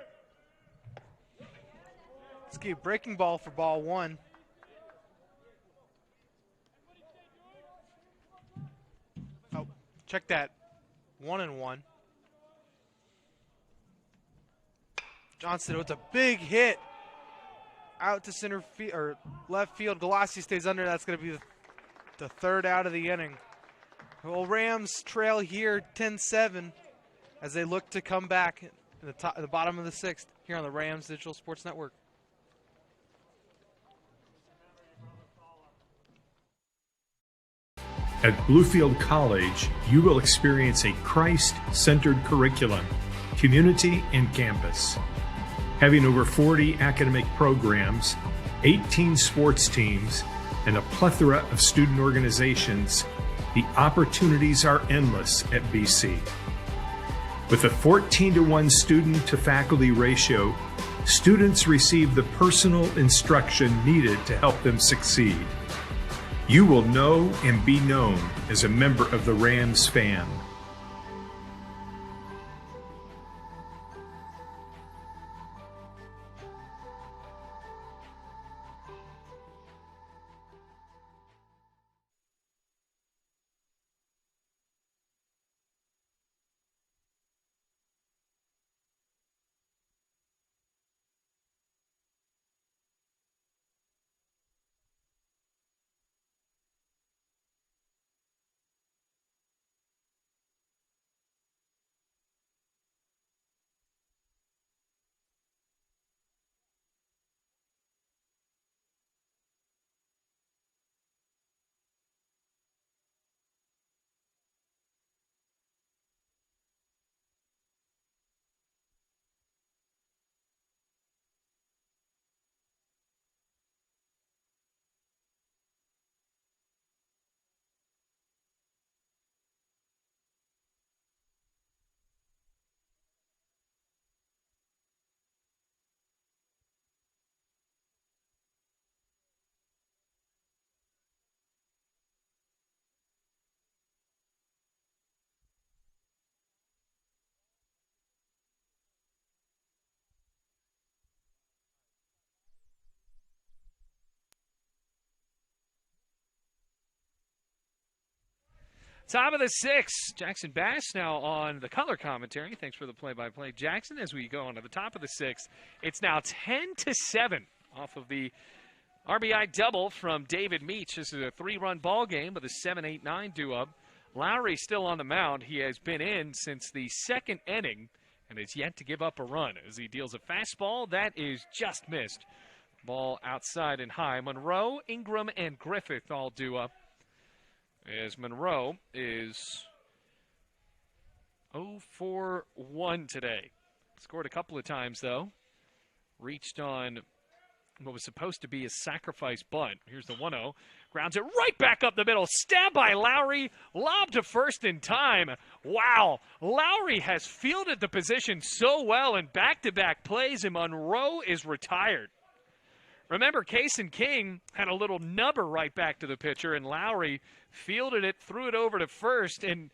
Let's get a breaking ball for ball 1. Oh, check that. 1-1. Johnson with a big hit out to center field or left field. Galassi stays under. That's going to be the third out of the inning. Well, Rams trail here 10-7 as they look to come back in the bottom of the 6th. here on the Rams Digital Sports Network. At Bluefield College, you will experience a Christ-centered curriculum, community, and campus. Having over 40 academic programs, 18 sports teams, and a plethora of student organizations, the opportunities are endless at BC. With a 14-to-1 student-to-faculty ratio, students receive the personal instruction needed to help them succeed. You will know and be known as a member of the Rams fan. Top of the sixth, Jackson Bass now on the color commentary. Thanks for the play-by-play, Jackson. As we go on to the top of the sixth, it's now 10-7 off of the RBI double from David Meach. This is a 3-run ball game with a 7-8-9 due-up. Lowry still on the mound. He has been in since the second inning and has yet to give up a run as he deals a fastball that is just missed. Ball outside and high. Monroe, Ingram, and Griffith all due up, as Monroe is 0 for 1 today. Scored a couple of times, though. Reached on what was supposed to be a sacrifice bunt. Here's the 1-0. Grounds it right back up the middle. Stabbed by Lowry. Lob to first in time. Wow. Lowry has fielded the position so well in back-to-back plays, and Monroe is retired. Remember, Case and King had a little nubber right back to the pitcher, and Lowry fielded it, threw it over to first, and,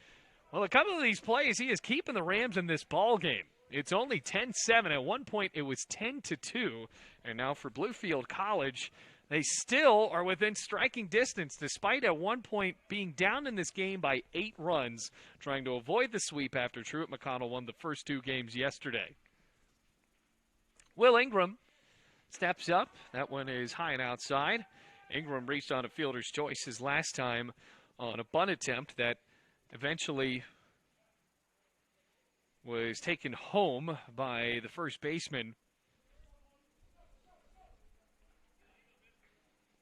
well, a couple of these plays, he is keeping the Rams in this ball game. It's only 10-7. At one point, it was 10-2, and now for Bluefield College, they still are within striking distance, despite at one point being down in this game by 8 runs, trying to avoid the sweep after Truett-McConnell won the first 2 games yesterday. Will Ingram steps up. That one is high and outside. Ingram reached on a fielder's choice his last time on a bunt attempt that eventually was taken home by the first baseman.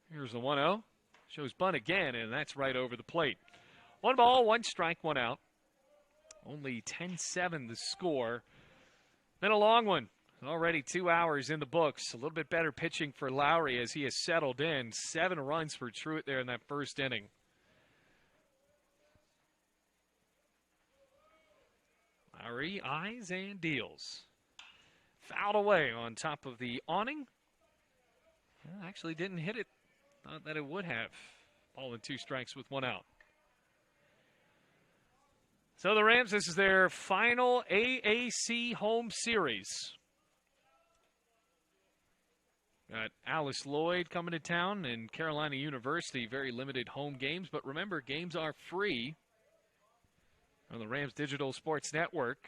Here's the 1-0. Shows bunt again, and that's right over the plate. 1 ball, 1 strike, 1 out. Only 10-7 the score. Been a long one. Already 2 hours in the books. A little bit better pitching for Lowry as he has settled in. 7 runs for Truett there in that first inning. Lowry eyes and deals. Fouled away on top of the awning. Well, actually didn't hit it. Thought that it would have. Ball and 2 strikes with 1 out. So the Rams, this is their final AAC home series. Got Alice Lloyd coming to town and Carolina University. Very limited home games, but remember, games are free on the Rams Digital Sports Network.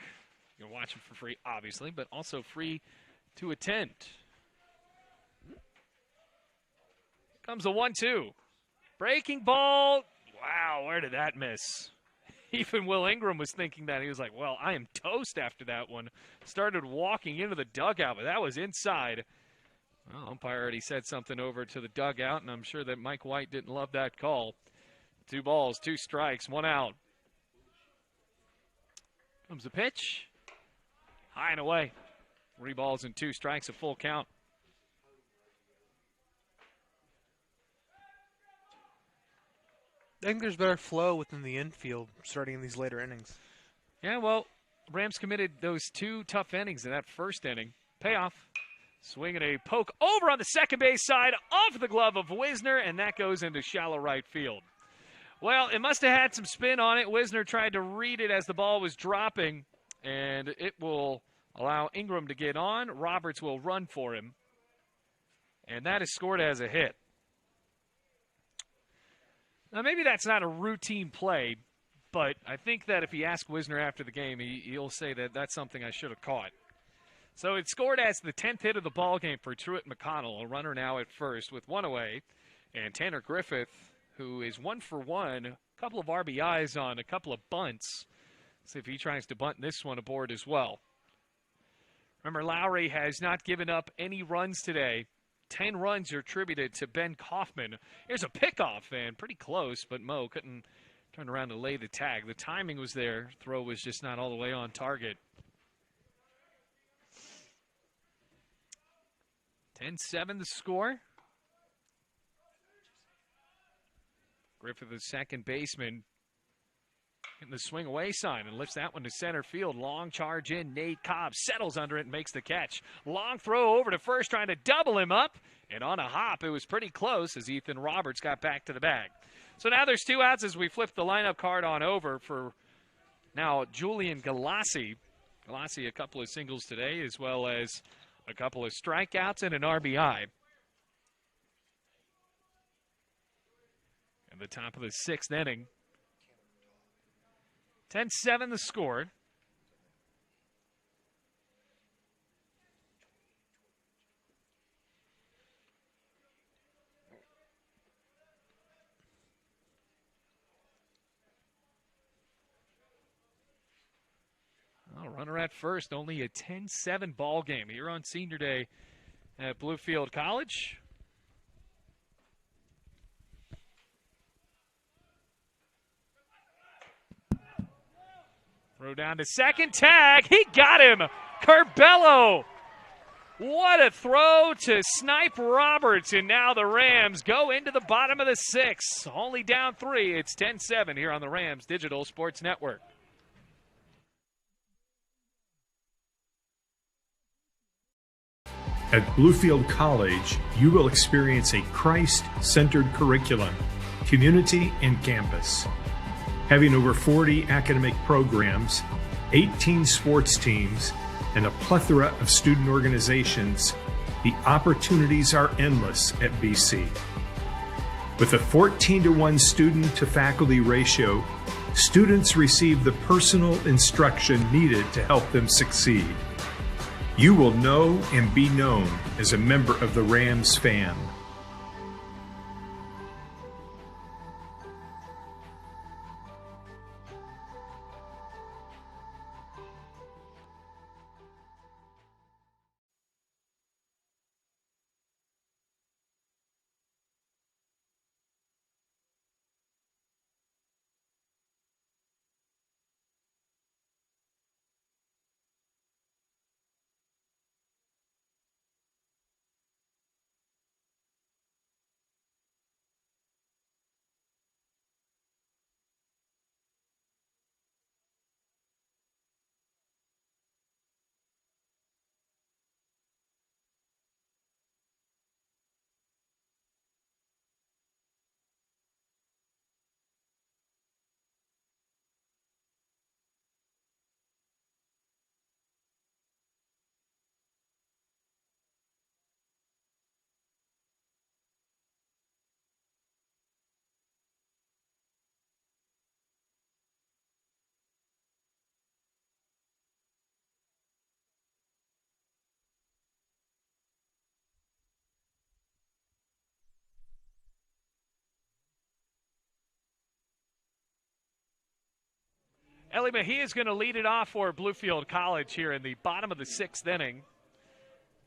You can watch them for free, obviously, but also free to attend. Comes a 1-2. Breaking ball. Wow, where did that miss? Even Will Ingram was thinking that. He was like, well, I am toast after that one. Started walking into the dugout, but that was inside. Well, umpire already said something over to the dugout, and I'm sure that Mike White didn't love that call. 2 balls, 2 strikes, 1 out. Comes the pitch. High and away. 3 balls and 2 strikes, a full count. I think there's better flow within the infield starting in these later innings. Yeah, well, Rams committed those 2 tough innings in that first inning. Payoff. Swinging a poke over on the second base side, off the glove of Wisner, and that goes into shallow right field. Well, it must have had some spin on it. Wisner tried to read it as the ball was dropping, and it will allow Ingram to get on. Roberts will run for him, and that is scored as a hit. Now, maybe that's not a routine play, but I think that if you ask Wisner after the game, he'll say that that's something I should have caught. So it's scored as the 10th hit of the ball game for Truett-McConnell, a runner now at first with 1 away, and Tanner Griffith, who is 1 for 1, a couple of RBIs on a couple of bunts. See if he tries to bunt this one aboard as well. Remember, Lowry has not given up any runs today. 10 runs are attributed to Ben Kaufman. Here's a pickoff, and pretty close, but Mo couldn't turn around to lay the tag. The timing was there. Throw was just not all the way on target. 10-7 the score. Griffith, the second baseman, getting the swing away sign and lifts that one to center field. Long charge in. Nate Cobb settles under it and makes the catch. Long throw over to first, trying to double him up. And on a hop, it was pretty close as Ethan Roberts got back to the bag. So now there's 2 outs as we flip the lineup card on over for now Julian Galassi. Galassi, a couple of singles today, as well as a couple of strikeouts and an RBI. At the top of the 6th inning. 10-7 the score. Well, runner at first, only a 10-7 ball game here on Senior Day at Bluefield College. Throw down to second, tag. He got him. Carbello. What a throw to snipe Roberts, and now the Rams go into the bottom of the 6th. Only down 3. It's 10-7 here on the Rams Digital Sports Network. At Bluefield College, you will experience a Christ-centered curriculum, community, and campus. Having over 40 academic programs, 18 sports teams, and a plethora of student organizations, the opportunities are endless at BC. With a 14-to-1 student-to-faculty ratio, students receive the personal instruction needed to help them succeed. You will know and be known as a member of the Rams fam. Ellie Mejia is going to lead it off for Bluefield College here in the bottom of the 6th inning.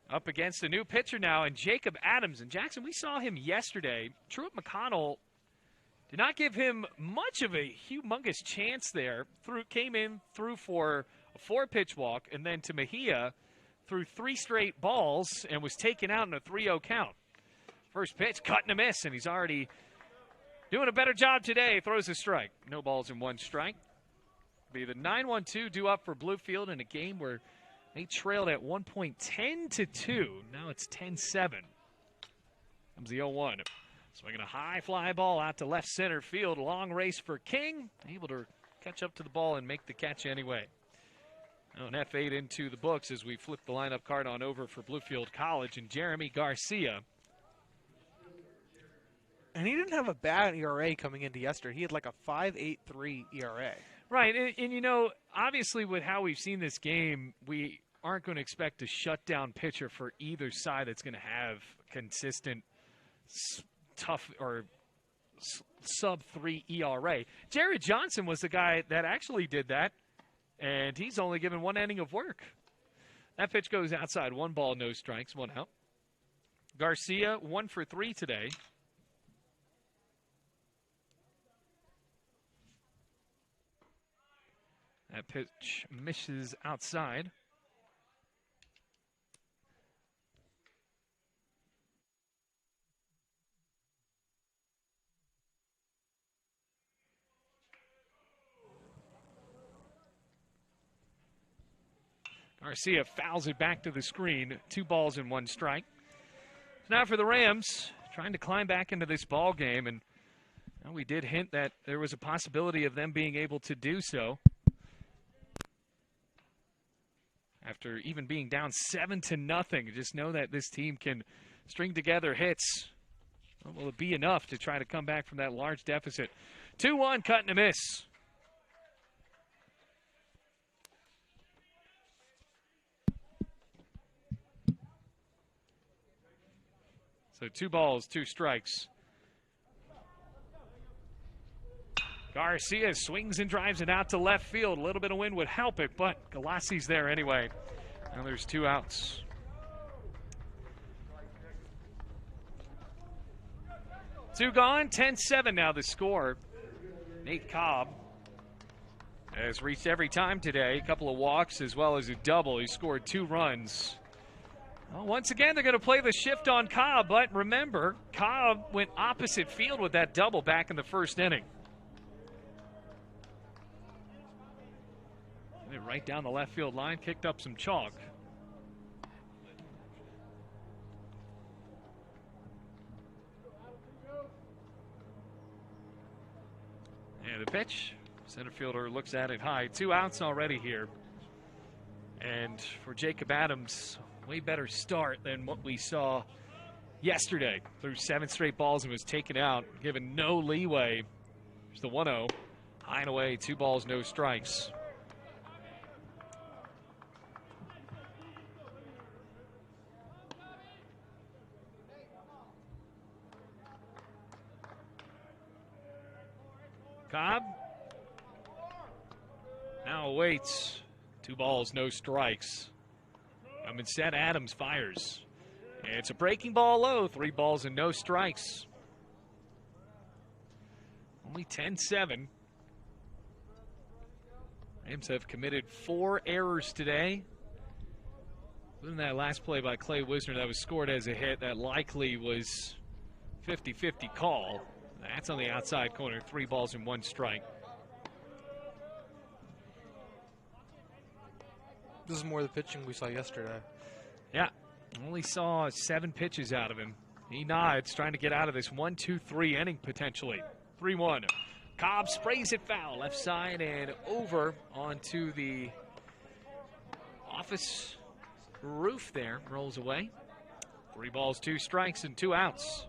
Up against a new pitcher now, and Jacob Adams. And Jackson, we saw him yesterday. Truett-McConnell did not give him much of a humongous chance there. Came in, threw for a 4-pitch walk, and then to Mejia, threw 3 straight balls and was taken out in a 3-0 count. First pitch, cut and a miss, and he's already doing a better job today. Throws a strike. No balls and 1 strike. Be the 9-1-2 due up for Bluefield in a game where they trailed at 1 point 10-2. Now it's 10-7. Comes the 0-1. Swinging a high fly ball out to left center field. Long race for King. Able to catch up to the ball and make the catch anyway. Now an F8 into the books as we flip the lineup card on over for Bluefield College and Jeremy Garcia. And he didn't have a bad ERA coming into yesterday. He had like a 5.83 ERA. Right, and you know, obviously with how we've seen this game, we aren't going to expect a shutdown pitcher for either side that's going to have consistent, tough, or sub-3 ERA. Jared Johnson was the guy that actually did that, and he's only given 1 inning of work. That pitch goes outside. 1 ball, no strikes, 1 out. Garcia, 1 for 3 today. That pitch misses outside. Garcia fouls it back to the screen. 2 balls and 1 strike. So now for the Rams, trying to climb back into this ball game, and we did hint that there was a possibility of them being able to do so. After even being down 7-0, just know that this team can string together hits. Will it be enough to try to come back from that large deficit? 2-1, cut and a miss. So 2 balls, 2 strikes. Garcia swings and drives it out to left field. A little bit of wind would help it, but Galassi's there anyway. Now there's 2 outs. Two gone, 10-7 now the score. Nate Cobb has reached every time today. A couple of walks as well as a double. He scored 2 runs. Well, once again, they're going to play the shift on Cobb, but remember, Cobb went opposite field with that double back in the 1st inning. Right down the left field line, kicked up some chalk. And the pitch, center fielder looks at it high. 2 outs already here. And for Jacob Adams, way better start than what we saw yesterday. Threw 7 straight balls and was taken out, given no leeway. There's the 1-0. High and away, 2 balls, no strikes. Cobb now awaits. 2 balls, no strikes. Coming set, Adams fires. It's a breaking ball low. 3 balls and no strikes. Only 10-7. Rams have committed 4 errors today. In that last play by Clay Wisner that was scored as a hit, that likely was 50-50 call. That's on the outside corner. 3 balls and 1 strike. This is more the pitching we saw yesterday. Yeah, only saw 7 pitches out of him. He nods, trying to get out of this 1-2-3 inning potentially. 3-1. Cobb sprays it foul, left side and over onto the office roof there. Rolls away. 3 balls, 2 strikes, and 2 outs.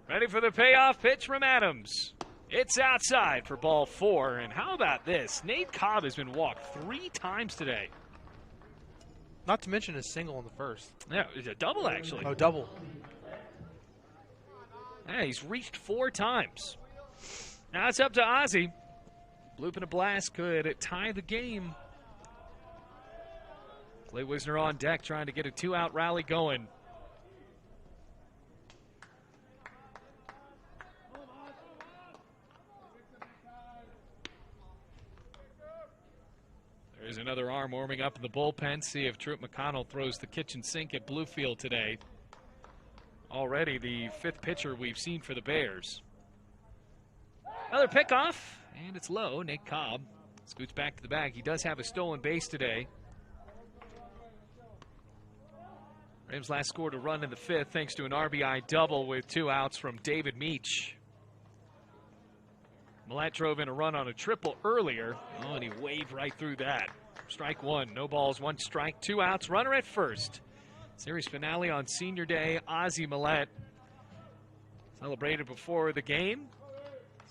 Ready for the payoff pitch from Adams. It's outside for ball 4. And how about this? Nate Cobb has been walked 3 times today. Not to mention a single in the first. Yeah, it's a double, actually. Oh, double. Yeah, he's reached 4 times. Now it's up to Ozzie. Bloop and a blast could tie the game. Clay Wisner on deck trying to get a 2-out rally going. There's another arm warming up in the bullpen. See if Truett-McConnell throws the kitchen sink at Bluefield today. Already the 5th pitcher we've seen for the Bears. Another pickoff, and it's low. Nate Cobb scoots back to the bag. He does have a stolen base today. Rams last scored a run in the 5th thanks to an RBI double with 2 outs from David Meach. Millett drove in a run on a triple earlier. Oh, and he waved right through that. Strike 1, no balls, 1 strike, 2 outs, runner at first. Series finale on senior day. Ozzie Millett celebrated before the game.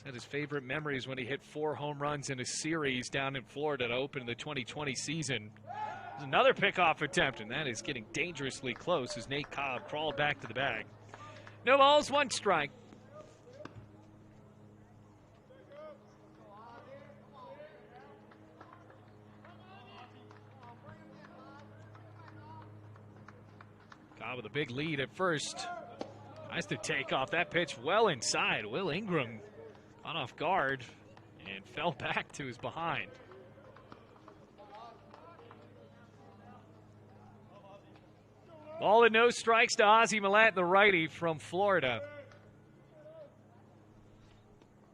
Said his favorite memories when he hit 4 home runs in a series down in Florida to open the 2020 season. There's another pickoff attempt, and that is getting dangerously close as Nate Cobb crawled back to the bag. No balls, 1 strike. Cobb with a big lead at first. Nice to take off that pitch well inside. Will Ingram caught off guard and fell back to his behind. Ball and no strikes to Ozzie Millett, the righty from Florida.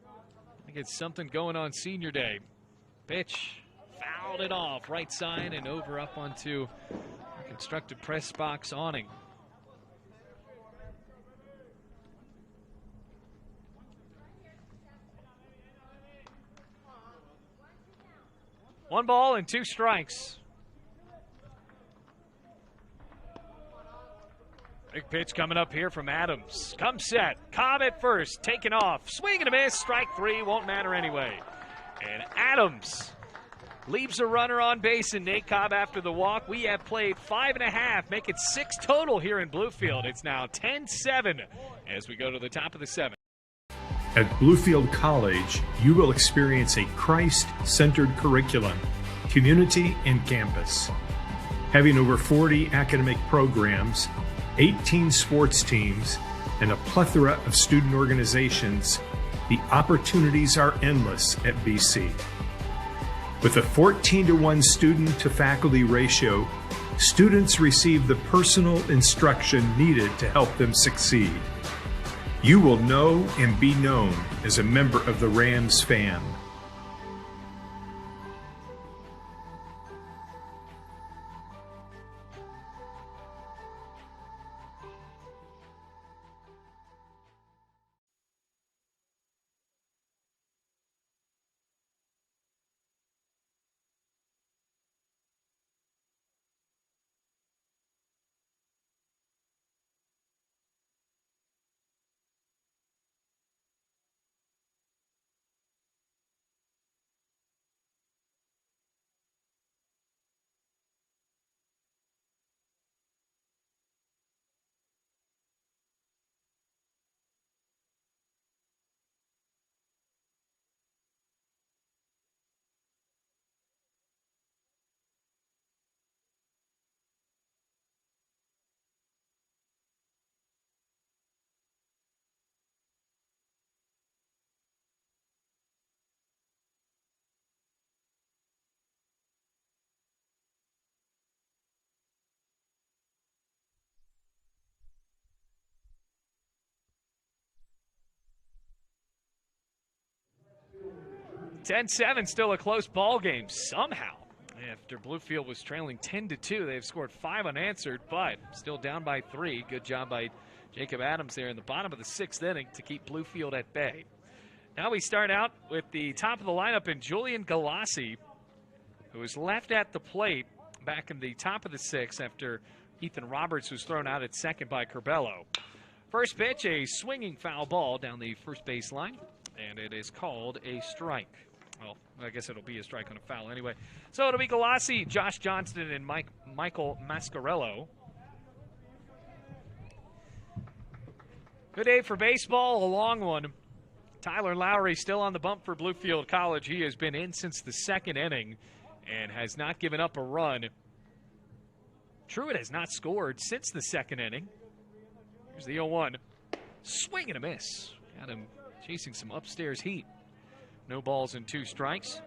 I think it's something going on senior day. Pitch, fouled it off, right side and over up onto a constructed press box awning. One ball and 2 strikes. Big pitch coming up here from Adams. Comes set. Cobb at first. Taken off. Swing and a miss. Strike 3. Won't matter anyway. And Adams leaves a runner on base and Nate Cobb after the walk. We have played 5.5. Make it 6 total here in Bluefield. It's now 10-7 as we go to the top of the 7th. At Bluefield College, you will experience a Christ-centered curriculum, community, and campus. Having over 40 academic programs, 18 sports teams, and a plethora of student organizations, the opportunities are endless at BC. With a 14-to-1 student-to-faculty ratio, students receive the personal instruction needed to help them succeed. You will know and be known as a member of the Rams fam. (10-7), still a close ball game somehow. After Bluefield was trailing 10-2, they've scored 5 unanswered, but still down by 3. Good job by Jacob Adams there in the bottom of the 6th inning to keep Bluefield at bay. Now we start out with the top of the lineup in Julian Galassi, who was left at the plate back in the top of the 6th after Ethan Roberts was thrown out at second by Curbelo. First pitch, a swinging foul ball down the first base line, and it is called a strike. Well, I guess it'll be a strike on a foul anyway. So it'll be Galassi, Josh Johnston, and Michael Mascarello. Good day for baseball, a long one. Tyler Lowry still on the bump for Bluefield College. He has been in since the second inning and has not given up a run. Truett has not scored since the second inning. Here's the 0-1. Swing and a miss. Got him chasing some upstairs heat. No balls and 2 strikes.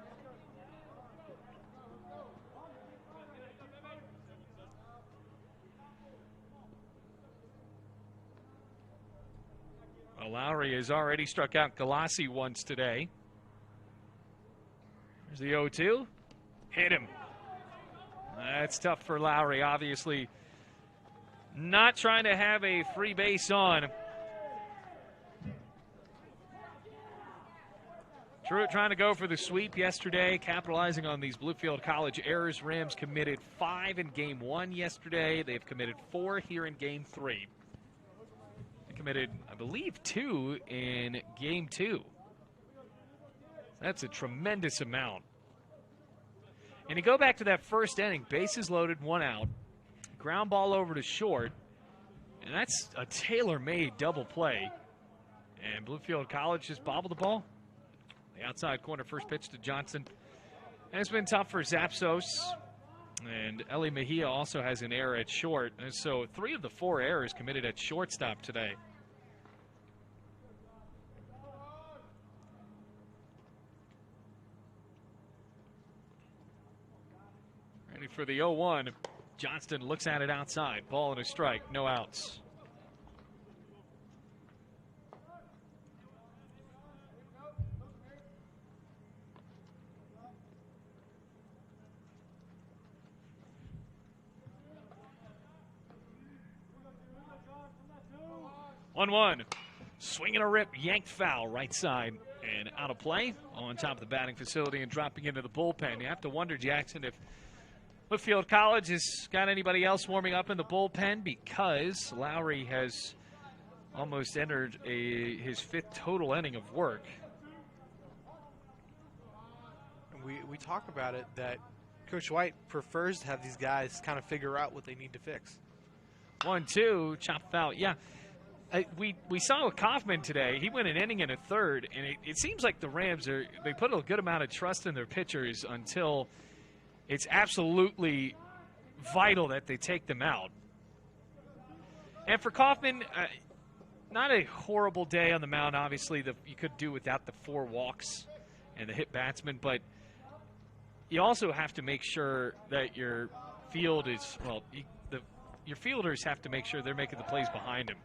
Well, Lowry has already struck out Galassi once today. There's the 0-2. Hit him. That's tough for Lowry, obviously. Not trying to have a free base on. Truett trying to go for the sweep yesterday, capitalizing on these Bluefield College errors. Rams committed 5 in Game 1 yesterday. They've committed 4 here in Game 3. They committed, I believe, 2 in Game 2. That's a tremendous amount. And you go back to that first inning, bases loaded, 1 out, ground ball over to short, and that's a tailor-made double play. And Bluefield College just bobbled the ball. The outside corner first pitch to Johnson. And it's been tough for Zapsos. And Eli Mejia also has an error at short. And so 3 of the 4 errors committed at shortstop today. Ready for the 0-1. Johnston looks at it outside. Ball and a strike. No outs. One. Swinging a rip, yanked foul, right side, and out of play on top of the batting facility and dropping into the bullpen. You have to wonder, Jackson, if Bluefield College has got anybody else warming up in the bullpen, because Lowry has almost entered his 5th total inning of work. We talk about it that Coach White prefers to have these guys kind of figure out what they need to fix. 1-2, chopped foul. Yeah. We saw with Kaufman today. He went an inning and a third, and it seems like the Rams they put a good amount of trust in their pitchers until it's absolutely vital that they take them out. And for Kaufman, not a horrible day on the mound. Obviously, you could do without the 4 walks and the hit batsman, but you also have to make sure that your field is, your fielders have to make sure they're making the plays behind him.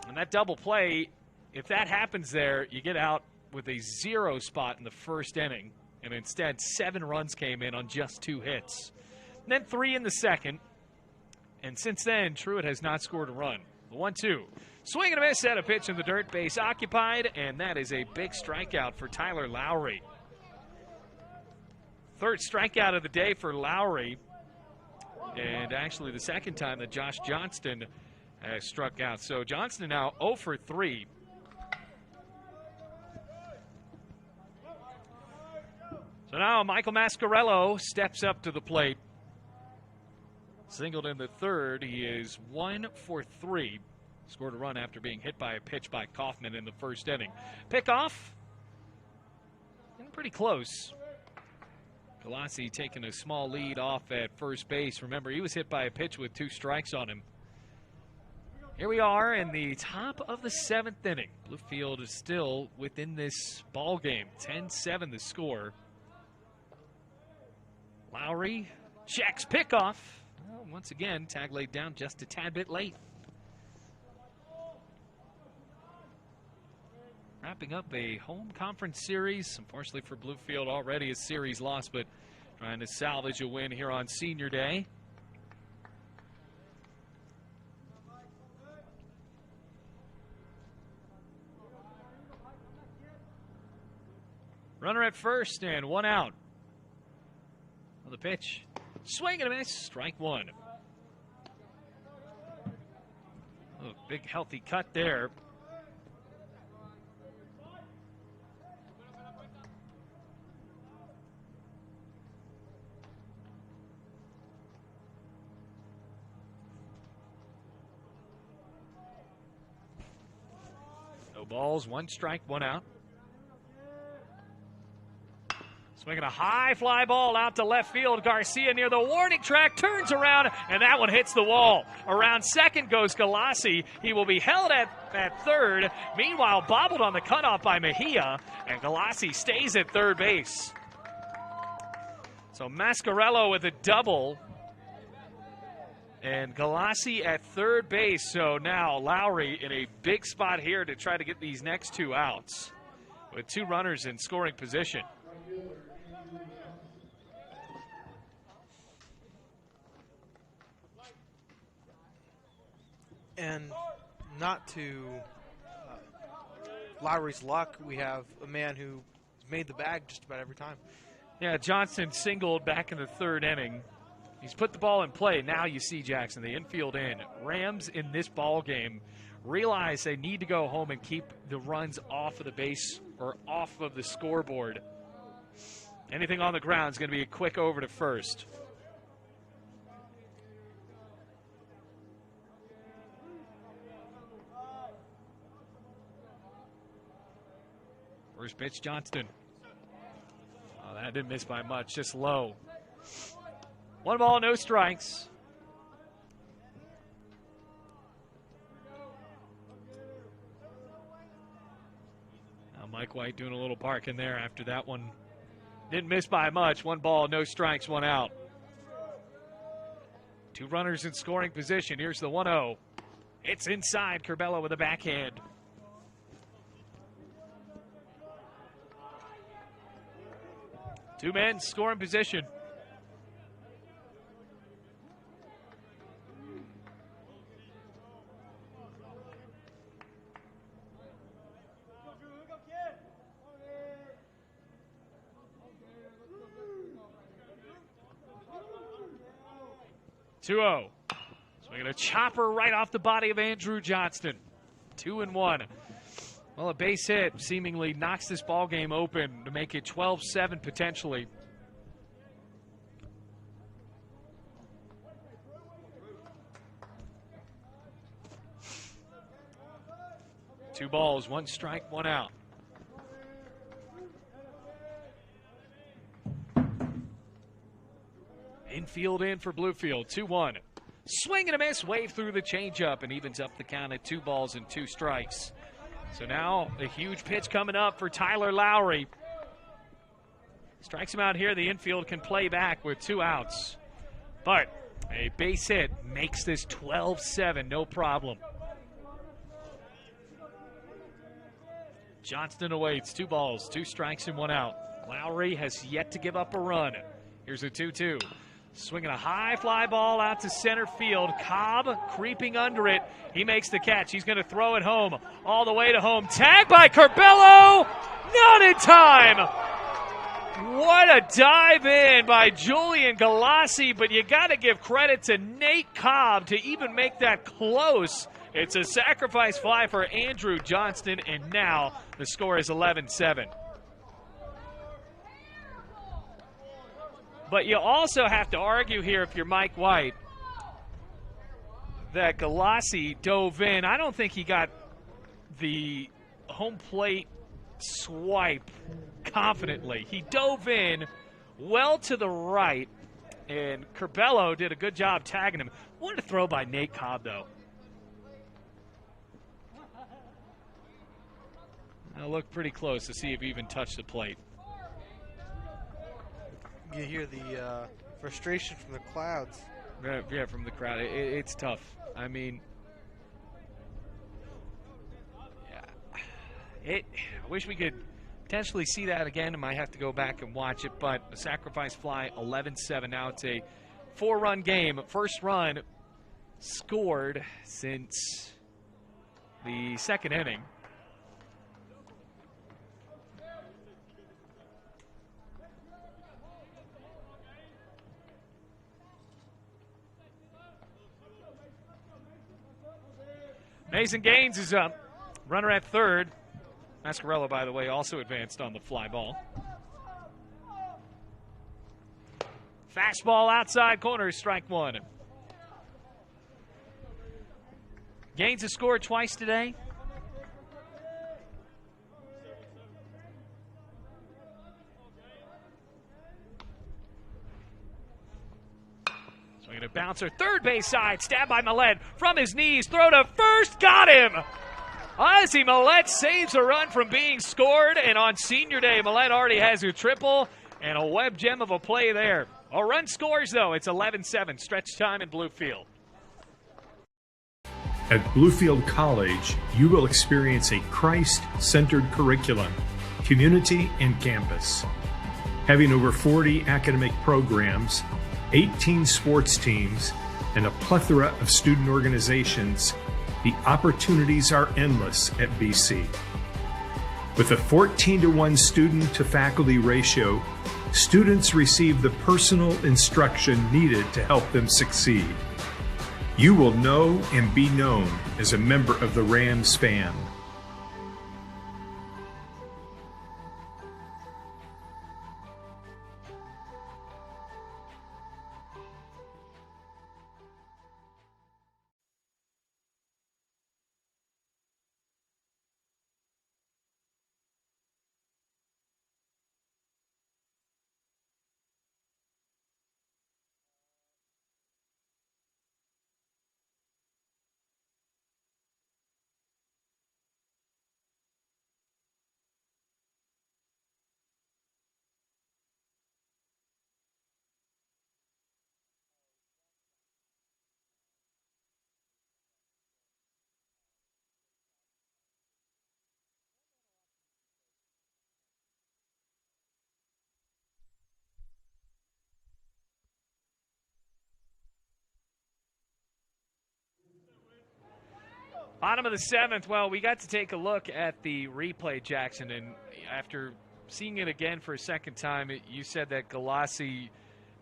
And that double play, if that happens there, you get out with a 0 spot in the first inning. And instead, 7 runs came in on just 2 hits. And then 3 in the second. And since then, Truett has not scored a run. 1-2. Swing and a miss at a pitch in the dirt, base occupied. And that is a big strikeout for Tyler Lowry. 3rd strikeout of the day for Lowry. And actually the second time that Josh Johnston has struck out. So Johnston now 0 for 3. So now Michael Mascarello steps up to the plate. Singled in the 3rd. He is 1 for 3. Scored a run after being hit by a pitch by Kaufman in the first inning. Pickoff. Pretty close. Galassi taking a small lead off at first base. Remember, he was hit by a pitch with 2 strikes on him. Here we are in the top of the 7th inning. Bluefield is still within this ball game. 10-7 the score. Lowry checks pickoff. Well, once again, tag laid down just a tad bit late. Wrapping up a home conference series. Unfortunately for Bluefield, already a series loss, but trying to salvage a win here on Senior Day. Runner at first and 1 out. On the pitch. Swing and a miss. Strike 1. Oh, big healthy cut there. balls, 1 strike, 1 out. Swinging a high fly ball out to left field. Garcia near the warning track, turns around, and that one hits the wall. Around second goes Galassi. He will be held at third. Meanwhile, bobbled on the cutoff by Mejia, and Galassi stays at third base. So Mascarello with a double, and Galassi at third base. So now Lowry in a big spot here to try to get these next 2 outs with 2 runners in scoring position. And not to Lowry's luck, we have a man who made the bag just about every time. Yeah, Johnson singled back in the 3rd inning. He's put the ball in play. Now you see Jackson, the infield in. Rams in this ball game realize they need to go home and keep the runs off of the base or off of the scoreboard. Anything on the ground is going to be a quick over to first. First pitch, Johnston. Oh, that didn't miss by much, just low. 1 ball, no strikes. Now Mike White doing a little barking there after that one. Didn't miss by much. 1 ball, no strikes, 1 out. 2 runners in scoring position. Here's the 1-0. It's inside. Curbelo with a backhand. Two men scoring position. Two-0. Swinging a chopper right off the body of Andrew Johnston. 2-1. Well, a base hit seemingly knocks this ball game open to make it 12-7 potentially. Two balls, 1 strike, 1 out. Infield in for Bluefield, 2-1. Swing and a miss, wave through the changeup and evens up the count at 2 balls and 2 strikes. So now a huge pitch coming up for Tyler Lowry. Strikes him out here. The infield can play back with 2 outs. But a base hit makes this 12-7, no problem. Johnston awaits. 2 balls, 2 strikes, and 1 out. Lowry has yet to give up a run. Here's a 2-2. Swinging a high fly ball out to center field. Cobb creeping under it. He makes the catch. He's going to throw it home. All the way to home. Tag by Curbelo. Not in time. What a dive in by Julian Galassi, but you got to give credit to Nate Cobb to even make that close. It's a sacrifice fly for Andrew Johnston, and now the score is 11-7. But you also have to argue here, if you're Mike White, that Galassi dove in. I don't think he got the home plate swipe confidently. He dove in well to the right, and Curbelo did a good job tagging him. What a throw by Nate Cobb, though. I looked pretty close to see if he even touched the plate. You hear the frustration from the clouds. Yeah, from the crowd. It's tough. I mean, yeah, I wish we could potentially see that again. I might have to go back and watch it, but a sacrifice fly, 11-7. Now it's a 4-run game. First run scored since the 2nd inning. Mason Gaines is up. Runner at third. Mascarello, by the way, also advanced on the fly ball. Fastball outside corner, strike 1. Gaines has scored twice today. And a bouncer, third base side, stabbed by Millett from his knees, throw to first, got him! Ozzie Millett saves a run from being scored, and on senior day, Millett already has a triple and a web gem of a play there. A run scores, though. It's 11-7, stretch time in Bluefield. At Bluefield College, you will experience a Christ-centered curriculum, community, and campus. Having over 40 academic programs, 18 sports teams, and a plethora of student organizations, the opportunities are endless at BC. With a 14-to-1 student-to-faculty ratio, students receive the personal instruction needed to help them succeed. You will know and be known as a member of the Rams fan. Bottom of the seventh, well, we got to take a look at the replay, Jackson, and after seeing it again for a second time, you said that Galassi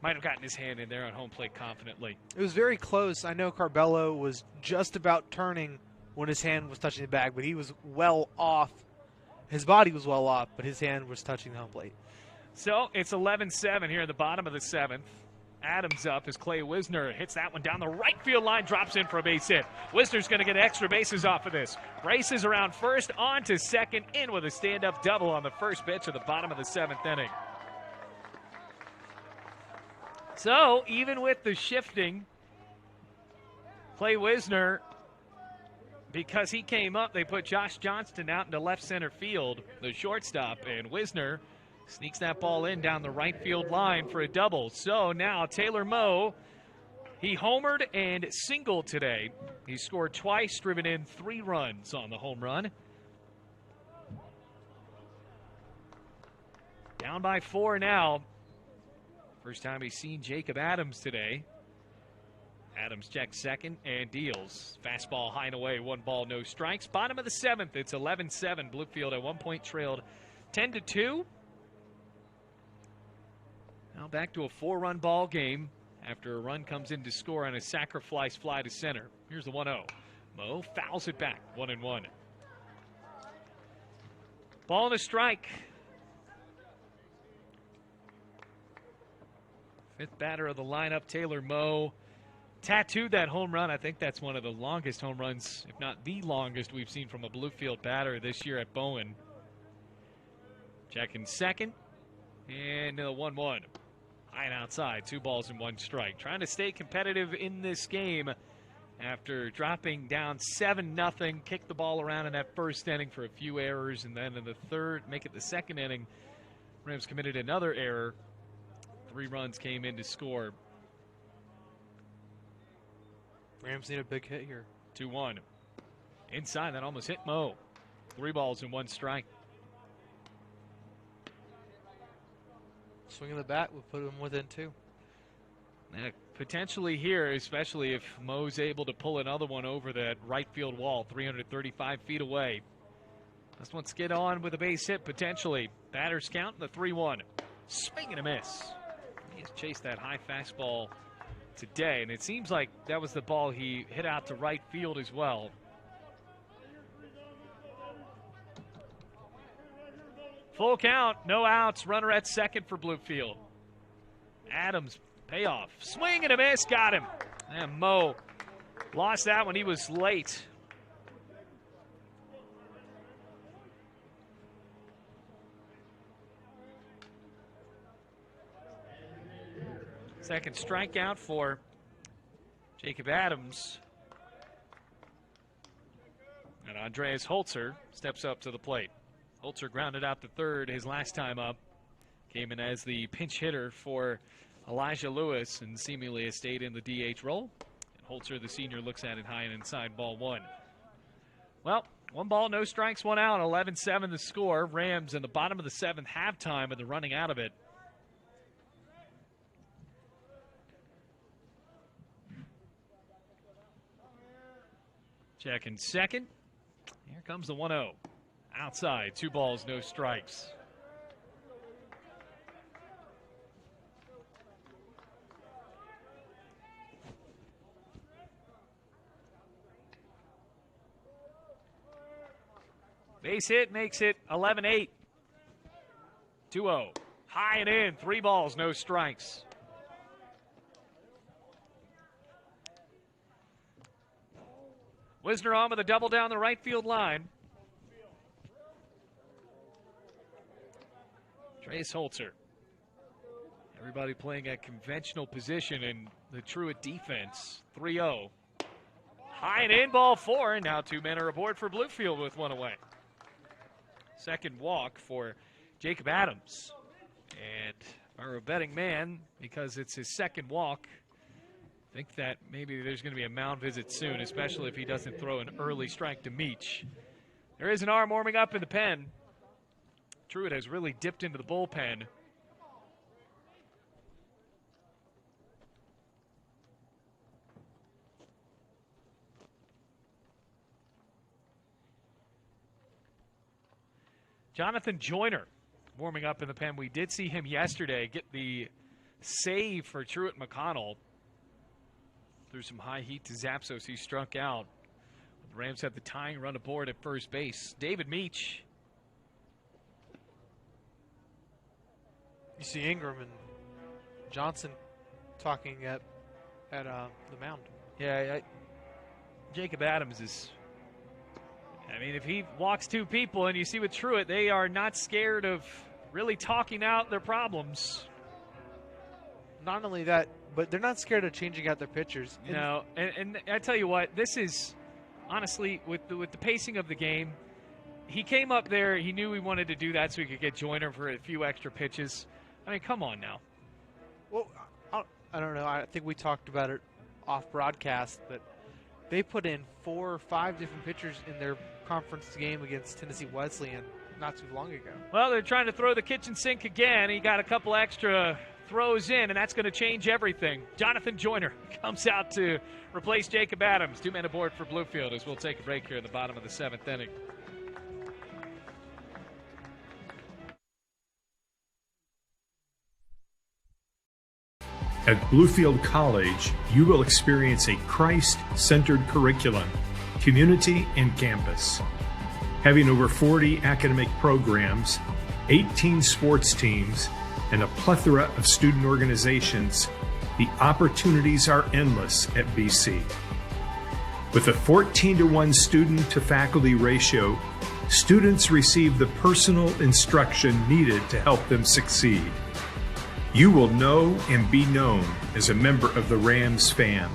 might have gotten his hand in there on home plate confidently. It was very close. I know Carbello was just about turning when his hand was touching the bag, but he was well off. His body was well off, but his hand was touching the home plate. So it's 11-7 here at the bottom of the seventh. Adams up as Clay Wisner hits that one down the right field line, drops in for a base hit. Wisner's going to get extra bases off of this. Races around first, on to second, in with a stand-up double on the first pitch of the bottom of the seventh inning. So, even with the shifting, Clay Wisner, because he came up, they put Josh Johnston out into left center field, the shortstop, and Wisner sneaks that ball in down the right field line for a double. So now Taylor Moe, he homered and singled today. He scored twice, driven in 3 runs on the home run. Down by 4 now. First time he's seen Jacob Adams today. Adams checks second and deals. Fastball high and away, 1 ball, no strikes. Bottom of the seventh, it's 11-7. Bluefield at 1 point trailed 10-2. Now back to a 4-run ball game after a run comes in to score on a sacrifice fly to center. Here's the 1-0. Moe fouls it back, 1-1. Ball and a strike. Fifth batter of the lineup, Taylor Moe. Tattooed that home run. I think that's one of the longest home runs, if not the longest, we've seen from a Bluefield batter this year at Bowen. Checking second. And the 1-1. High and outside, 2 balls and 1 strike. Trying to stay competitive in this game after dropping down 7-0. Kicked the ball around in that first inning for a few errors. And then in the third, make it the second inning, Rams committed another error. 3 runs came in to score. Rams need a big hit here. 2-1. Inside, that almost hit Moe. 3 balls and 1 strike. Swinging the bat would put him within 2. Potentially here, especially if Moe's able to pull another one over that right field wall, 335 feet away. This one skid on with a base hit, potentially. Batters count, the 3-1. Swing and a miss. He's chased that high fastball today, and it seems like that was the ball he hit out to right field as well. Full count, no outs, runner at second for Bluefield. Adams, payoff, swing and a miss, got him. And Moe lost that one, he was late. Second strikeout for Jacob Adams. And Andreas Holzer steps up to the plate. Holzer grounded out to third his last time up. Came in as the pinch hitter for Elijah Lewis and seemingly stayed in the DH role. And Holzer, the senior, looks at it high and inside, ball one. Well, 1 ball, no strikes, 1 out, 11-7 the score. Rams in the bottom of the 7th, halftime, and they're running out of it. Checking second. Here comes the 1-0. Outside, 2 balls, no strikes. Base hit makes it 11-8. 2-0. High and in, 3 balls, no strikes. Wisner on with a double down the right field line. Trace Holzer. Everybody playing a conventional position in the Truett defense. 3-0. High and in, ball 4, and now 2 men are aboard for Bluefield with 1 away. Second walk for Jacob Adams. And if I were a betting man, because it's his second walk, I think that maybe there's going to be a mound visit soon, especially if he doesn't throw an early strike to Meach. There is an arm warming up in the pen. Truett has really dipped into the bullpen. Jonathan Joyner warming up in the pen. We did see him yesterday get the save for Truett-McConnell. Through some high heat to Zapsos, he struck out. The Rams had the tying run aboard at first base. David Meach. You see Ingram and Johnson talking at the mound. Yeah, Jacob Adams is, I mean, if he walks 2 people, and you see with Truett, they are not scared of really talking out their problems. Not only that, but they're not scared of changing out their pitchers. No, and I tell you what, this is, honestly, with the pacing of the game, he came up there, he knew he wanted to do that so he could get Joyner for a few extra pitches. I mean, come on now. Well, I don't know. I think we talked about it off broadcast, but they put in 4 or 5 different pitchers in their conference game against Tennessee Wesleyan not too long ago. Well, they're trying to throw the kitchen sink again. He got a couple extra throws in, and that's going to change everything. Jonathan Joyner comes out to replace Jacob Adams. 2 men aboard for Bluefield as we'll take a break here in the bottom of the 7th inning. At Bluefield College, you will experience a Christ-centered curriculum, community, and campus. Having over 40 academic programs, 18 sports teams, and a plethora of student organizations, the opportunities are endless at BC. With a 14-to-1 student-to-faculty ratio, students receive the personal instruction needed to help them succeed. You will know and be known as a member of the Rams fam.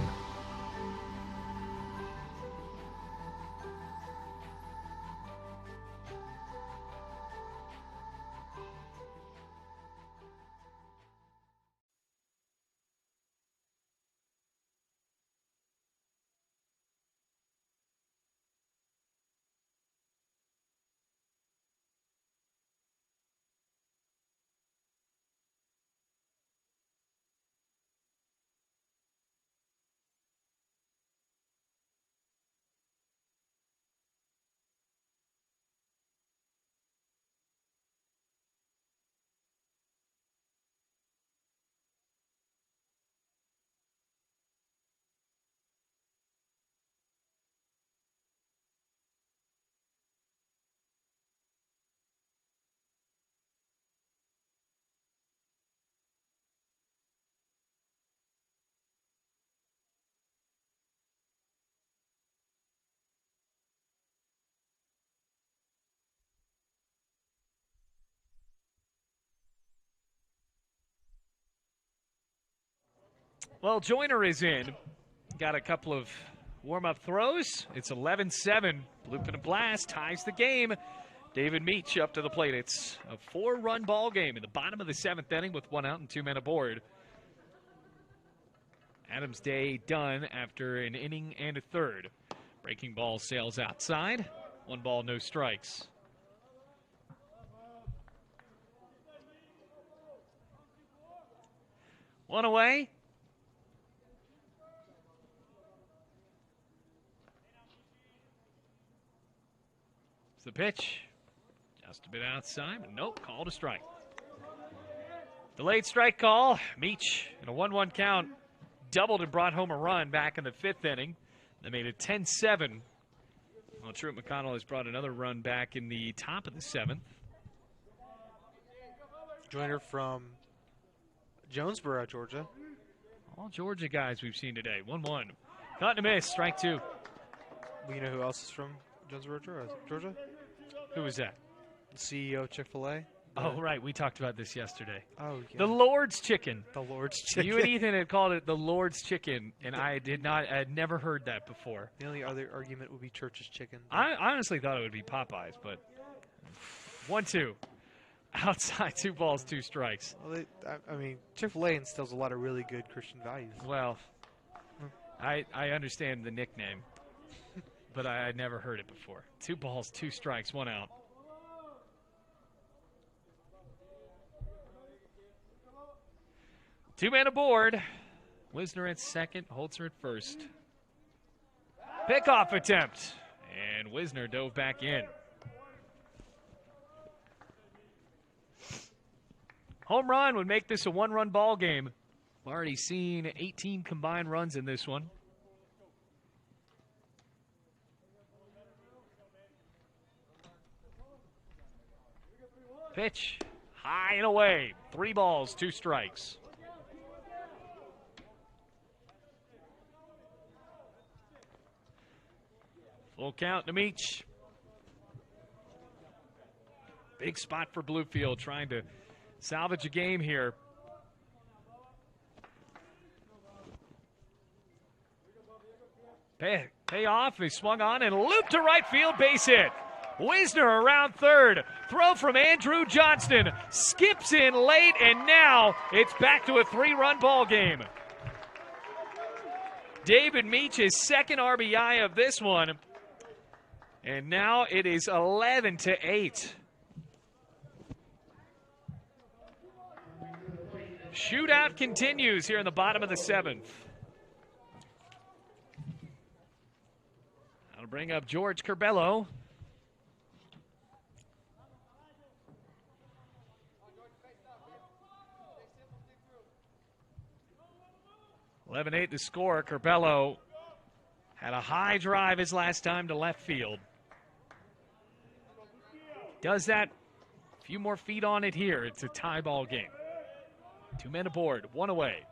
Well, Joyner is in. got a couple of warm-up throws. It's 11-7. Bloop and a blast ties the game. David Meach up to the plate. It's a 4-run ball game in the bottom of the 7th inning with 1 out and 2 men aboard. Adams' day done after an inning and a third. Breaking ball sails outside. 1 ball, no strikes. One away. It's the pitch. Just a bit outside, but nope, called a strike. Delayed strike call. Meach in a 1-1 count doubled and brought home a run back in the 5th inning. They made it 10-7. Well, Truett-McConnell has brought another run back in the top of the 7th. Joiner from Jonesboro, Georgia. All Georgia guys we've seen today. 1-1. Caught and a miss. Strike 2. Well, you know who else is from Jonesboro, Georgia? Who was that? The CEO of Chick-fil-A. Oh, right. We talked about this yesterday. Oh, yeah. The Lord's Chicken. The Lord's Chicken. You and Ethan had called it the Lord's Chicken, and I had never heard that before. The only other argument would be Church's Chicken. I honestly thought it would be Popeyes, but 1-2. Outside, 2 balls, 2 strikes. Well, I mean, Chick-fil-A instills a lot of really good Christian values. Well, I understand the nickname, but I had never heard it before. 2 balls, 2 strikes, 1 out. Two men aboard. Wisner at second, Holzer at first. Pickoff attempt, and Wisner dove back in. Home run would make this a 1-run ball game. We've already seen 18 combined runs in this one. Pitch, high and away. 3 balls, 2 strikes. Full count to Meach. Big spot for Bluefield, trying to salvage a game here. Payoff, he swung on and looped to right field, base hit. Wisner around third. Throw from Andrew Johnston. Skips in late, and now it's back to a 3-run ball game. David Meach, his second RBI of this one. And now it is 11-8. Shootout continues here in the bottom of the 7th. That'll bring up George Curbelo. (11-8) to score. Curbelo had a high drive his last time to left field. Does that. A few more feet on it here. It's a tie ball game. 2 men aboard, 1 away.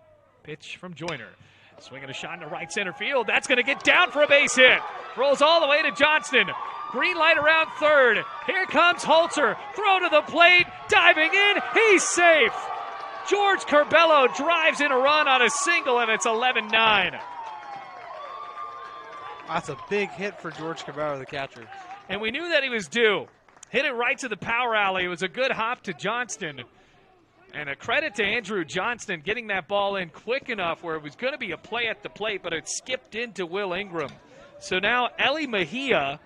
Pitch from Joyner. Swinging a shot into right center field. That's going to get down for a base hit. Rolls all the way to Johnston. Green light around third. Here comes Holzer. Throw to the plate. Diving in. He's safe. George Curbelo drives in a run on a single, and it's 11-9. That's a big hit for George Curbelo, the catcher. And we knew that he was due. Hit it right to the power alley. It was a good hop to Johnston. And a credit to Andrew Johnston getting that ball in quick enough where it was going to be a play at the plate, but it skipped into Will Ingram. So now Eli Mejia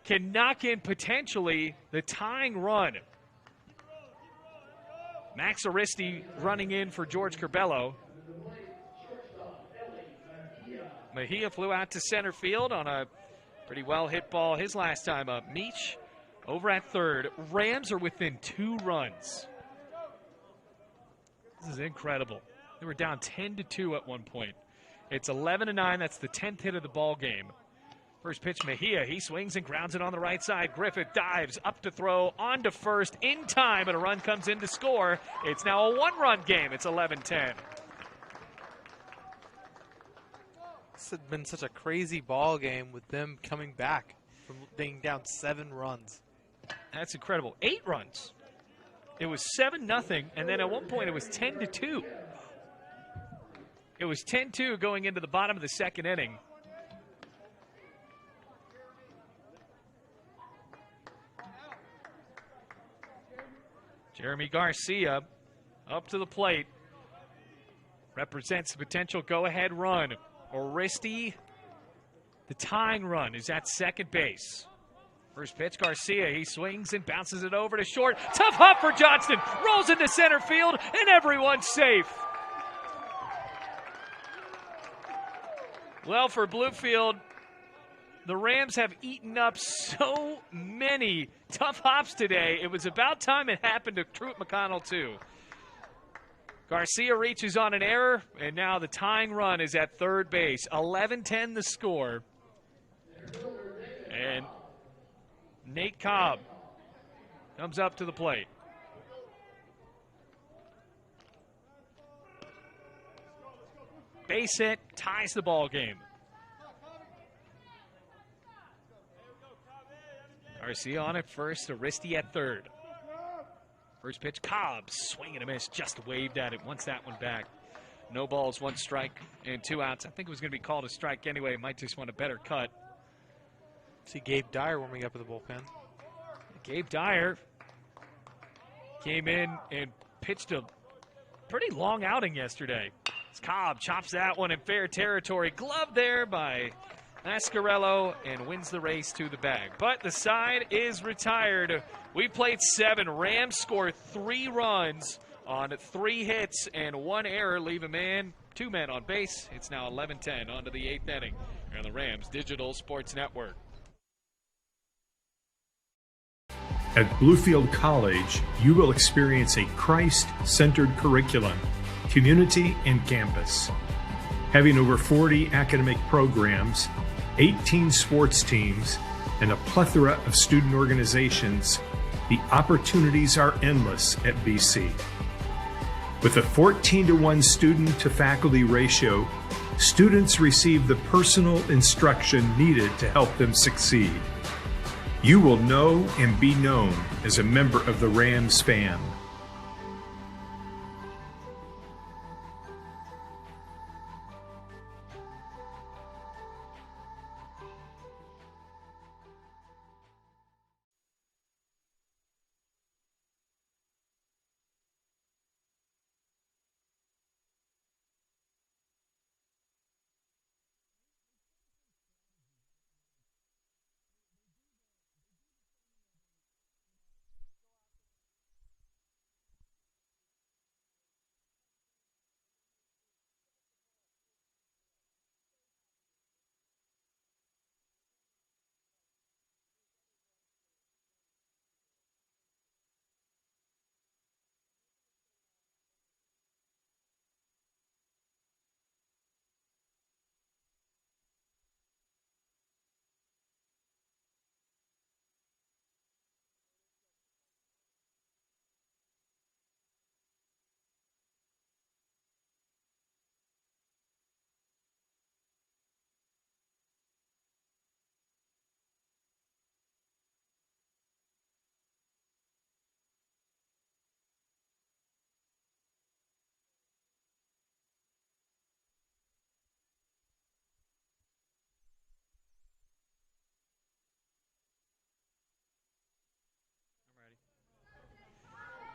can knock in potentially the tying run. Max Aristi running in for George Curbelo. Mejia flew out to center field on a pretty well hit ball his last time up. Meach over at third. Rams are within 2 runs. This is incredible. They were down 10-2 at one point. It's 11-9. That's the 10th hit of the ball game. First pitch, Mejia. He swings and grounds it on the right side. Griffith dives up to throw, on to first, in time, and a run comes in to score. It's now a 1-run game. It's 11-10. This has been such a crazy ball game with them coming back from being down 7 runs. That's incredible. 8 runs. It was 7-0, and then at one point it was 10-2. It was 10-2 going into the bottom of the second inning. Jeremy Garcia up to the plate. Represents the potential go-ahead run. Oristi, the tying run, is at second base. First pitch, Garcia, he swings and bounces it over to short. Tough hop for Johnston, rolls into center field, and everyone's safe. Well, for Bluefield, the Rams have eaten up so many tough hops today. It was about time it happened to Truett-McConnell, too. Garcia reaches on an error, and now the tying run is at third base. 11-10 the score. And Nate Cobb comes up to the plate. Base hit, ties the ball game. Garcia on at first, Oristi at third. First pitch, Cobb, swing and a miss, just waved at it, wants that one back. No balls, 1 strike, and 2 outs. I think it was going to be called a strike anyway. Might just want a better cut. See Gabe Dyer warming up at the bullpen. Gabe Dyer came in and pitched a pretty long outing yesterday. As Cobb chops that one in fair territory. Glove there by Mascarello and wins the race to the bag. But the side is retired. We played 7. Rams score 3 runs on 3 hits and 1 error. Leave a man, 2 men on base. It's now 11-10 on to the 8th inning here on the Rams Digital Sports Network. At Bluefield College, you will experience a Christ-centered curriculum, community, and campus. Having over 40 academic programs, 18 sports teams, and a plethora of student organizations, the opportunities are endless at BC. With a 14-to-1 student-to-faculty ratio, students receive the personal instruction needed to help them succeed. You will know and be known as a member of the Rams fam.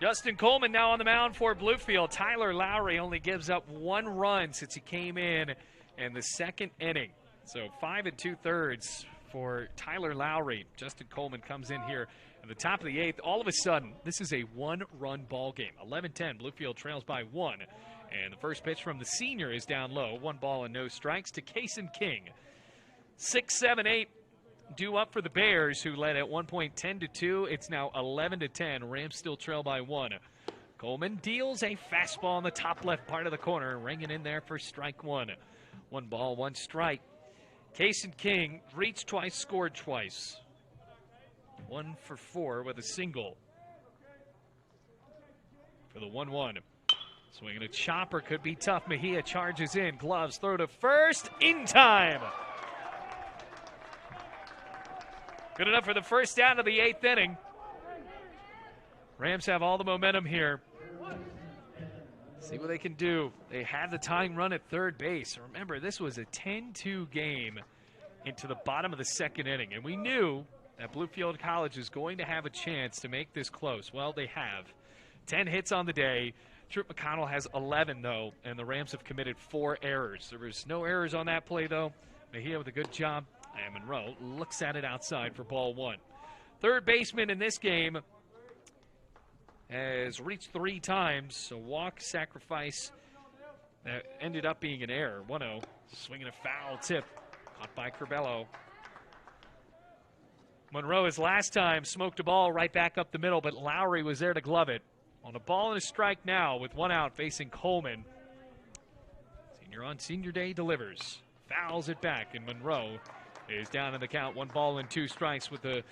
Justin Coleman now on the mound for Bluefield. Tyler Lowry only gives up 1 run since he came in the second inning. So 5 2/3 for Tyler Lowry. Justin Coleman comes in here at the top of the 8th. All of a sudden, this is a 1-run ball game. 11-10, Bluefield trails by 1. And the first pitch from the senior is down low. 1 ball and no strikes to Kason King. 6, 7, 8. Due up for the Bears, who led at one point 10-2. It's now 11-10. Rams still trail by 1. Coleman deals a fastball in the top left part of the corner, ringing in there for strike 1. 1 ball, 1 strike. Kason King reached twice, scored twice. 1 for 4 with a single for the 1-1. Swinging a chopper could be tough. Mejia charges in, gloves, throw to first, in time. Good enough for the first down of the 8th inning. Rams have all the momentum here. See what they can do. They had the tying run at third base. Remember, this was a 10-2 game into the bottom of the second inning, and we knew that Bluefield College is going to have a chance to make this close. Well, they have. 10 hits on the day. Truett-McConnell has 11, though, and the Rams have committed 4 errors. There was no errors on that play, though. Mejia with a good job. And Monroe looks at it outside for ball 1. Third baseman in this game has reached 3 times. A walk, sacrifice that ended up being an error. 1-0. Swinging a foul tip. Caught by Curbelo. Monroe, his last time, smoked a ball right back up the middle, but Lowry was there to glove it. On a ball and a strike now with 1 out facing Coleman. Senior on senior day delivers. Fouls it back, and Monroe is down in the count. 1 ball and 2 strikes with a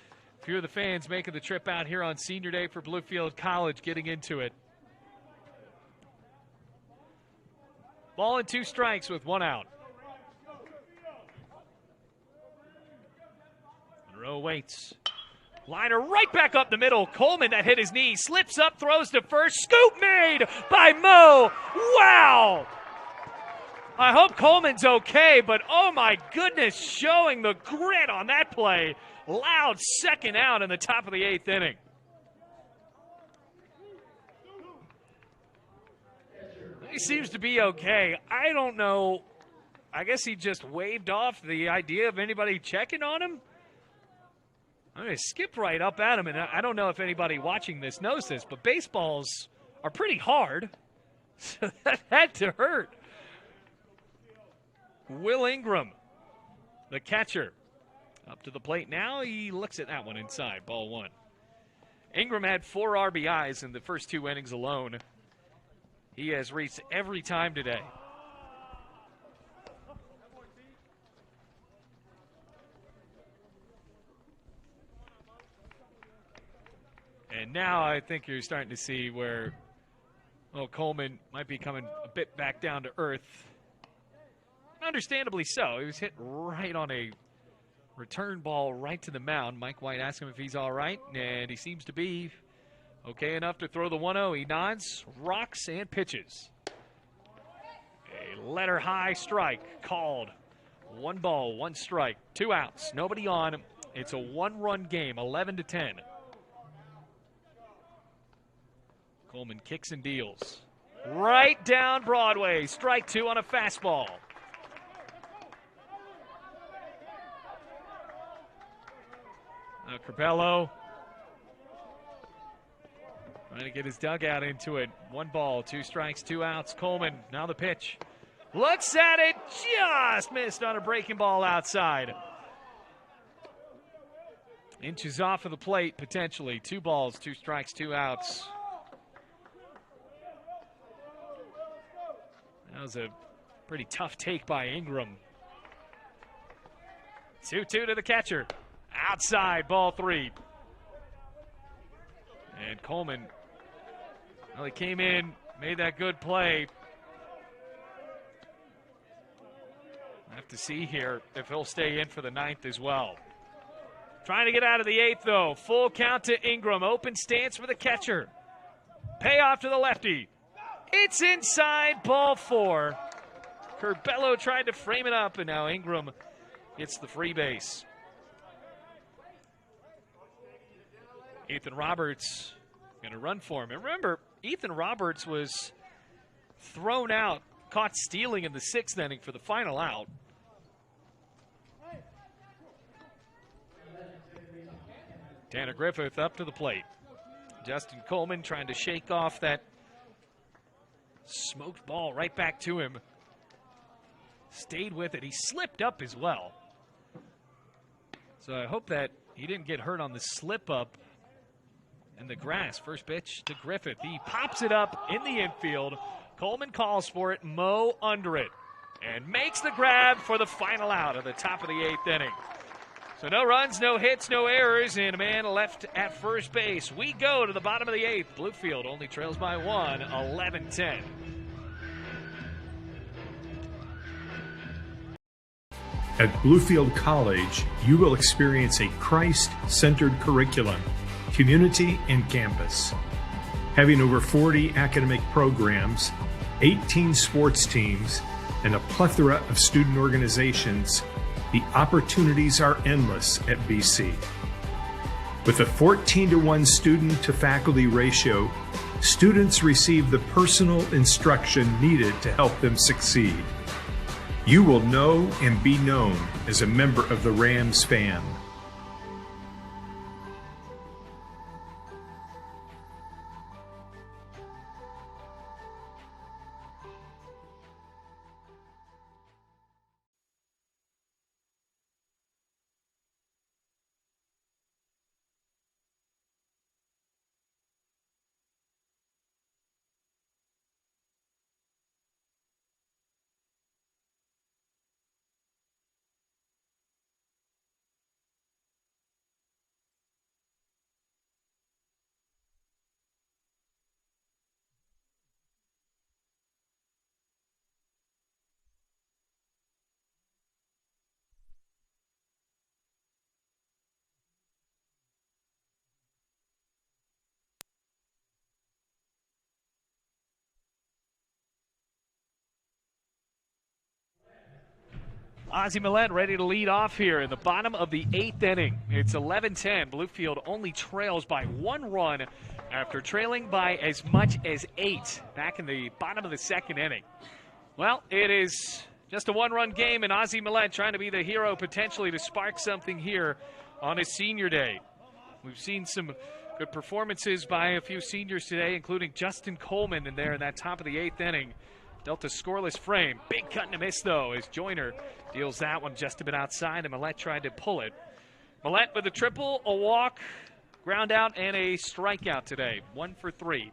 few of the fans making the trip out here on senior day for Bluefield College getting into it. Ball and 2 strikes with 1 out. Monroe waits. Liner right back up the middle. Coleman that hit his knee. Slips up, throws to first. Scoop made by Mo. Wow! I hope Coleman's okay, but oh my goodness, showing the grit on that play. Loud second out in the top of the 8th inning. He seems to be okay. I don't know. I guess he just waved off the idea of anybody checking on him. I'm going to skip right up at him, and I don't know if anybody watching this knows this, but baseballs are pretty hard, so that had to hurt. Will Ingram, the catcher, up to the plate now. He looks at that one inside, ball 1. Ingram had 4 RBIs in the first 2 innings alone. He has reached every time today. And now I think you're starting to see where, Coleman might be coming a bit back down to earth. Understandably so. He was hit right on a return ball right to the mound. Mike White asked him if he's all right, and he seems to be okay enough to throw the 1-0. He nods, rocks, and pitches. A letter high strike called. 1 ball, 1 strike, 2 outs, nobody on. It's a 1-run game, 11-10. Coleman kicks and deals. Right down Broadway. Strike 2 on a fastball. Curbelo trying to get his dugout into it. 1 ball, 2 strikes, 2 outs. Coleman, now the pitch. Looks at it, just missed on a breaking ball outside. Inches off of the plate, potentially. 2 balls, 2 strikes, 2 outs. That was a pretty tough take by Ingram. 2-2 to the catcher. Outside, ball 3. And Coleman, well, he came in, made that good play. I have to see here if he'll stay in for the 9th as well. Trying to get out of the 8th, though. Full count to Ingram. Open stance for the catcher. Payoff to the lefty. It's inside, ball 4. Curbelo tried to frame it up, and now Ingram gets the free base. Ethan Roberts going to run for him. And remember, Ethan Roberts was thrown out, caught stealing in the 6th inning for the final out. Tanner Griffith up to the plate. Justin Coleman trying to shake off that smoked ball right back to him. Stayed with it. He slipped up as well. So I hope that he didn't get hurt on the slip up in the grass. First pitch to Griffith. He pops it up in the infield. Coleman calls for it. Mo under it. And makes the grab for the final out of the top of the 8th inning. So no runs, no hits, no errors, and a man left at first base. We go to the bottom of the 8th. Bluefield only trails by 1, 11-10. At Bluefield College, you will experience a Christ-centered curriculum, community, and campus. Having over 40 academic programs, 18 sports teams, and a plethora of student organizations, the opportunities are endless at BC. With a 14-to-1 student-to-faculty ratio, students receive the personal instruction needed to help them succeed. You will know and be known as a member of the Rams fan. Ozzie Millett ready to lead off here in the bottom of the 8th inning. It's 11-10. Bluefield only trails by 1 run after trailing by as much as 8 back in the bottom of the 2nd inning. Well, it is just a 1-run game, and Ozzie Millett trying to be the hero potentially to spark something here on his senior day. We've seen some good performances by a few seniors today, including Justin Coleman in there in that top of the 8th inning. Dealt a scoreless frame. Big cut and a miss, though, as Joyner deals that one just a bit outside, and Millett tried to pull it. Millett with a triple, a walk, ground out, and a strikeout today. 1 for 3.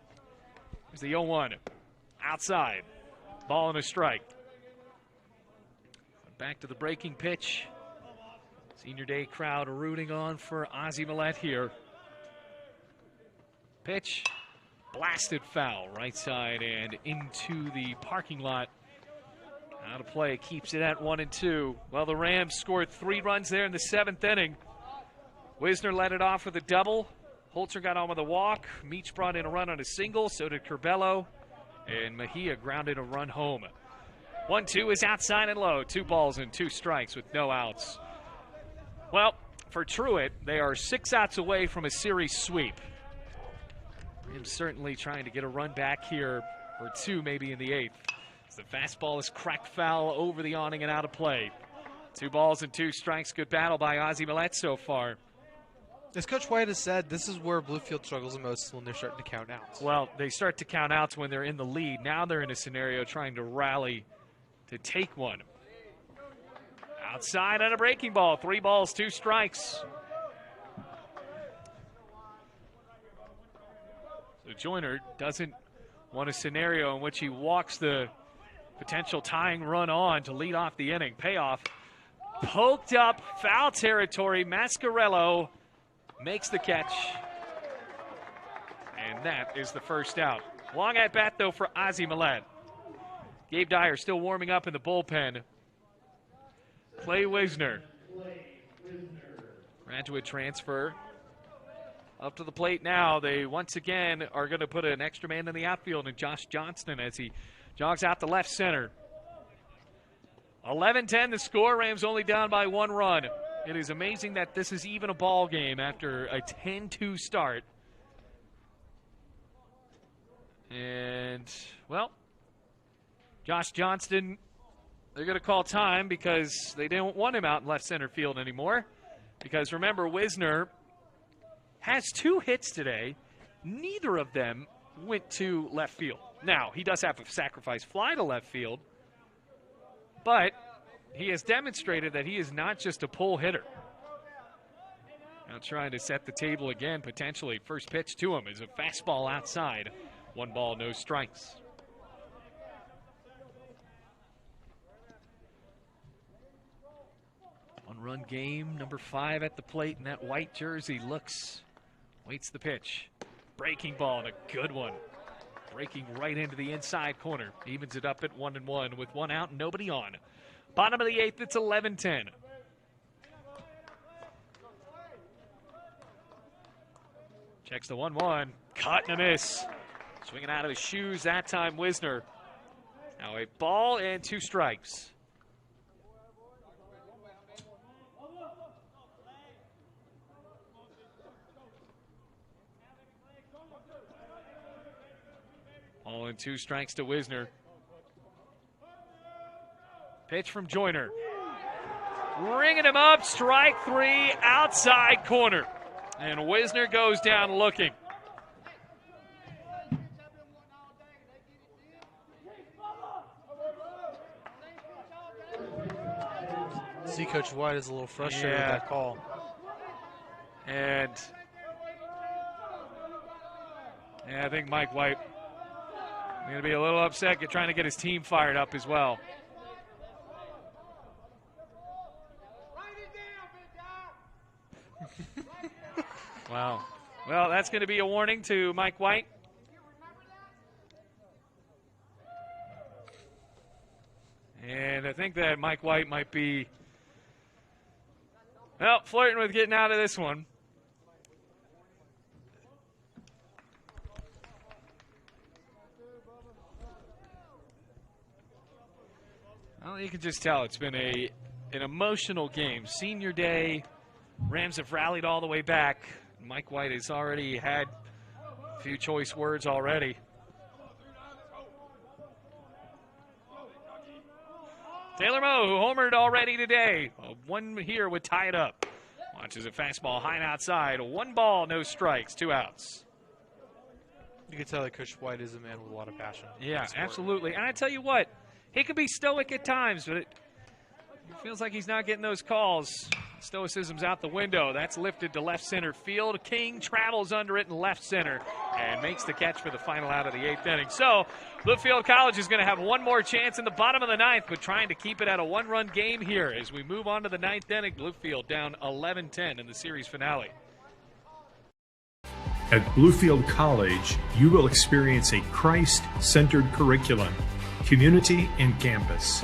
Here's the 0-1. Outside. Ball and a strike. Back to the breaking pitch. Senior day crowd rooting on for Ozzie Millett here. Pitch. Blasted foul, right side and into the parking lot. Out of play, keeps it at 1-2. Well, the Rams scored 3 runs there in the 7th inning. Wisner led it off with a double. Holzer got on with a walk. Meach brought in a run on a single, so did Curbelo. And Mejia grounded a run home. 1-2 is outside and low. 2 balls and 2 strikes with no outs. Well, for Truett, they are 6 outs away from a series sweep. Rams certainly trying to get a run back here, or 2 maybe in the 8th. The fastball is cracked foul over the awning and out of play. 2 balls and 2 strikes. Good battle by Ozzie Millett so far. As Coach White has said, this is where Bluefield struggles the most when they're starting to count outs. Well, they start to count outs when they're in the lead. Now they're in a scenario trying to rally to take one. Outside on a breaking ball. 3 balls, 2 strikes. So Joyner doesn't want a scenario in which he walks the potential tying run on to lead off the inning. Payoff. Poked up, foul territory. Mascarello makes the catch. And that is the first out. Long at bat, though, for Ozzie Millett. Gabe Dyer still warming up in the bullpen. Clay Wisner. Graduate transfer. Up to the plate now. They once again are going to put an extra man in the outfield, and Josh Johnston as he jogs out to left center. 11-10 the score. Rams only down by 1 run. It is amazing that this is even a ball game after a 10-2 start. And, well, Josh Johnston, they're going to call time because they don't want him out in left center field anymore. Because remember, Wisner has 2 hits today. Neither of them went to left field. Now, he does have a sacrifice fly to left field, but he has demonstrated that he is not just a pull hitter. Now trying to set the table again, potentially. First pitch to him is a fastball outside. 1 ball, no strikes. One-run game, number 5 at the plate in that white jersey. Waits the pitch. Breaking ball and a good one. Breaking right into the inside corner. Evens it up at 1-1 with 1 out and nobody on. Bottom of the 8th, it's 11-10. Checks the 1-1. Cut and a miss. Swinging out of his shoes that time, Wisner. Now a ball and 2 strikes. Ball and 2 strikes to Wisner. Pitch from Joyner. Ringing him up, strike 3, outside corner. And Wisner goes down looking. See, Coach White is a little frustrated with that call. And I think Mike White is going to be a little upset trying to get his team fired up as well. Wow. Well, that's going to be a warning to Mike White. And I think that Mike White might be, well, flirting with getting out of this one. Well, you can just tell it's been an emotional game. Senior day, Rams have rallied all the way back. Mike White has already had a few choice words already. Taylor Moe, who homered already today. One here would tie it up. Watches a fastball high and outside. 1 ball, no strikes, 2 outs. You can tell that Coach White is a man with a lot of passion. Yeah, absolutely. And I tell you what, he can be stoic at times, but it feels like he's not getting those calls. Stoicism's out the window. That's lifted to left center field. King travels under it in left center and makes the catch for the final out of the 8th inning. So Bluefield College is going to have one more chance in the bottom of the 9th, but trying to keep it at a 1-run game here as we move on to the 9th inning. Bluefield down 11-10 in the series finale. At Bluefield College, you will experience a Christ-centered curriculum, community, and campus.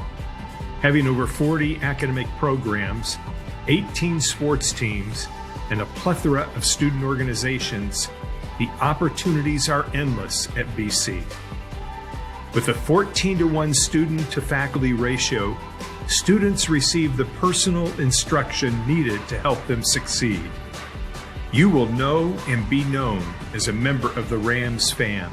Having over 40 academic programs, 18 sports teams, and a plethora of student organizations, the opportunities are endless at BC. With a 14-to-1 student-to-faculty ratio, students receive the personal instruction needed to help them succeed. You will know and be known as a member of the Rams fan.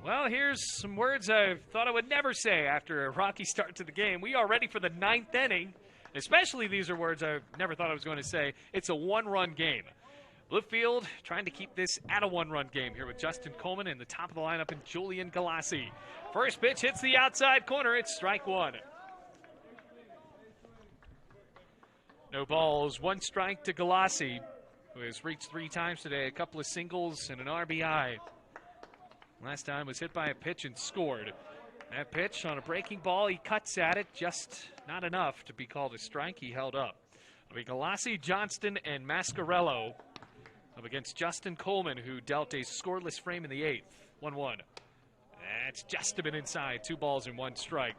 Well, here's some words I thought I would never say after a rocky start to the game. We are ready for the 9th inning. Especially these are words I never thought I was going to say. It's a 1-run game. Bluefield trying to keep this at a 1-run game here with Justin Coleman in the top of the lineup and Julian Galassi. First pitch hits the outside corner. It's strike 1. No balls, 1 strike to Galassi, who has reached 3 times today, a couple of singles and an RBI. Last time was hit by a pitch and scored. That pitch on a breaking ball, he cuts at it, just not enough to be called a strike. He held up. It'll be Galassi, Johnston, and Mascarello up against Justin Coleman, who dealt a scoreless frame in the 8th. 1-1. That's just a bit inside. 2 balls and 1 strike.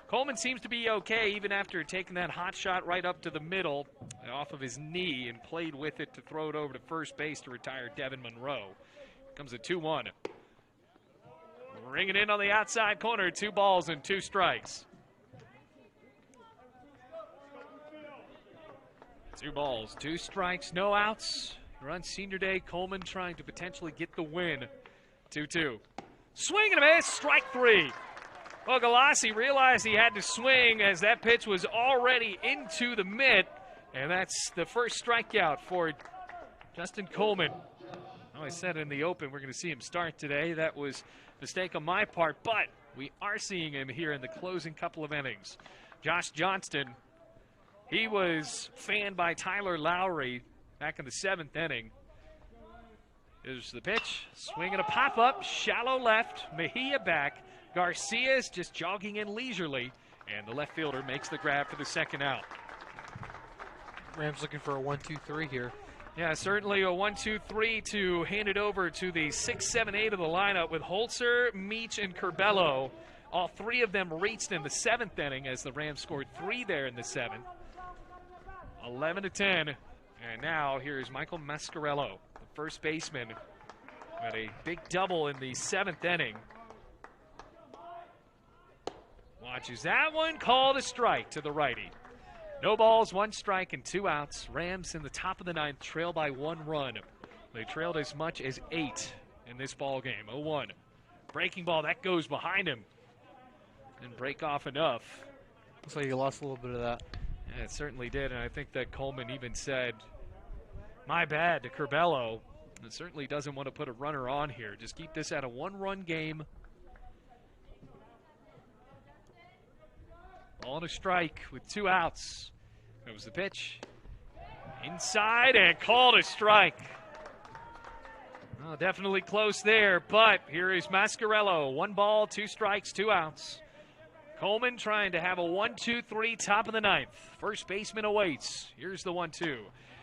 Coleman seems to be okay even after taking that hot shot right up to the middle off of his knee and played with it to throw it over to first base to retire Devin Monroe. Comes a 2-1. Ringing in on the outside corner, 2 balls and 2 strikes. 2 balls, 2 strikes, no outs. You're on senior day. Coleman trying to potentially get the win. 2-2. Swing and a miss, strike 3. Well, Galassi realized he had to swing as that pitch was already into the mitt, and that's the first strikeout for Justin Coleman. Well, I said in the open we're going to see him start today. That was a mistake on my part, but we are seeing him here in the closing couple of innings. Josh Johnston, he was fanned by Tyler Lowry back in the 7th inning. Here's the pitch, swing and a pop-up, shallow left, Mejia back. Garcia's just jogging in leisurely, and the left fielder makes the grab for the second out. Rams looking for a 1-2-3 here. Yeah, certainly a 1-2-3 to hand it over to the 6, 7, 8 of the lineup with Holzer, Meach, and Curbelo. All 3 of them reached in the 7th inning as the Rams scored 3 there in the 7th. 11-10, and now here's Michael Mascarello, the first baseman, got a big double in the 7th inning. Watches that one, called a strike to the righty. No balls, 1 strike, and 2 outs. Rams in the top of the 9th trail by 1 run. They trailed as much as 8 in this ball game. 0-1. Breaking ball, that goes behind him. Didn't break off enough. Looks like you lost a little bit of that. Yeah, it certainly did, and I think that Coleman even said, my bad, to Curbelo. It certainly doesn't want to put a runner on here. Just keep this at a 1-run game. Ball and a strike with 2 outs. That was the pitch. Inside and called a strike. Oh, definitely close there, but here is Mascarello. 1 ball, 2 strikes, 2 outs. Coleman trying to have a 1-2-3 top of the 9th. First baseman awaits. Here's the 1-2.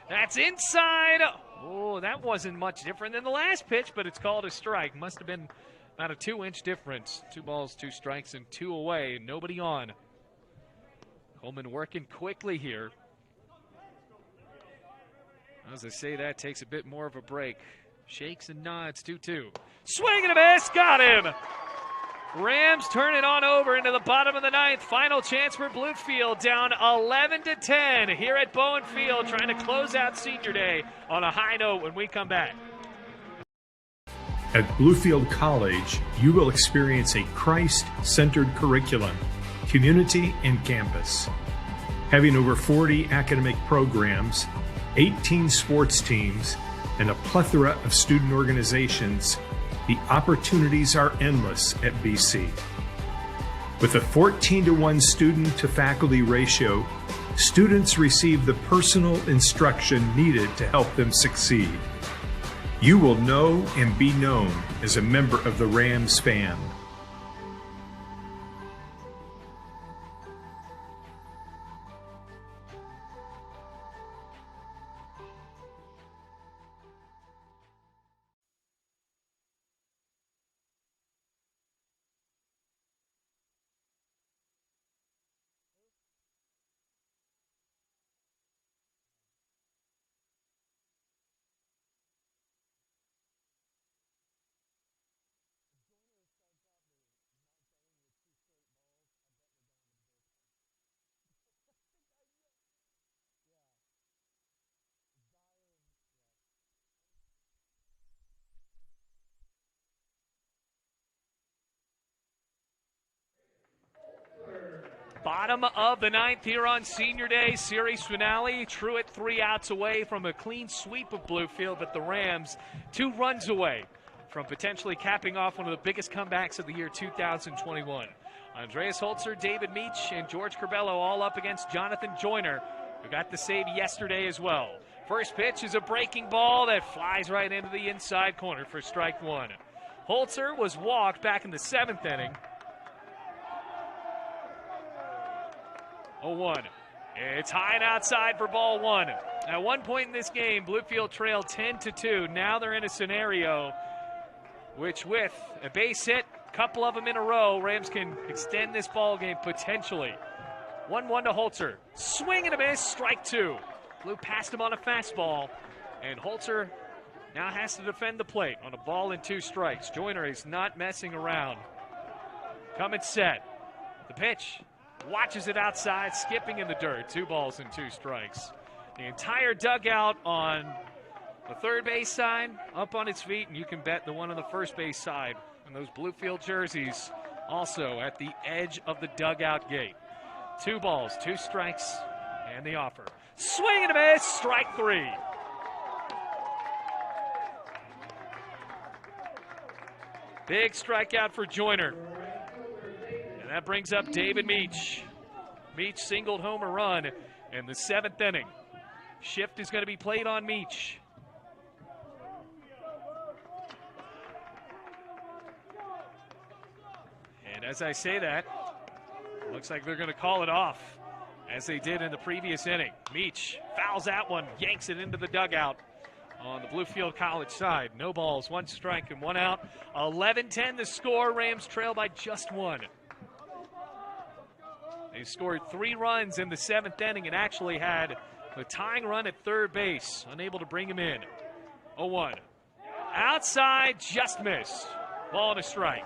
That's inside. Oh, that wasn't much different than the last pitch, but it's called a strike. Must have been about a 2-inch difference. 2 balls, 2 strikes, and 2 away. Nobody on. Coleman working quickly here. As I say that, takes a bit more of a break. Shakes and nods, 2-2. Swing and a miss, got him! Rams turn it on over into the bottom of the 9th. Final chance for Bluefield, down 11-10 here at Bowen Field, trying to close out Senior Day on a high note when we come back. At Bluefield College, you will experience a Christ-centered curriculum, community, and campus. Having over 40 academic programs, 18 sports teams, and a plethora of student organizations, the opportunities are endless at BC. With a 14-to-1 student-to-faculty ratio, students receive the personal instruction needed to help them succeed. You will know and be known as a member of the Rams fan. Bottom of the 9th here on Senior Day, series finale. Truett 3 outs away from a clean sweep of Bluefield, but the Rams 2 runs away from potentially capping off one of the biggest comebacks of the year 2021. Andreas Holzer, David Meach, and George Curbelo all up against Jonathan Joyner, who got the save yesterday as well. First pitch is a breaking ball that flies right into the inside corner for strike 1. Holzer was walked back in the 7th inning. 0-1. It's high and outside for ball 1. At one point in this game, Bluefield trailed 10-2. Now they're in a scenario which, with a base hit, a couple of them in a row, Rams can extend this ball game potentially. 1-1 to Holzer. Swing and a miss, strike 2. Blue passed him on a fastball, and Holzer now has to defend the plate on a ball and 2 strikes. Joyner is not messing around. Coming set. The pitch. Watches it outside, skipping in the dirt. 2 balls and 2 strikes. The entire dugout on the third base side up on its feet, and you can bet the one on the first base side And those Bluefield jerseys also at the edge of the dugout gate. 2 balls, 2 strikes, and the offer. Swing and a miss, strike 3. Big strikeout for Joyner. And that brings up David Meach. Meach singled home a run in the 7th inning. Shift is going to be played on Meach. And as I say that, looks like they're going to call it off, as they did in the previous inning. Meach fouls that one, yanks it into the dugout on the Bluefield College side. No balls, 1 strike and 1 out. 11-10 the score. Rams trail by just 1. They scored 3 runs in the 7th inning and actually had the tying run at third base, unable to bring him in. 0-1. Outside, just missed. Ball and a strike.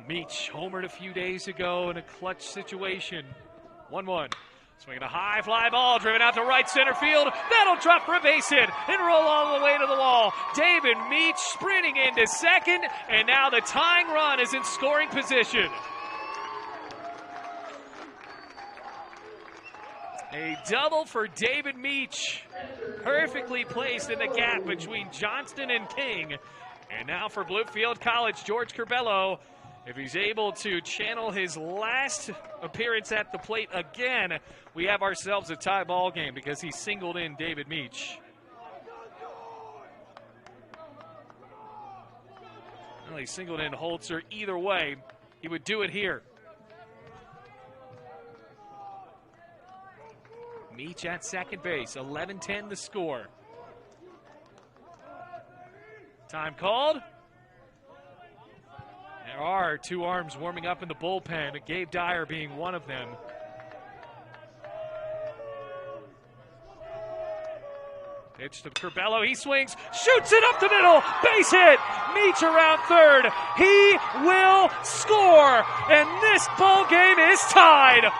Meach homered a few days ago in a clutch situation. 1-1. Swinging a high fly ball, driven out to right center field. That'll drop for a base hit and roll all the way to the wall. David Meach sprinting into second, and now the tying run is in scoring position. A double for David Meach. Perfectly placed in the gap between Johnston and King. And now for Bluefield College, George Curbelo. If he's able to channel his last appearance at the plate again, we have ourselves a tie ball game because he singled in David Meach. Well, he singled in Holzer. Either way, he would do it here. Meach at second base. 11-10 the score. Time called. There are 2 arms warming up in the bullpen, Gabe Dyer being one of them. Pitch to Curbelo, he swings, shoots it up the middle, base hit, Meach around third, he will score, and this ball game is tied.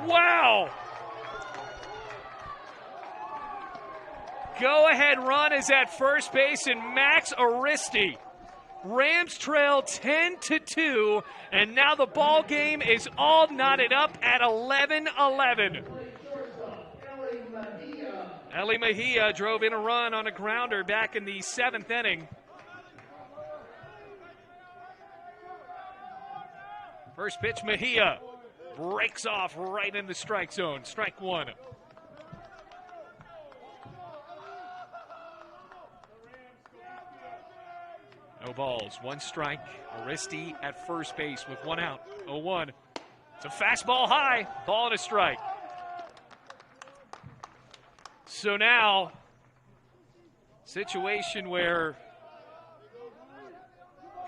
Wow! Go-ahead run is at first base, and Max Aristi. Rams trail 10-2, and now the ball game is all knotted up at 11-11. Eli Mejia drove in a run on a grounder back in the 7th inning. First pitch, Mejia breaks off right in the strike zone. Strike 1. No balls, 1 strike. Aristi at first base with 1 out. 0-1. It's a fastball high, ball and a strike. So now, situation where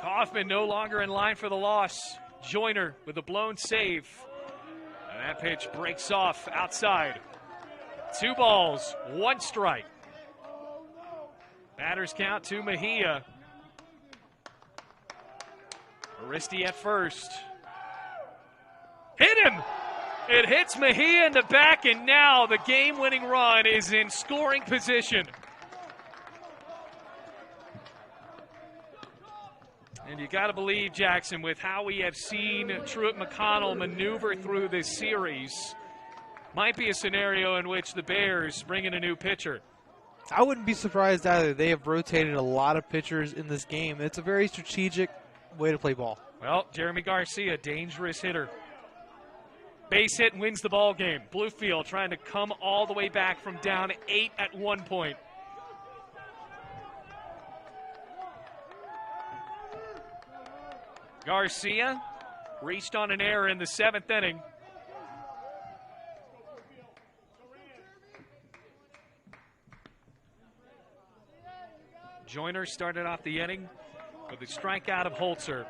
Kaufman no longer in line for the loss. Joyner with a blown save. And that pitch breaks off outside. 2 balls, 1 strike. Batters count to Mejia. Aristi at first. Hit him! It hits Mejia in the back, and now the game-winning run is in scoring position. And you got to believe, Jackson, with how we have seen Truett-McConnell maneuver through this series, might be a scenario in which the Bears bring in a new pitcher. I wouldn't be surprised either. They have rotated a lot of pitchers in this game. It's a very strategic way to play ball. Well, Jeremy Garcia, dangerous hitter. Base hit and wins the ball game. Bluefield trying to come all the way back from down 8 at one point. Garcia reached on an error in the 7th inning. Joyner started off the inning with a strikeout of Holzer.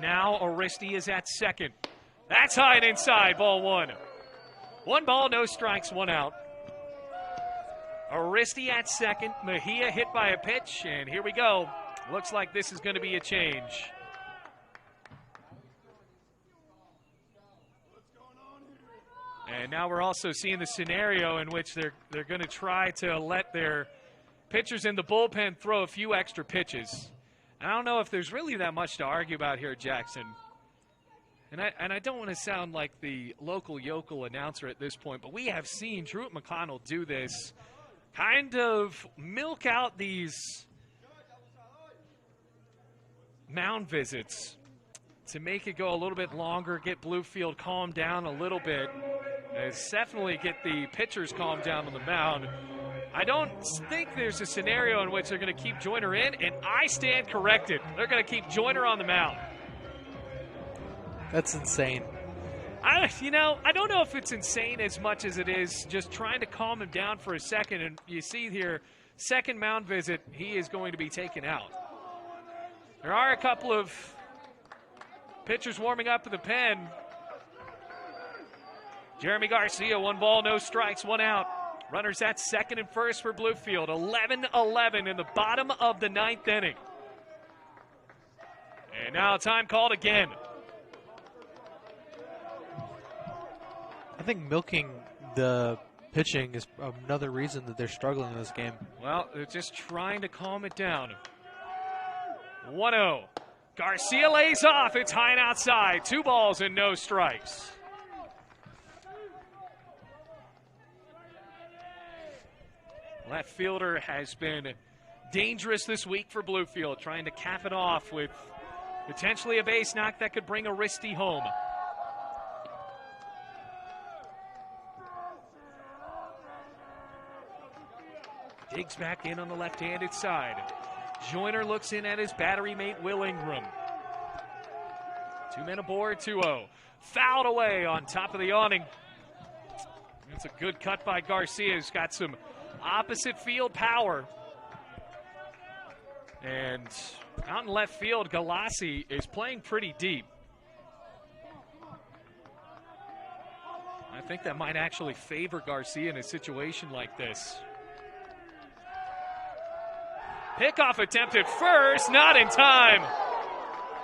Now Aristi is at second. That's high and inside, ball 1. 1 ball, no strikes, 1 out. Aristi at second. Mejia hit by a pitch, and here we go. Looks like this is going to be a change. And now we're also seeing the scenario in which they're going to try to let their pitchers in the bullpen throw a few extra pitches. I don't know if there's really that much to argue about here, Jackson. And I don't want to sound like the local yokel announcer at this point, but we have seen Truett-McConnell do this, kind of milk out these mound visits to make it go a little bit longer, get Bluefield calmed down a little bit, and definitely get the pitchers calmed down on the mound. I don't think there's a scenario in which they're going to keep Joyner in, and I stand corrected. They're going to keep Joyner on the mound. That's insane. I don't know if it's insane as much as it is just trying to calm him down for a second. And you see here, second mound visit, he is going to be taken out. There are a couple of pitchers warming up in the pen. Jeremy Garcia, 1 ball, no strikes, 1 out. Runners at second and first for Bluefield. 11-11 in the bottom of the 9th inning. And now time called again. I think milking the pitching is another reason that they're struggling in this game. Well, they're just trying to calm it down. 1-0. Garcia lays off. It's high and outside. 2 balls and no strikes. Left fielder has been dangerous this week for Bluefield, trying to cap it off with potentially a base knock that could bring Aristi home. Digs back in on the left-handed side. Joyner looks in at his battery mate, Will Ingram. 2 men aboard, 2-0. Fouled away on top of the awning. It's a good cut by Garcia. He's got some opposite field power. And out in left field, Galassi is playing pretty deep. I think that might actually favor Garcia in a situation like this. Pickoff attempt at first, not in time.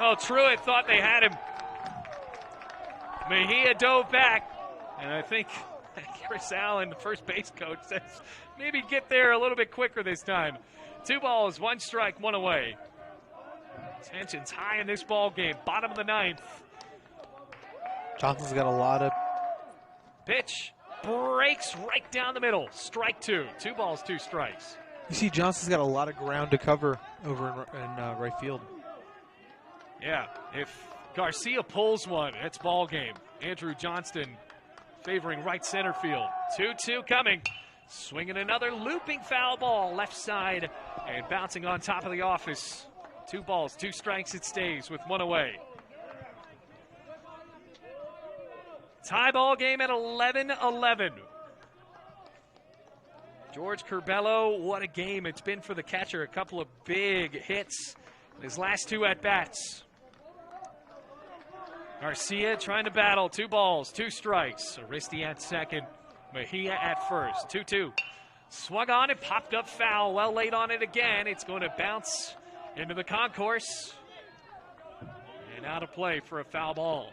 Oh, Truett thought they had him. Mejia dove back, and I think Chris Allen, the first base coach, says maybe get there a little bit quicker this time. 2 balls, 1 strike, 1 away. Tension's high in this ball game. Bottom of the 9th. Johnson's got a lot of... Pitch breaks right down the middle. Strike 2. 2 balls, 2 strikes. You see Johnson's got a lot of ground to cover over in right field. Yeah, if Garcia pulls one, it's ball game. Andrew Johnston favoring right center field. 2-2 coming. Swinging another looping foul ball left side and bouncing on top of the office. 2 balls, 2 strikes, it stays with 1 away. Tie ball game at 11-11. George Curbelo, what a game it's been for the catcher. A couple of big hits in his last 2 at-bats. Garcia trying to battle. 2 balls, 2 strikes. Aristi at second. Mejia at first. 2-2. Swung on it, popped up foul. Well laid on it again. It's going to bounce into the concourse. And out of play for a foul ball.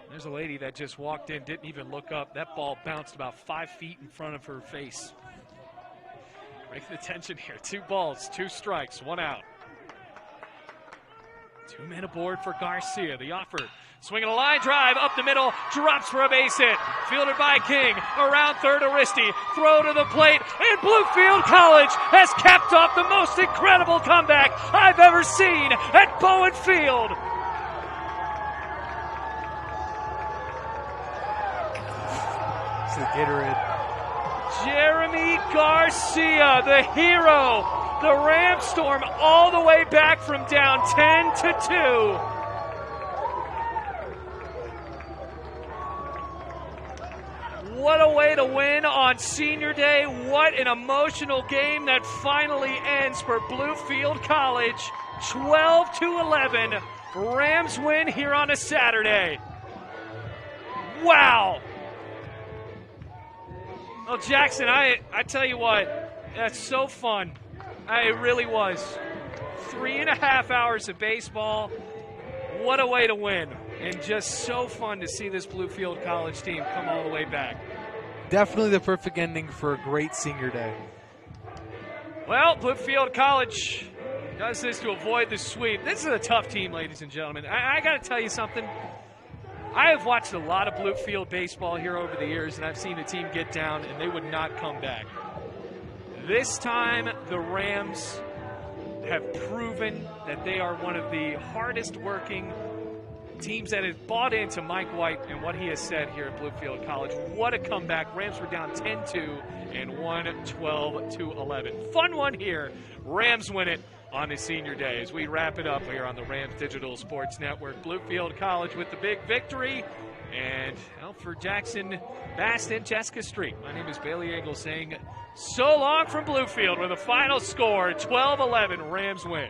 There's a lady that just walked in, didn't even look up. That ball bounced about 5 feet in front of her face. Breaking the tension here. 2 balls, 2 strikes, 1 out. 2 men aboard for Garcia. The offer. Swinging a line drive up the middle. Drops for a base hit. Fielded by King. Around third, Aristi. Throw to the plate. And Bluefield College has capped off the most incredible comeback I've ever seen at Bowen Field. It's the Gatorade. Jeremy Garcia, the hero. The Rams storm all the way back from down 10-2. What a way to win on Senior Day. What an emotional game that finally ends for Bluefield College. 12-11. Rams win here on a Saturday. Wow. Well, Jackson, I tell you what, that's so fun. It really was. 3.5 hours of baseball. What a way to win. and just so fun to see this Bluefield College team come all the way back. Definitely the perfect ending for a great senior day. Well, Bluefield College does this to avoid the sweep. This is a tough team, ladies and gentlemen. I got to tell you something. I have watched a lot of Bluefield baseball here over the years, and I've seen a team get down, and they would not come back. This time, the Rams have proven that they are one of the hardest working teams that have bought into Mike White and what he has said here at Bluefield College. What a comeback. Rams were down 10-2 and won 12-11. Fun one here. Rams win it on the senior day as we wrap it up here on the Rams Digital Sports Network. Bluefield College with the big victory. And for Jackson Bast and Jessica Street, my name is Bailey Engel saying so long from Bluefield with a final score 12-11. Rams win.